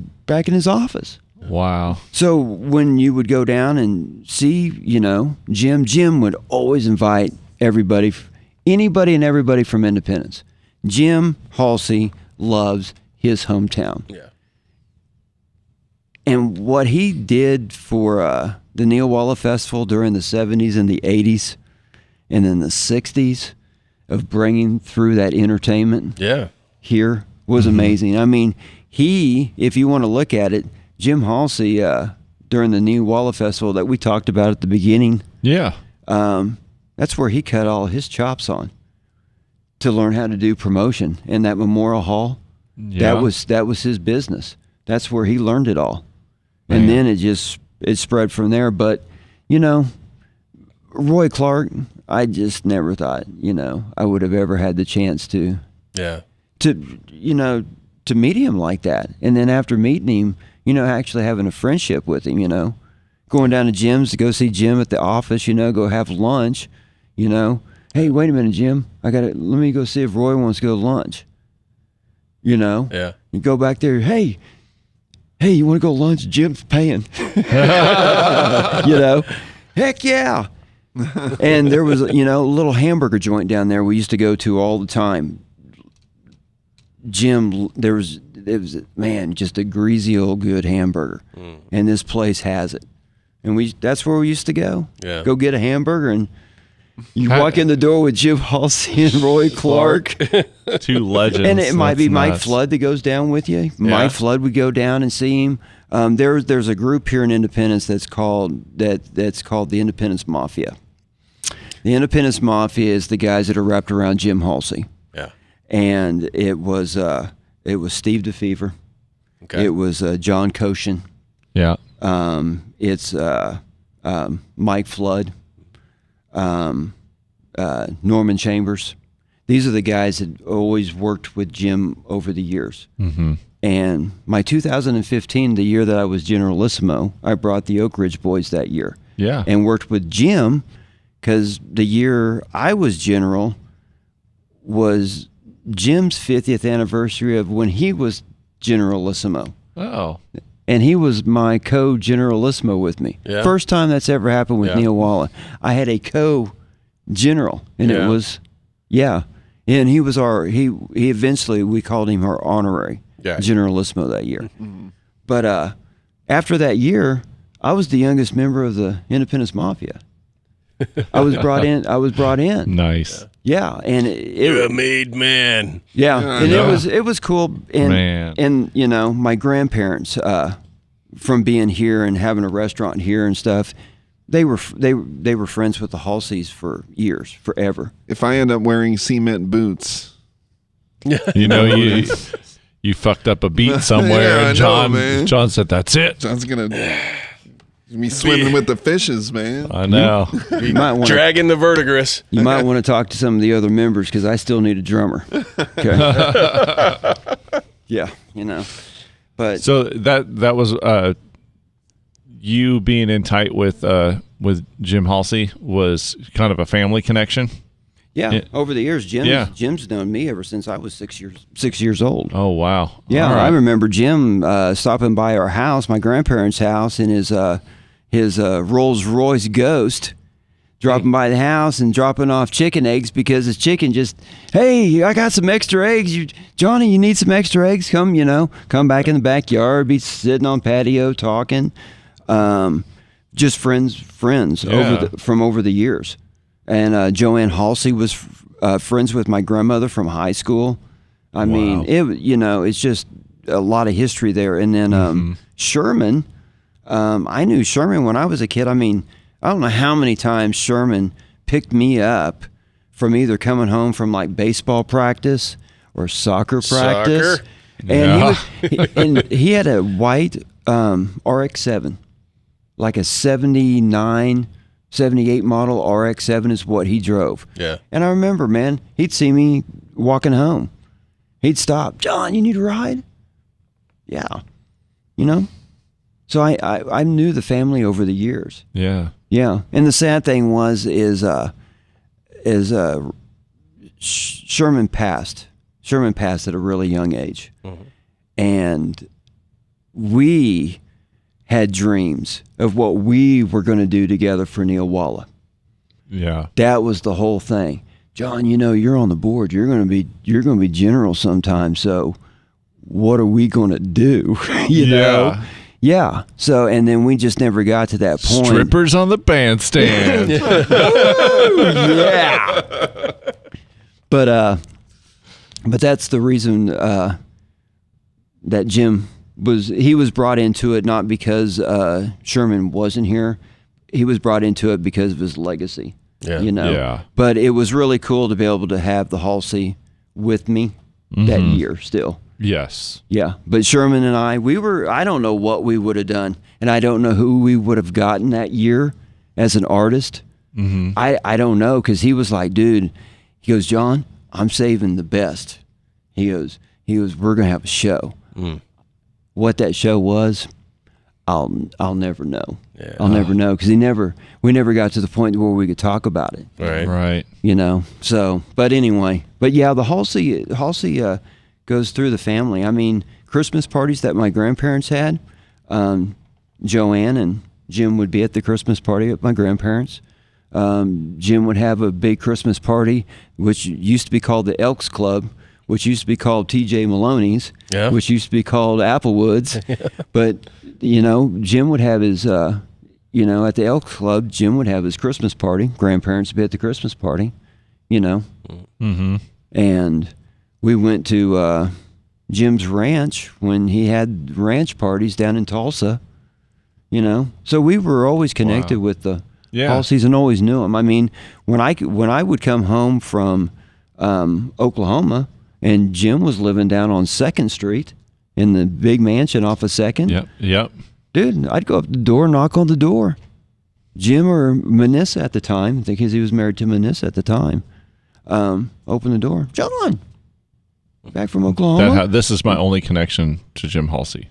office. Wow. So when you would go down and see, Jim would always invite anybody and everybody from Independence. Jim Halsey loves his hometown. Yeah. And what he did for the Neowalla Festival during the 70s and the 80s and then the 60s of bringing through that entertainment here was amazing. I mean, if you want to look at it, Jim Halsey, during the Neowalla Festival that we talked about at the beginning, that's where he cut all his chops on to learn how to do promotion. In that Memorial Hall, that was his business. That's where he learned it all. And then it spread from there. But, Roy Clark, I just never thought, I would have ever had the chance to meet him like that. And then after meeting him, actually having a friendship with him, going down to Jim's to go see Jim at the office, go have lunch, hey, wait a minute, Jim, let me go see if Roy wants to go to lunch. You go back there, hey, you want to go to lunch? Jim's paying. Heck yeah. And there was, a little hamburger joint down there we used to go to all the time. Jim, it was man, just a greasy old good hamburger. And this place has it. And that's where we used to go. Yeah. Go get a hamburger, and you walk in the door with Jim Halsey and Roy Clark. Two legends. And it might be Mike Flood that goes down with you. Mike Flood would go down and see him. There's a group here in Independence that's called the Independence Mafia. The Independence Mafia is the guys that are wrapped around Jim Halsey. Yeah. And it was Steve DeFever. Okay. It was John Koshin. Yeah. It's Mike Flood. Norman Chambers. These are the guys that always worked with Jim over the years. Mm-hmm. And my 2015, the year that I was Generalissimo, I brought the Oak Ridge Boys that year. Yeah. And worked with Jim, because the year I was general was Jim's 50th anniversary of when he was Generalissimo. Oh. And he was my co-generalissimo with me. Yeah. First time that's ever happened with Neowalla. I had a co-general, and it was, and he was he eventually, we called him our honorary generalissimo that year. Mm-hmm. But after that year, I was the youngest member of the Independence Mafia. I was brought in. Nice. Yeah, and you're a made man. Yeah, and it was cool. And my grandparents, from being here and having a restaurant here and stuff, they were friends with the Halseys for years, forever. If I end up wearing cement boots, you fucked up a beat somewhere, and John said, "That's it." John's gonna be swimming with the fishes, man. I know. You might want dragging the verdigris. You might want to talk to some of the other members, because I still need a drummer. Okay. Yeah, But so that was you being in tight with Jim Halsey was kind of a family connection. Yeah, over the years, Jim's known me ever since I was 6 years old. Oh wow! Yeah, right. I remember Jim stopping by our house, my grandparents' house, in his Rolls Royce Ghost, dropping by the house and dropping off chicken eggs, because his chicken just, hey, I got some extra eggs. Johnny, you need some extra eggs? Come back in the backyard, be sitting on patio talking, just friends from over the years. And Joanne Halsey was friends with my grandmother from high school. I mean, it's just a lot of history there. And then Sherman, I knew Sherman when I was a kid. I mean, I don't know how many times Sherman picked me up from either coming home from like baseball practice or soccer practice. And he had a white RX-7, like a 78 model RX-7 is what he drove. Yeah. And I remember, man, he'd see me walking home. He'd stop. John, you need a ride? Yeah. So I knew the family over the years. Yeah. Yeah. And the sad thing is Sherman passed. Sherman passed at a really young age. And we had dreams of what we were going to do together for Neil Walla. Yeah. That was the whole thing. John, you're on the board. You're going to be general sometime. So what are we going to do? you know? Yeah. So, and then we just never got to that point. Strippers on the bandstand. Yeah. But that's the reason that Jim was brought into it, not because Sherman wasn't here. He was brought into it because of his legacy. Yeah. Yeah. But it was really cool to be able to have the Halsey with me that year still. Yes. Yeah. But Sherman and I don't know what we would have done, and I don't know who we would have gotten that year as an artist. I don't know, because he was like, dude, he goes, John, I'm saving the best. He goes, we're going to have a show. What that show was, I'll never know. Yeah. I'll never know, because we never got to the point where we could talk about it. Right. So, but anyway, yeah, the Halsey goes through the family. I mean, Christmas parties that my grandparents had, Joanne and Jim would be at the Christmas party at my grandparents'. Jim would have a big Christmas party, which used to be called the Elks Club, which used to be called T.J. Maloney's, which used to be called Applewood's. But, Jim would have his, at the Elks Club, Jim would have his Christmas party. Grandparents would be at the Christmas party, And we went to Jim's ranch when he had ranch parties down in Tulsa, So we were always connected with the Halseys and always knew them. I mean, when I would come home from Oklahoma, and Jim was living down on 2nd Street in the big mansion off of 2nd. Yep. Dude, I'd go up the door, knock on the door. Jim or Manissa at the time, because he was married to Manissa at the time, open the door. John, back from Oklahoma. This is my only connection to Jim Halsey.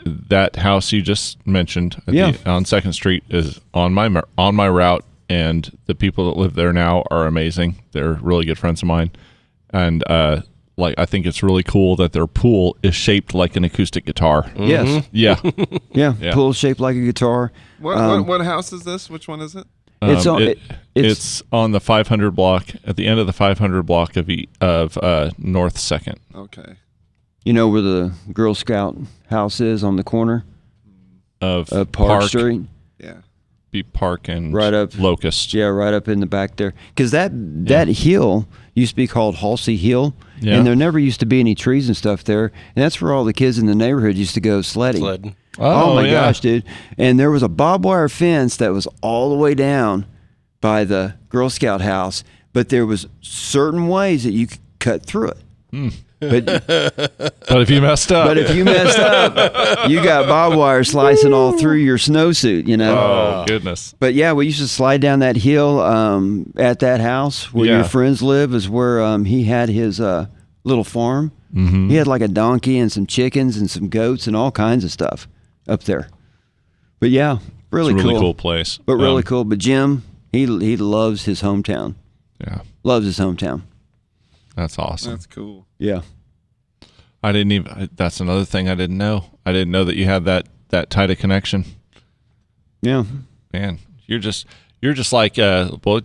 That house you just mentioned on 2nd Street is on my route, and the people that live there now are amazing. They're really good friends of mine. And I think it's really cool that their pool is shaped like an acoustic guitar. Yes. Yeah. Yeah. Pool shaped like a guitar. What house is this? Which one is it? It's on the 500 block, at the end of the 500 block of North 2nd. Okay. You know where the Girl Scout house is on the corner of Park Street? Yeah. Park and right up Locust. Yeah, right up in the back there. Because that hill used to be called Halsey Hill, and there never used to be any trees and stuff there. And that's where all the kids in the neighborhood used to go sledding. Oh my gosh, dude. And there was a barbed wire fence that was all the way down by the Girl Scout house, but there was certain ways that you could cut through it. But if you messed up, you got barbed wire slicing all through your snowsuit, Oh, goodness. But yeah, we used to slide down that hill at that house where your friends live, is where he had his little farm. He had like a donkey and some chickens and some goats and all kinds of stuff up there. But yeah, really cool place. But really cool. But Jim, he loves his hometown. Yeah. Loves his hometown. That's awesome. That's cool. Yeah. That's another thing I didn't know. I didn't know that you had that tight a connection. Yeah. Man, you're just like,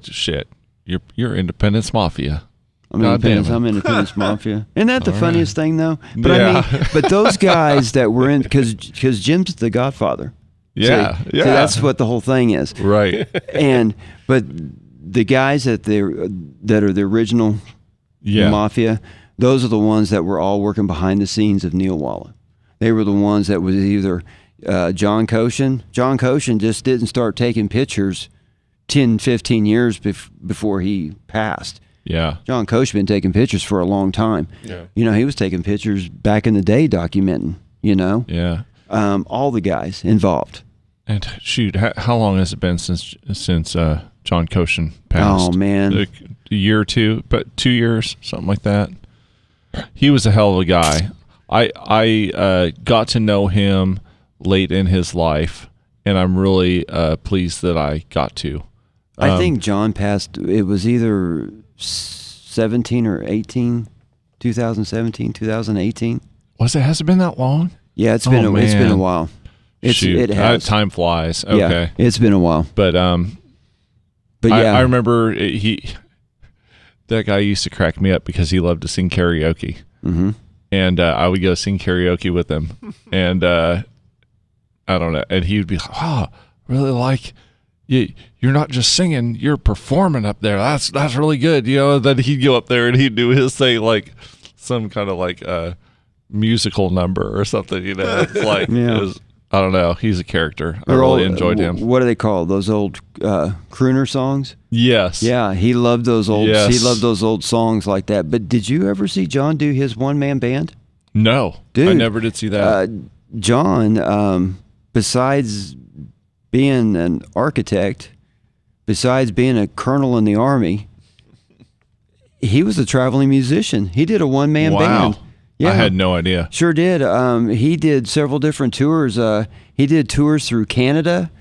shit. You're Independence Mafia. I'm Independence Mafia. Isn't that the funniest thing though? But I mean, but those guys that were in, because Jim's the Godfather. Yeah. So that's what the whole thing is. Right. But the guys that are the original Mafia, those are the ones that were all working behind the scenes of Neil Walla. They were the ones that was either John Koshin. John Koshin just didn't start taking pictures 10, 15 years before he passed. Yeah. John Koshin been taking pictures for a long time. Yeah. He was taking pictures back in the day, documenting, Yeah. All the guys involved. And shoot, how long has it been since John Koshin passed? Oh, man. A year or two, but 2 years, something like that. He was a hell of a guy. I got to know him late in his life, and I'm really pleased that I got to. I think John passed, it was either 2017 or 18, 2017, 2018. Has it been that long? Yeah, it's been it's been a man. while. Shoot, It has. time flies. Okay, Yeah, it's been a while. but yeah, I remember that guy used to crack me up because he loved to sing karaoke, and I would go sing karaoke with him, and I don't know, and he would be like, "Oh, really like you're not just singing, you're performing up there. That's really good." You know, then he'd go up there and he'd do his thing like some kind of like musical number or something. You know, it's like Yeah. it was, I don't know. He's a character. I They're really old- enjoyed him. What do they call those old crooner songs? Yes. Yeah, he loved those old. Yes. He loved those old songs like that. But did you ever see John do his one man band? No, I Dude, never did see that. John, besides being an architect, besides being a colonel in the army, he was a traveling musician. He did a one man Wow. band. Yeah, I had no idea. sure did. He did several different tours. He did tours through Canada,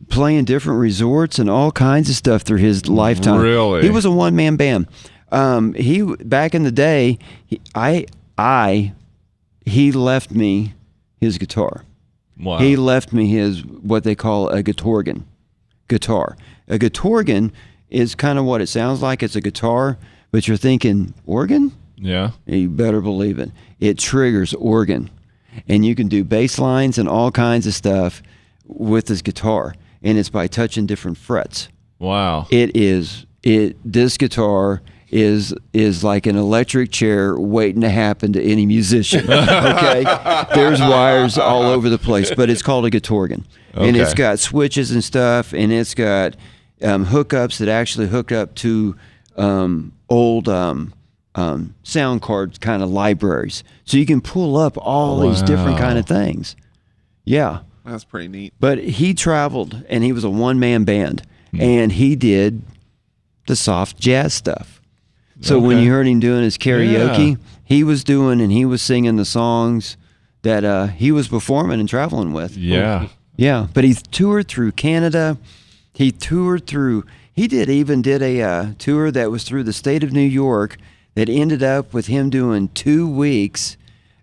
playing different resorts and all kinds of stuff through his lifetime. Really? He was a one man band. He back in the day, he left me his guitar. Wow. He left me his what they call a guitargan guitar. A guitargan is kind of what it sounds like. It's a guitar, but you're thinking organ? Yeah. You better believe it. It triggers organ. And you can do bass lines and all kinds of stuff with this guitar. And it's by touching different frets. Wow. This guitar is like an electric chair waiting to happen to any musician. Okay? There's wires all over the place, but it's called a guitargan. And it's Okay. got switches and stuff, and it's got hookups that actually hook up to old sound card kind of libraries. So you can pull up all these different kind of things. Yeah. That's pretty neat. But he traveled, and he was a one-man band, and he did the soft jazz stuff. So when Okay. you heard him doing his karaoke, Yeah. he was doing and he was singing the songs that he was performing and traveling with. Yeah. Yeah, but he toured through Canada. He toured through. He did a tour that was through the state of New York that ended up with him doing 2 weeks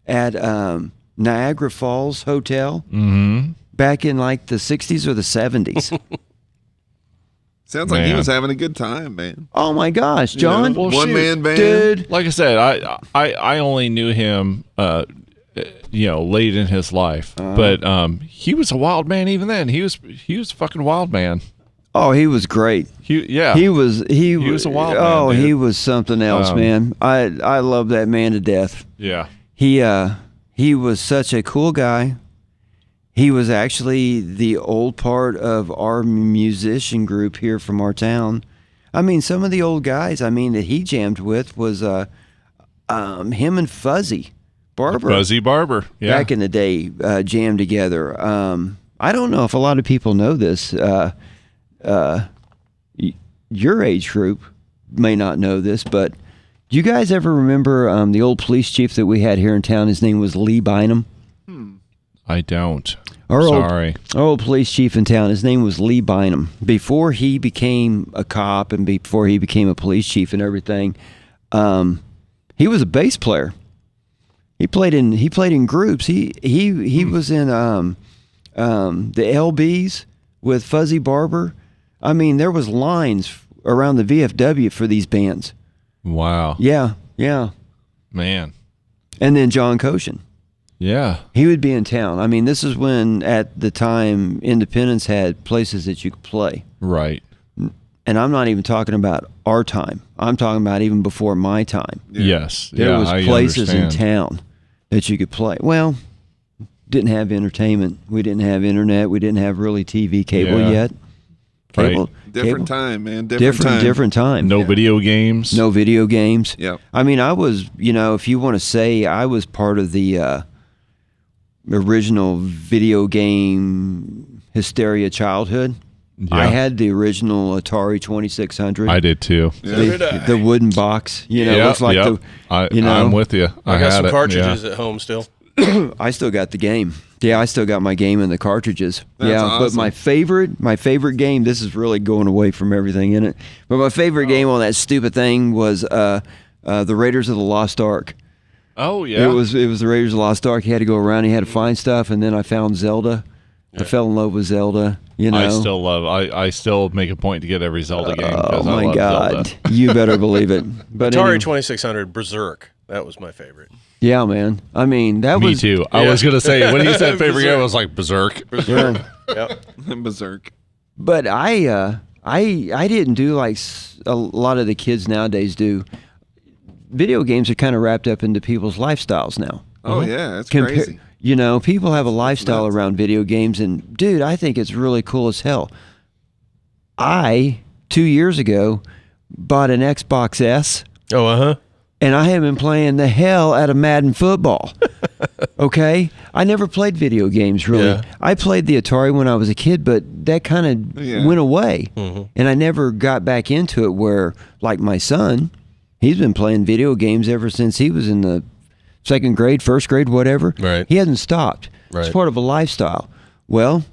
at Niagara Falls Hotel back in like the 60s or the 70s. Sounds like he Man. was having a good time, man. Oh my gosh, John, Well, One shoot. man band. dude. Like I said, I only knew him, late in his life, but he was a wild man even then. He was a fucking wild man. Oh, he was great. He was a wild man, Oh, dude. he was something else, man. I love that man to death. Yeah. He was such a cool guy. He was actually the old part of our musician group here from our town. I mean, some of the old guys, that he jammed with was him and Fuzzy Barber. Fuzzy Barber. Yeah. Back in the day, jammed together. I don't know if a lot of people know this. Your age group may not know this, but do you guys ever remember the old police chief that we had here in town? His name was Lee Bynum. I don't. Our old police chief in town, his name was Lee Bynum. Before he became a cop and before he became a police chief and everything, he was a bass player. He played in groups. He was in the LBs with Fuzzy Barber. There was lines around the VFW for these bands. Wow. Yeah. Man. And then John Koshin. Yeah. He would be in town. This is when, at the time, Independence had places that you could play. Right. And I'm not even talking about our time. I'm talking about even before my time. Yes. There was I places in understand. town that you could play. Well, didn't have entertainment. We didn't have internet. We didn't have really TV cable Yeah. yet. Cable. Different cable. time, man. Different time. No video games. No video games. Yep. I was, if you want to say, I was part of the original video game hysteria childhood. Yeah. I had the original Atari 2600. I did too. The wooden box. Looks like I'm with you. I got had some it, cartridges at home still. I still got the game. Yeah, I still got my game in the cartridges. That's But awesome. my favorite game, this is really going away from everything in it, but my favorite game on that stupid thing was the Raiders of the Lost Ark. Oh yeah. It was the Raiders of the Lost Ark. He had to go around, he had to find stuff, and then I found Zelda. I fell in love with Zelda, you know. I still make a point to get every Zelda game Oh because I my love God. Zelda. You better believe it. But Atari anyway, 2600 Berserk. That was my favorite. yeah, man. I mean, that Me was too. I was gonna say when he said favorite game, I was like Berserk. Yeah. Yep. Berserk. But I didn't do like a lot of the kids nowadays do. Video games are kind of wrapped up into people's lifestyles now. Oh yeah, that's Compa- crazy. You know, people have a lifestyle nuts. around video games, and dude, I think it's really cool as hell. I 2 years ago bought an Xbox S, Oh, and I have been playing the hell out of Madden football. Okay, I never played video games really. Yeah. I played the Atari when I was a kid, but that kind of Yeah. went away, Mm-hmm. and I never got back into it. Where, like my son, he's been playing video games ever since he was in the second grade, first grade, whatever. Right. He hasn't stopped. Right. It's part of a lifestyle. Well,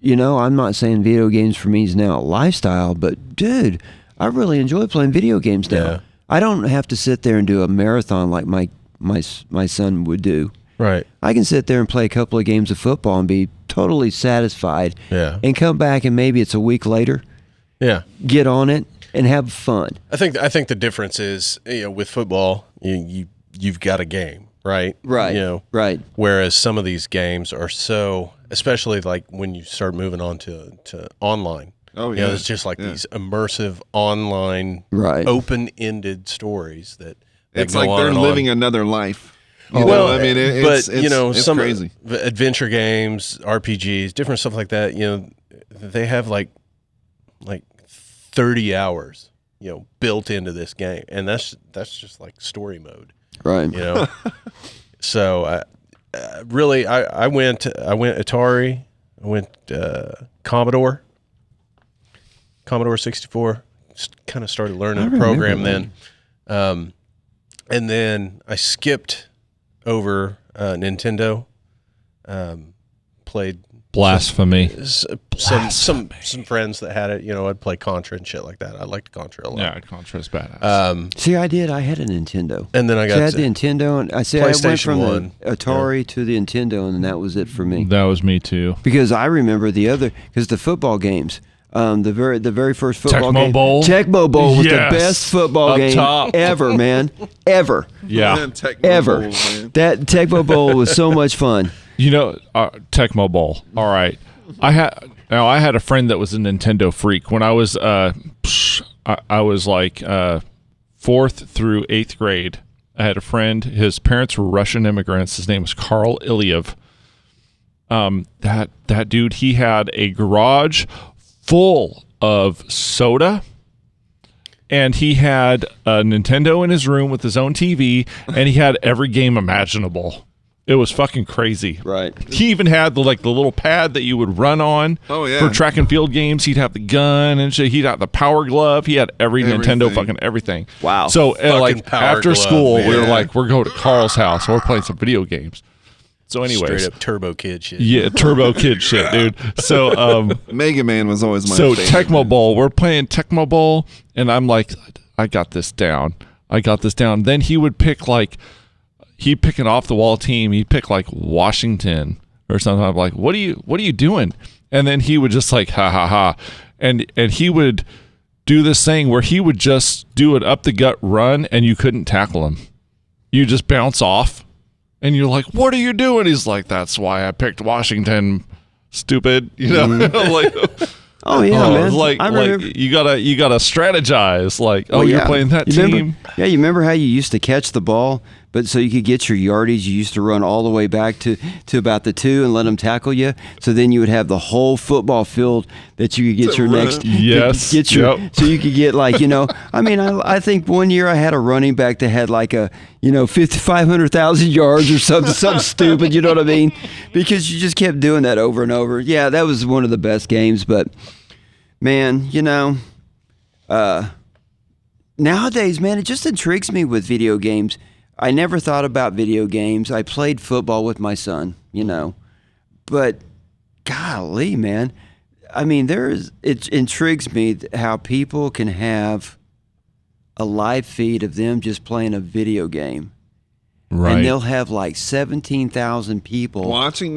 you know, I'm not saying video games for me is now a lifestyle, but dude, I really enjoy playing video games now. Yeah. I don't have to sit there and do a marathon like my son would do. right. I can sit there and play a couple of games of football and be totally satisfied. Yeah. And come back and maybe it's a week later, Yeah. get on it and have fun. I think the difference is, you know, with football, you've got a game, right? Right. You know, Right. whereas some of these games are so, especially like when you start moving on to online. Oh, You know, yeah. it's just like Yeah. these immersive online, Right. open-ended stories that It's go like on they're and on. living another life. You Well, know, I mean, it's but you know, it's some crazy. adventure games, RPGs, different stuff like that. You know, they have like 30 hours, you know, built into this game, and that's just like story mode. Right. You know, so I went Atari, I went Commodore 64. Kind of started learning the program then. And then I skipped over Nintendo. Played Blasphemy. some friends that had it. You know, I'd play Contra and shit like that. I liked Contra a lot. Yeah, Contra's badass. See, I did. I had a Nintendo. And then I I got had the Nintendo, and I went PlayStation from 1. the Atari to the Nintendo, and that was it for me. That was me too. Because I remember because the football games, the very first football Tecmo game, Bowl? Tecmo Bowl was Yes. the best football Up game top. ever, man, ever, Yeah. Man, Tecmo ever. Bowls, man. That Tecmo Bowl was so much fun. You know, Tecmo Bowl. All right. I had a friend that was a Nintendo freak when I was I was like 4th through 8th grade. I had a friend. His parents were Russian immigrants. His name was Karl Ilyev. That dude, he had a garage full of soda, and he had a Nintendo in his room with his own TV, and he had every game imaginable. It was fucking crazy. Right. He even had the little pad that you would run on Oh, yeah. for track and field games. He'd have the gun and shit. He'd have the power glove. He had every Nintendo Everything. fucking everything. Wow. So Fucking power after glove, school, we were man. like, we're going to Carl's house. We're playing some video games. So anyways, straight up Turbo Kid shit. yeah, Turbo Kid shit, dude. So Mega Man was always my so favorite. Tecmo Bowl, we're playing Tecmo Bowl, and I'm like, I got this down. Then he would pick he'd pick an off the wall team. He'd pick like Washington or something. I'm like, what are you doing? And then he would just like ha ha ha, and he would do this thing where he would just do an up the gut run, and you couldn't tackle him. You just bounce off, and you're like, what are you doing? He's like, that's why I picked Washington. Stupid, you know. Like, Oh yeah, man. like I remember. you gotta strategize. Like, Well, you're yeah. playing that You team. remember- you remember how you used to catch the ball, but so you could get your yardage, you used to run all the way back to about the 2 and let them tackle you. So then you would have the whole football field that you could get To your run. next. Yes. Get your. Yep. So you could get I mean, I think one year I had a running back that had like a 500,000 yards or something stupid. You know what I mean? Because you just kept doing that over and over. Yeah, that was one of the best games, but. Man, nowadays, man, it just intrigues me with video games. I never thought about video games. I played football with my son, but golly, man. I mean, it intrigues me how people can have a live feed of them just playing a video game. Right. And they'll have like 17,000 people watching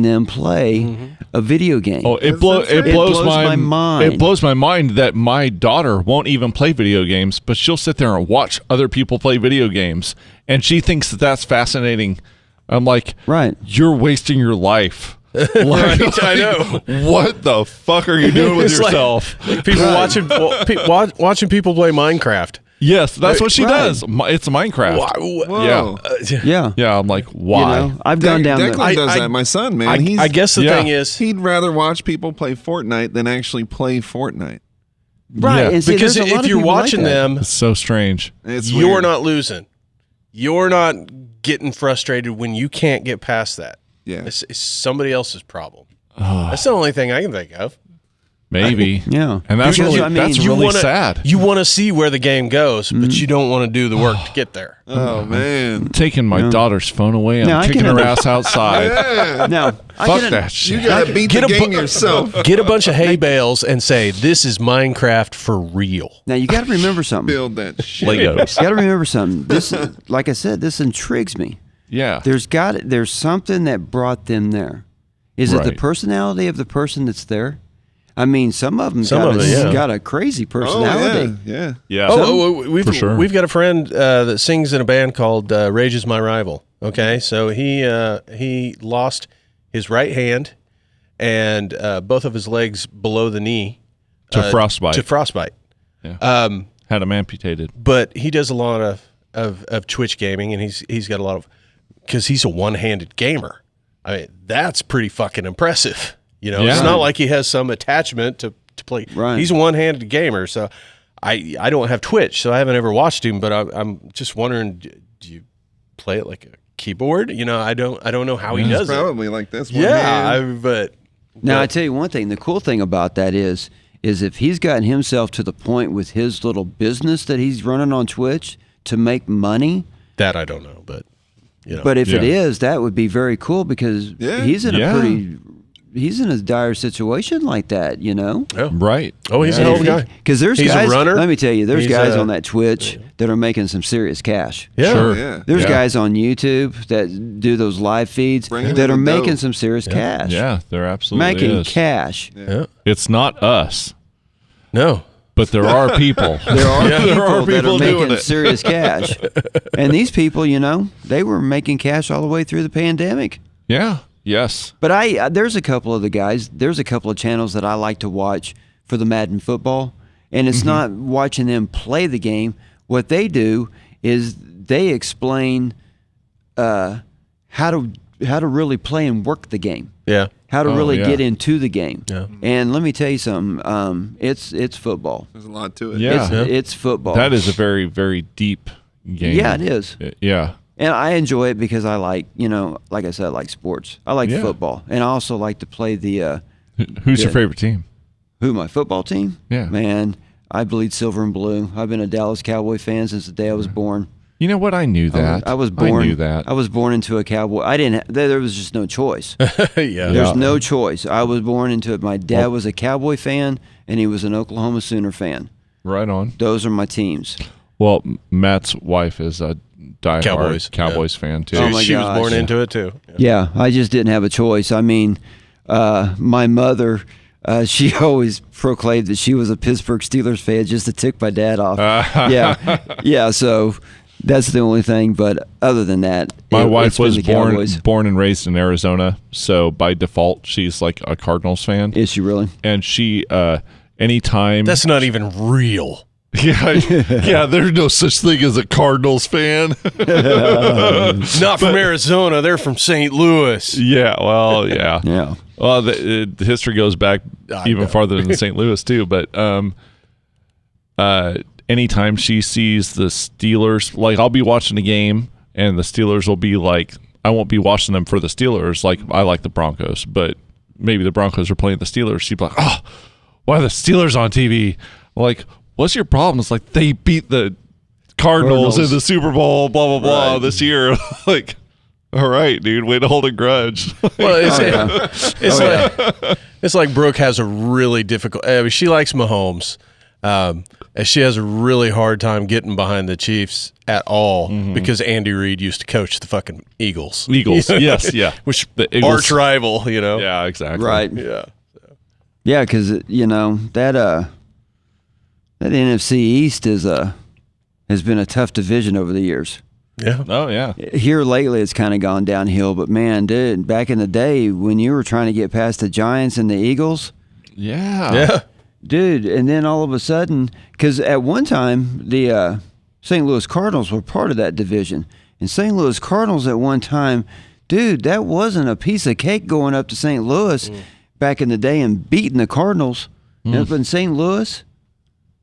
them play a video game. Oh, it blows my mind. It blows my mind that my daughter won't even play video games, but she'll sit there and watch other people play video games, and she thinks that that's fascinating. I'm like, right, you're wasting your life. Right, I know. What the fuck are you doing with yourself? Like people watching people play Minecraft. Yes, that's what she does. It's Minecraft. Whoa. Yeah. I'm like, why? I've gone down. Declan does that. My son, man. I guess the thing is, he'd rather watch people play Fortnite than actually play Fortnite. Right, Yeah. and see, because if you're watching them, It's so strange. You're you're not losing. You're not getting frustrated when you can't get past that. Yeah. It's somebody else's problem. That's the only thing I can think of. Maybe. Yeah. And that's Because, really, I mean, that's You really wanna- sad. You want to see where the game goes, but you don't want to do the work to get there. Oh man. Taking my daughter's phone away. No, I'm I kicking can her ass outside. Yeah. No, Fuck that shit. You gotta beat the Get a game bu- yourself. Get a bunch of hay bales and say, this is Minecraft for real. Now you got to remember something. Build that shit. Legos. You got to remember something. This, like I said, this intrigues me. Yeah. There's something that brought them there. Is it the Right. personality of the person that's there? I mean, some of them got a crazy Oh personality. yeah. Yeah. We've sure. we've got a friend that sings in a band called Rage Is My Rival. Okay, so he lost his right hand and both of his legs below the knee To frostbite. To frostbite. Yeah. Had him amputated. But he does a lot of Twitch gaming, and he's got a lot of, because he's a one-handed gamer. I mean, that's pretty fucking impressive. Yeah. It's not like he has some attachment to play. Right. He's a one-handed gamer, so I don't have Twitch, so I haven't ever watched him. But I'm just wondering, do you play it like a keyboard? I don't know how he does it. Probably like this one. Yeah, but Now I tell you one thing. The cool thing about that is if he's gotten himself to the point with his little business that he's running on Twitch to make money. that I don't know. But But if it Yeah. is, that would be very cool because Yeah. he's in Yeah. he's in a dire situation like that, Right. oh, he's a hell of a guy. Because there's He's a guys. runner. Let me tell you, there's He's guys a- on that Twitch that are making some serious cash. Yeah. Sure. Yeah. There's Yeah. guys on YouTube that do those live feeds Bringing that in are the making dough. some serious cash. Yeah, there absolutely Making is. cash. Yeah. It's not us, No. but there are people. There are Yeah, people, there are that people are doing making it. serious cash. And these people, they were making cash all the way through the pandemic. Yeah. Yes. But there's a couple of the guys, there's a couple of channels that I like to watch for the Madden football. And it's not watching them play the game. What they do is they explain how to really play and work the game. Yeah. How to Oh, really yeah. get into the game. Yeah. And let me tell you something, it's football. There's a lot to it. Yeah. It's football. That is a very, very deep game. Yeah, it is. Yeah. And I enjoy it because I like, like I said, I like sports. I like Yeah. football. And I also like to play the, Who's your Yeah. favorite team? my football team? Yeah. Man, I bleed silver and blue. I've been a Dallas Cowboy fan since the day I was born. You know what? I knew that. I was born. I knew that. I was born into a Cowboy. I didn't, there was just no choice. Yeah. There's no choice. I was born into it. My dad was a Cowboy fan and he was an Oklahoma Sooner fan. Right on. Those are my teams. Well, Matt's wife is a diehard Cowboys. fan too. Oh my She was gosh. born into it too. Yeah, I just didn't have a choice. I mean, my mother, she always proclaimed that she was a Pittsburgh Steelers fan just to tick my dad off. Yeah. So that's the only thing. But other than that, My wife it's been was the Cowboys. born and raised in Arizona, so by default she's like a Cardinals fan. Is she really? And she anytime That's not even real. yeah, there's no such thing as a Cardinals fan. Not from Arizona. They're from St. Louis. Yeah, well, yeah. Yeah. Well, the history goes back even farther than St. Louis too. But anytime she sees the Steelers, like I'll be watching a game and the Steelers will be like, I won't be watching them for the Steelers. Like I like the Broncos, but maybe the Broncos are playing the Steelers. She'd be like, oh, why are the Steelers on TV? Like, what's your problem? It's like they beat the Cardinals in the Super Bowl, blah blah blah, this year. Like, all right, dude, way to hold a grudge. Well, it's like Brooke has a really difficult. I mean, she likes Mahomes, and she has a really hard time getting behind the Chiefs at all because Andy Reid used to coach the fucking Eagles. Yes, yeah. Which the Eagles, arch rival, you know. Yeah, exactly. Right. Yeah. Yeah, because that NFC East has been a tough division over the years. Yeah. Oh yeah. Here lately, it's kind of gone downhill. But man, dude, back in the day when you were trying to get past the Giants and the Eagles, Yeah. dude, and then all of a sudden, because at one time the St. Louis Cardinals were part of that division, and St. Louis Cardinals at one time, dude, that wasn't a piece of cake going up to St. Louis back in the day and beating the Cardinals up in St. Louis,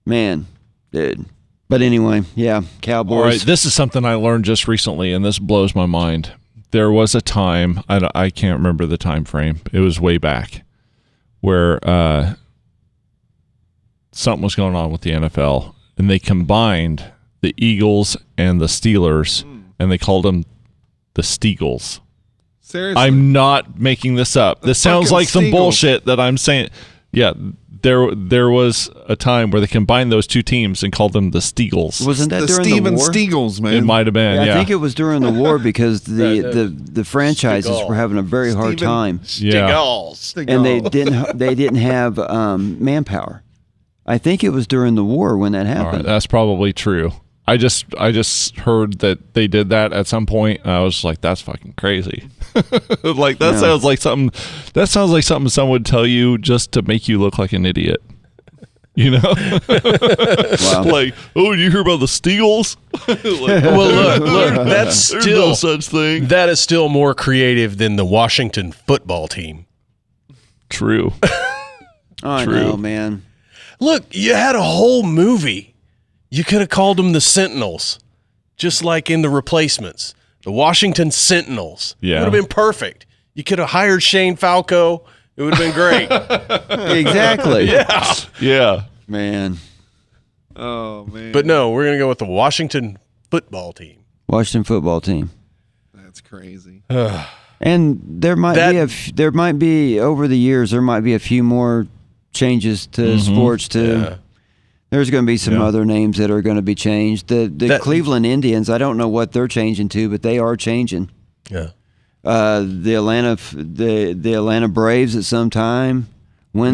man, dude. But anyway, yeah, Cowboys. All right, this is something I learned just recently, and this blows my mind. There was a time, I can't remember the time frame, it was way back, where something was going on with the NFL, and they combined the Eagles and the Steelers, and they called them the Steagles. Seriously? I'm not making this up. This sounds fucking like some Steagles. bullshit that I'm saying. Yeah, there was a time where they combined those two teams and called them the Steagles. Wasn't that The during Steven the war? Steagles, man. It might have been, yeah. I think it was during the war because the franchises were having a very hard Steven- time, Steagles. and they didn't have manpower. I think it was during the war when that All right, happened. that's probably true. I just heard that they did that at some point, and I was like, "That's fucking crazy." Like that sounds like something. That sounds like something someone would tell you just to make you look like an idiot. You know, like, oh, did you hear about the Steagles? Like, Well, look, that's there's still no such thing. that is still more creative than the Washington football team. True. I True. know, man. Look, you had a whole movie. You could have called them the Sentinels, just like in The Replacements. The Washington Sentinels. Yeah. It would have been perfect. You could have hired Shane Falco. It would have been great. Exactly. Yeah. Man. Oh, man. But no, we're going to go with the Washington football team. Washington football team. That's crazy. And there might be over the years there might be a few more changes to sports too. Yeah. There's going to be some other names that are going to be changed. The That- Cleveland Indians, I don't know what they're changing to, but they are changing. Yeah. The Atlanta Braves at some time when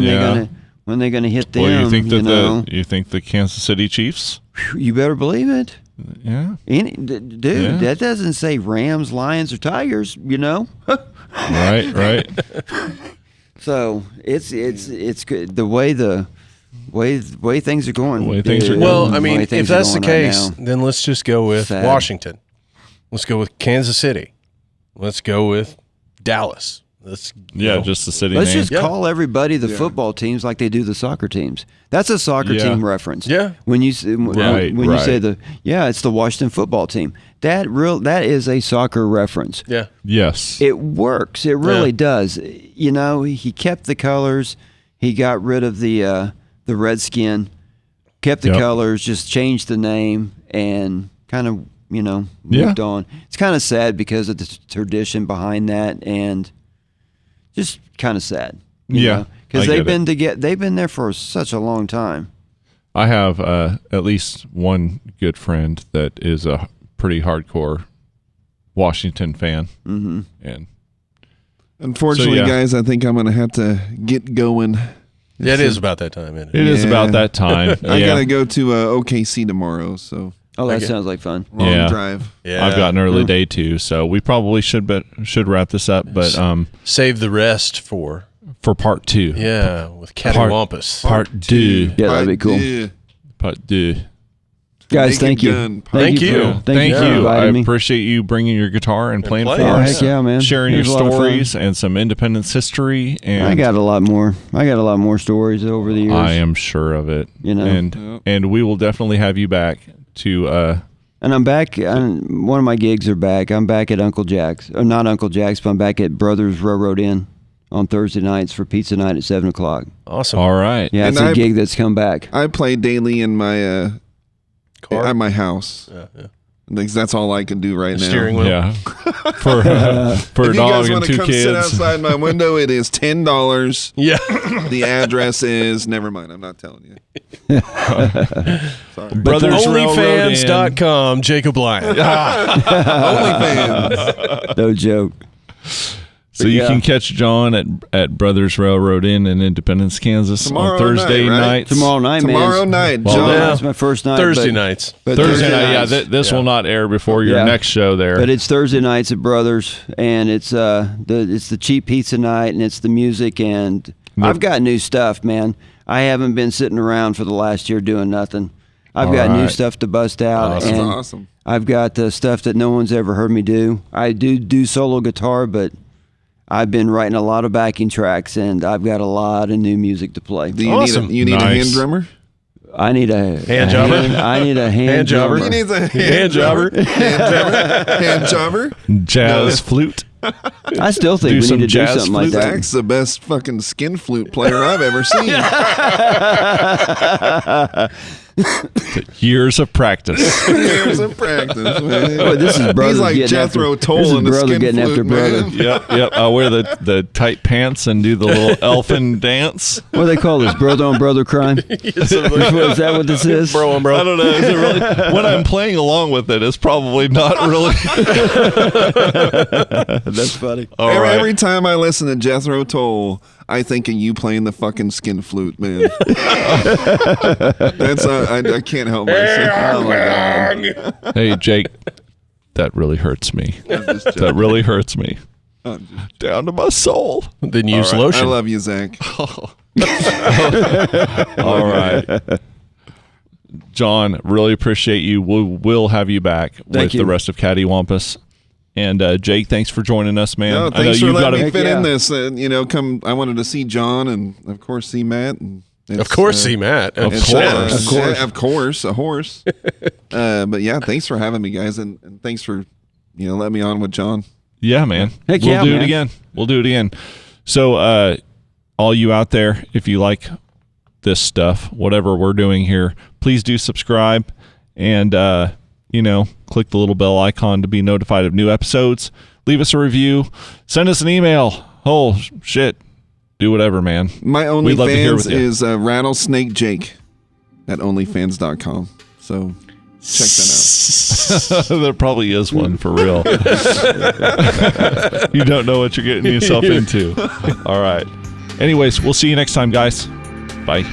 they gonna hit them. Well, you think that you you think the Kansas City Chiefs? you better believe it. Yeah. Dude, Yeah. that doesn't say Rams, Lions, or Tigers. Right. So it's good. The way things are going. The way things are Well, the I mean, way if things are that's the going right case, now. then let's just go with Sad. Washington. Let's go with Kansas City. Let's go with Dallas. Yeah, just the city Let's name. just call everybody the football teams like they do the soccer teams. That's a soccer Yeah. team reference. Yeah. When you Right, you say right. it's the Washington football team. That is a soccer reference. Yeah. Yes. It works. It really does. He kept the colors. He got rid of the redskin. Kept the Yep. colors. Just changed the name and kind of moved on. It's kind of sad because of the tradition behind that, and just kind of sad. Yeah, because I they've get it. they've been there for such a long time. I have at least one good friend that is a pretty hardcore Washington fan, and Unfortunately, So, yeah. guys, I think I'm going to have to get going. Yeah, it is about that time, isn't it? it is Yeah. about that time. I Yeah. got to go to OKC tomorrow, so Oh, that Okay. sounds like fun. long Yeah. drive. Yeah. I've got an early day too, so we probably should wrap this up. But Save the rest for part two, with Cattywampus. part two, Yeah, that'd be cool. Yeah. part two. Guys, Naked thank you. Gun, Thank you. Thank you. for I inviting me. appreciate you bringing your guitar and playing for playing. Oh, us. heck yeah, man. Sharing It your was a lot of fun. stories and some Independence history. And I got a lot more. stories over the years. I am sure of it. You know. and we will definitely have you back to. And I'm back. One of my gigs are back. I'm back at Uncle Jack's. Or not Uncle Jack's, but I'm back at Brothers Railroad Inn on Thursday nights for pizza night at 7:00. Awesome. All right. Yeah, And it's a I- gig that's come back. I play daily in my Car? At my house. Yeah. Because that's all I can do right now. Steering wheel. Yeah. For a If you dog guys and want to 2 come sit kids. outside my window, it is $10. Yeah. The address is, never mind, I'm not telling you. Sorry. Brothers Railroad Onlyfans.com, Jacob Lyon. OnlyFans. No joke. So you can catch John at Brothers Railroad Inn in Independence, Kansas Tomorrow on Thursday night, right? nights. Tomorrow night, man. Tomorrow night, Well, John. yeah. It's my first night. Thursday but- nights. but Thursday night, yeah. nights. This Yeah. will not air before your Yeah. next show there. But it's Thursday nights at Brothers, and it's the cheap pizza night, and it's the music, and I've got new stuff, man. I haven't been sitting around for the last year doing nothing. I've got new right. stuff to bust out, Awesome. and That's awesome. I've got stuff that no one's ever heard me do. I do solo guitar, but I've been writing a lot of backing tracks, and I've got a lot of new music to play. Do you Awesome. need a Nice. hand drummer? I need a Hand jobber? I need a hand, Hand jobber? He drummer. needs a Hand jobber. Hand jobber. Hand jobber. Jazz flute. I still think Do we some need to do jazz something like flute. that. Zach's the best fucking skin flute player I've ever seen. Years of practice. Years of practice, man. Boy, this is brothers He's like getting Jethro after, Tull this is in the brother skin getting flute, after brother. man. Yep. I'll wear the tight pants and do the little elfin dance. What do they call this? Brother on brother crime? Is that what this is? Bro on I bro. don't know. Is it really? When I'm playing along with it, it's probably not really. That's funny. All right. Every time I listen to Jethro Tull, I think of you playing the fucking skin flute, man. That's I can't help myself. Oh my god. Hey, Jake, that really hurts me. That really hurts me. Down to my soul. Then use I lotion. love you, Zach. All right. John, really appreciate you. We'll have you back with you. the rest of Cattywampus. And Jake, thanks for joining us, man. No, I know thanks for you've got letting me a fit yeah. in this. Come. I wanted to see John and of course see Matt. And Of course, see Matt. Of it's, course. of course, a horse. But yeah, thanks for having me, guys, and thanks for letting me on with John. Yeah, man. Heck we'll yeah, do it man. again. We'll do it again. So, all you out there, if you like this stuff, whatever we're doing here, please do subscribe and, click the little bell icon to be notified of new episodes. Leave us a review. Send us an email. Oh, shit. Do whatever, man. My We'd love to hear OnlyFans with you. is Rattlesnake Jake at onlyfans.com. So check that There probably is one for real. You don't know what you're getting yourself into. All right. Anyways, we'll see you next time, guys. Bye.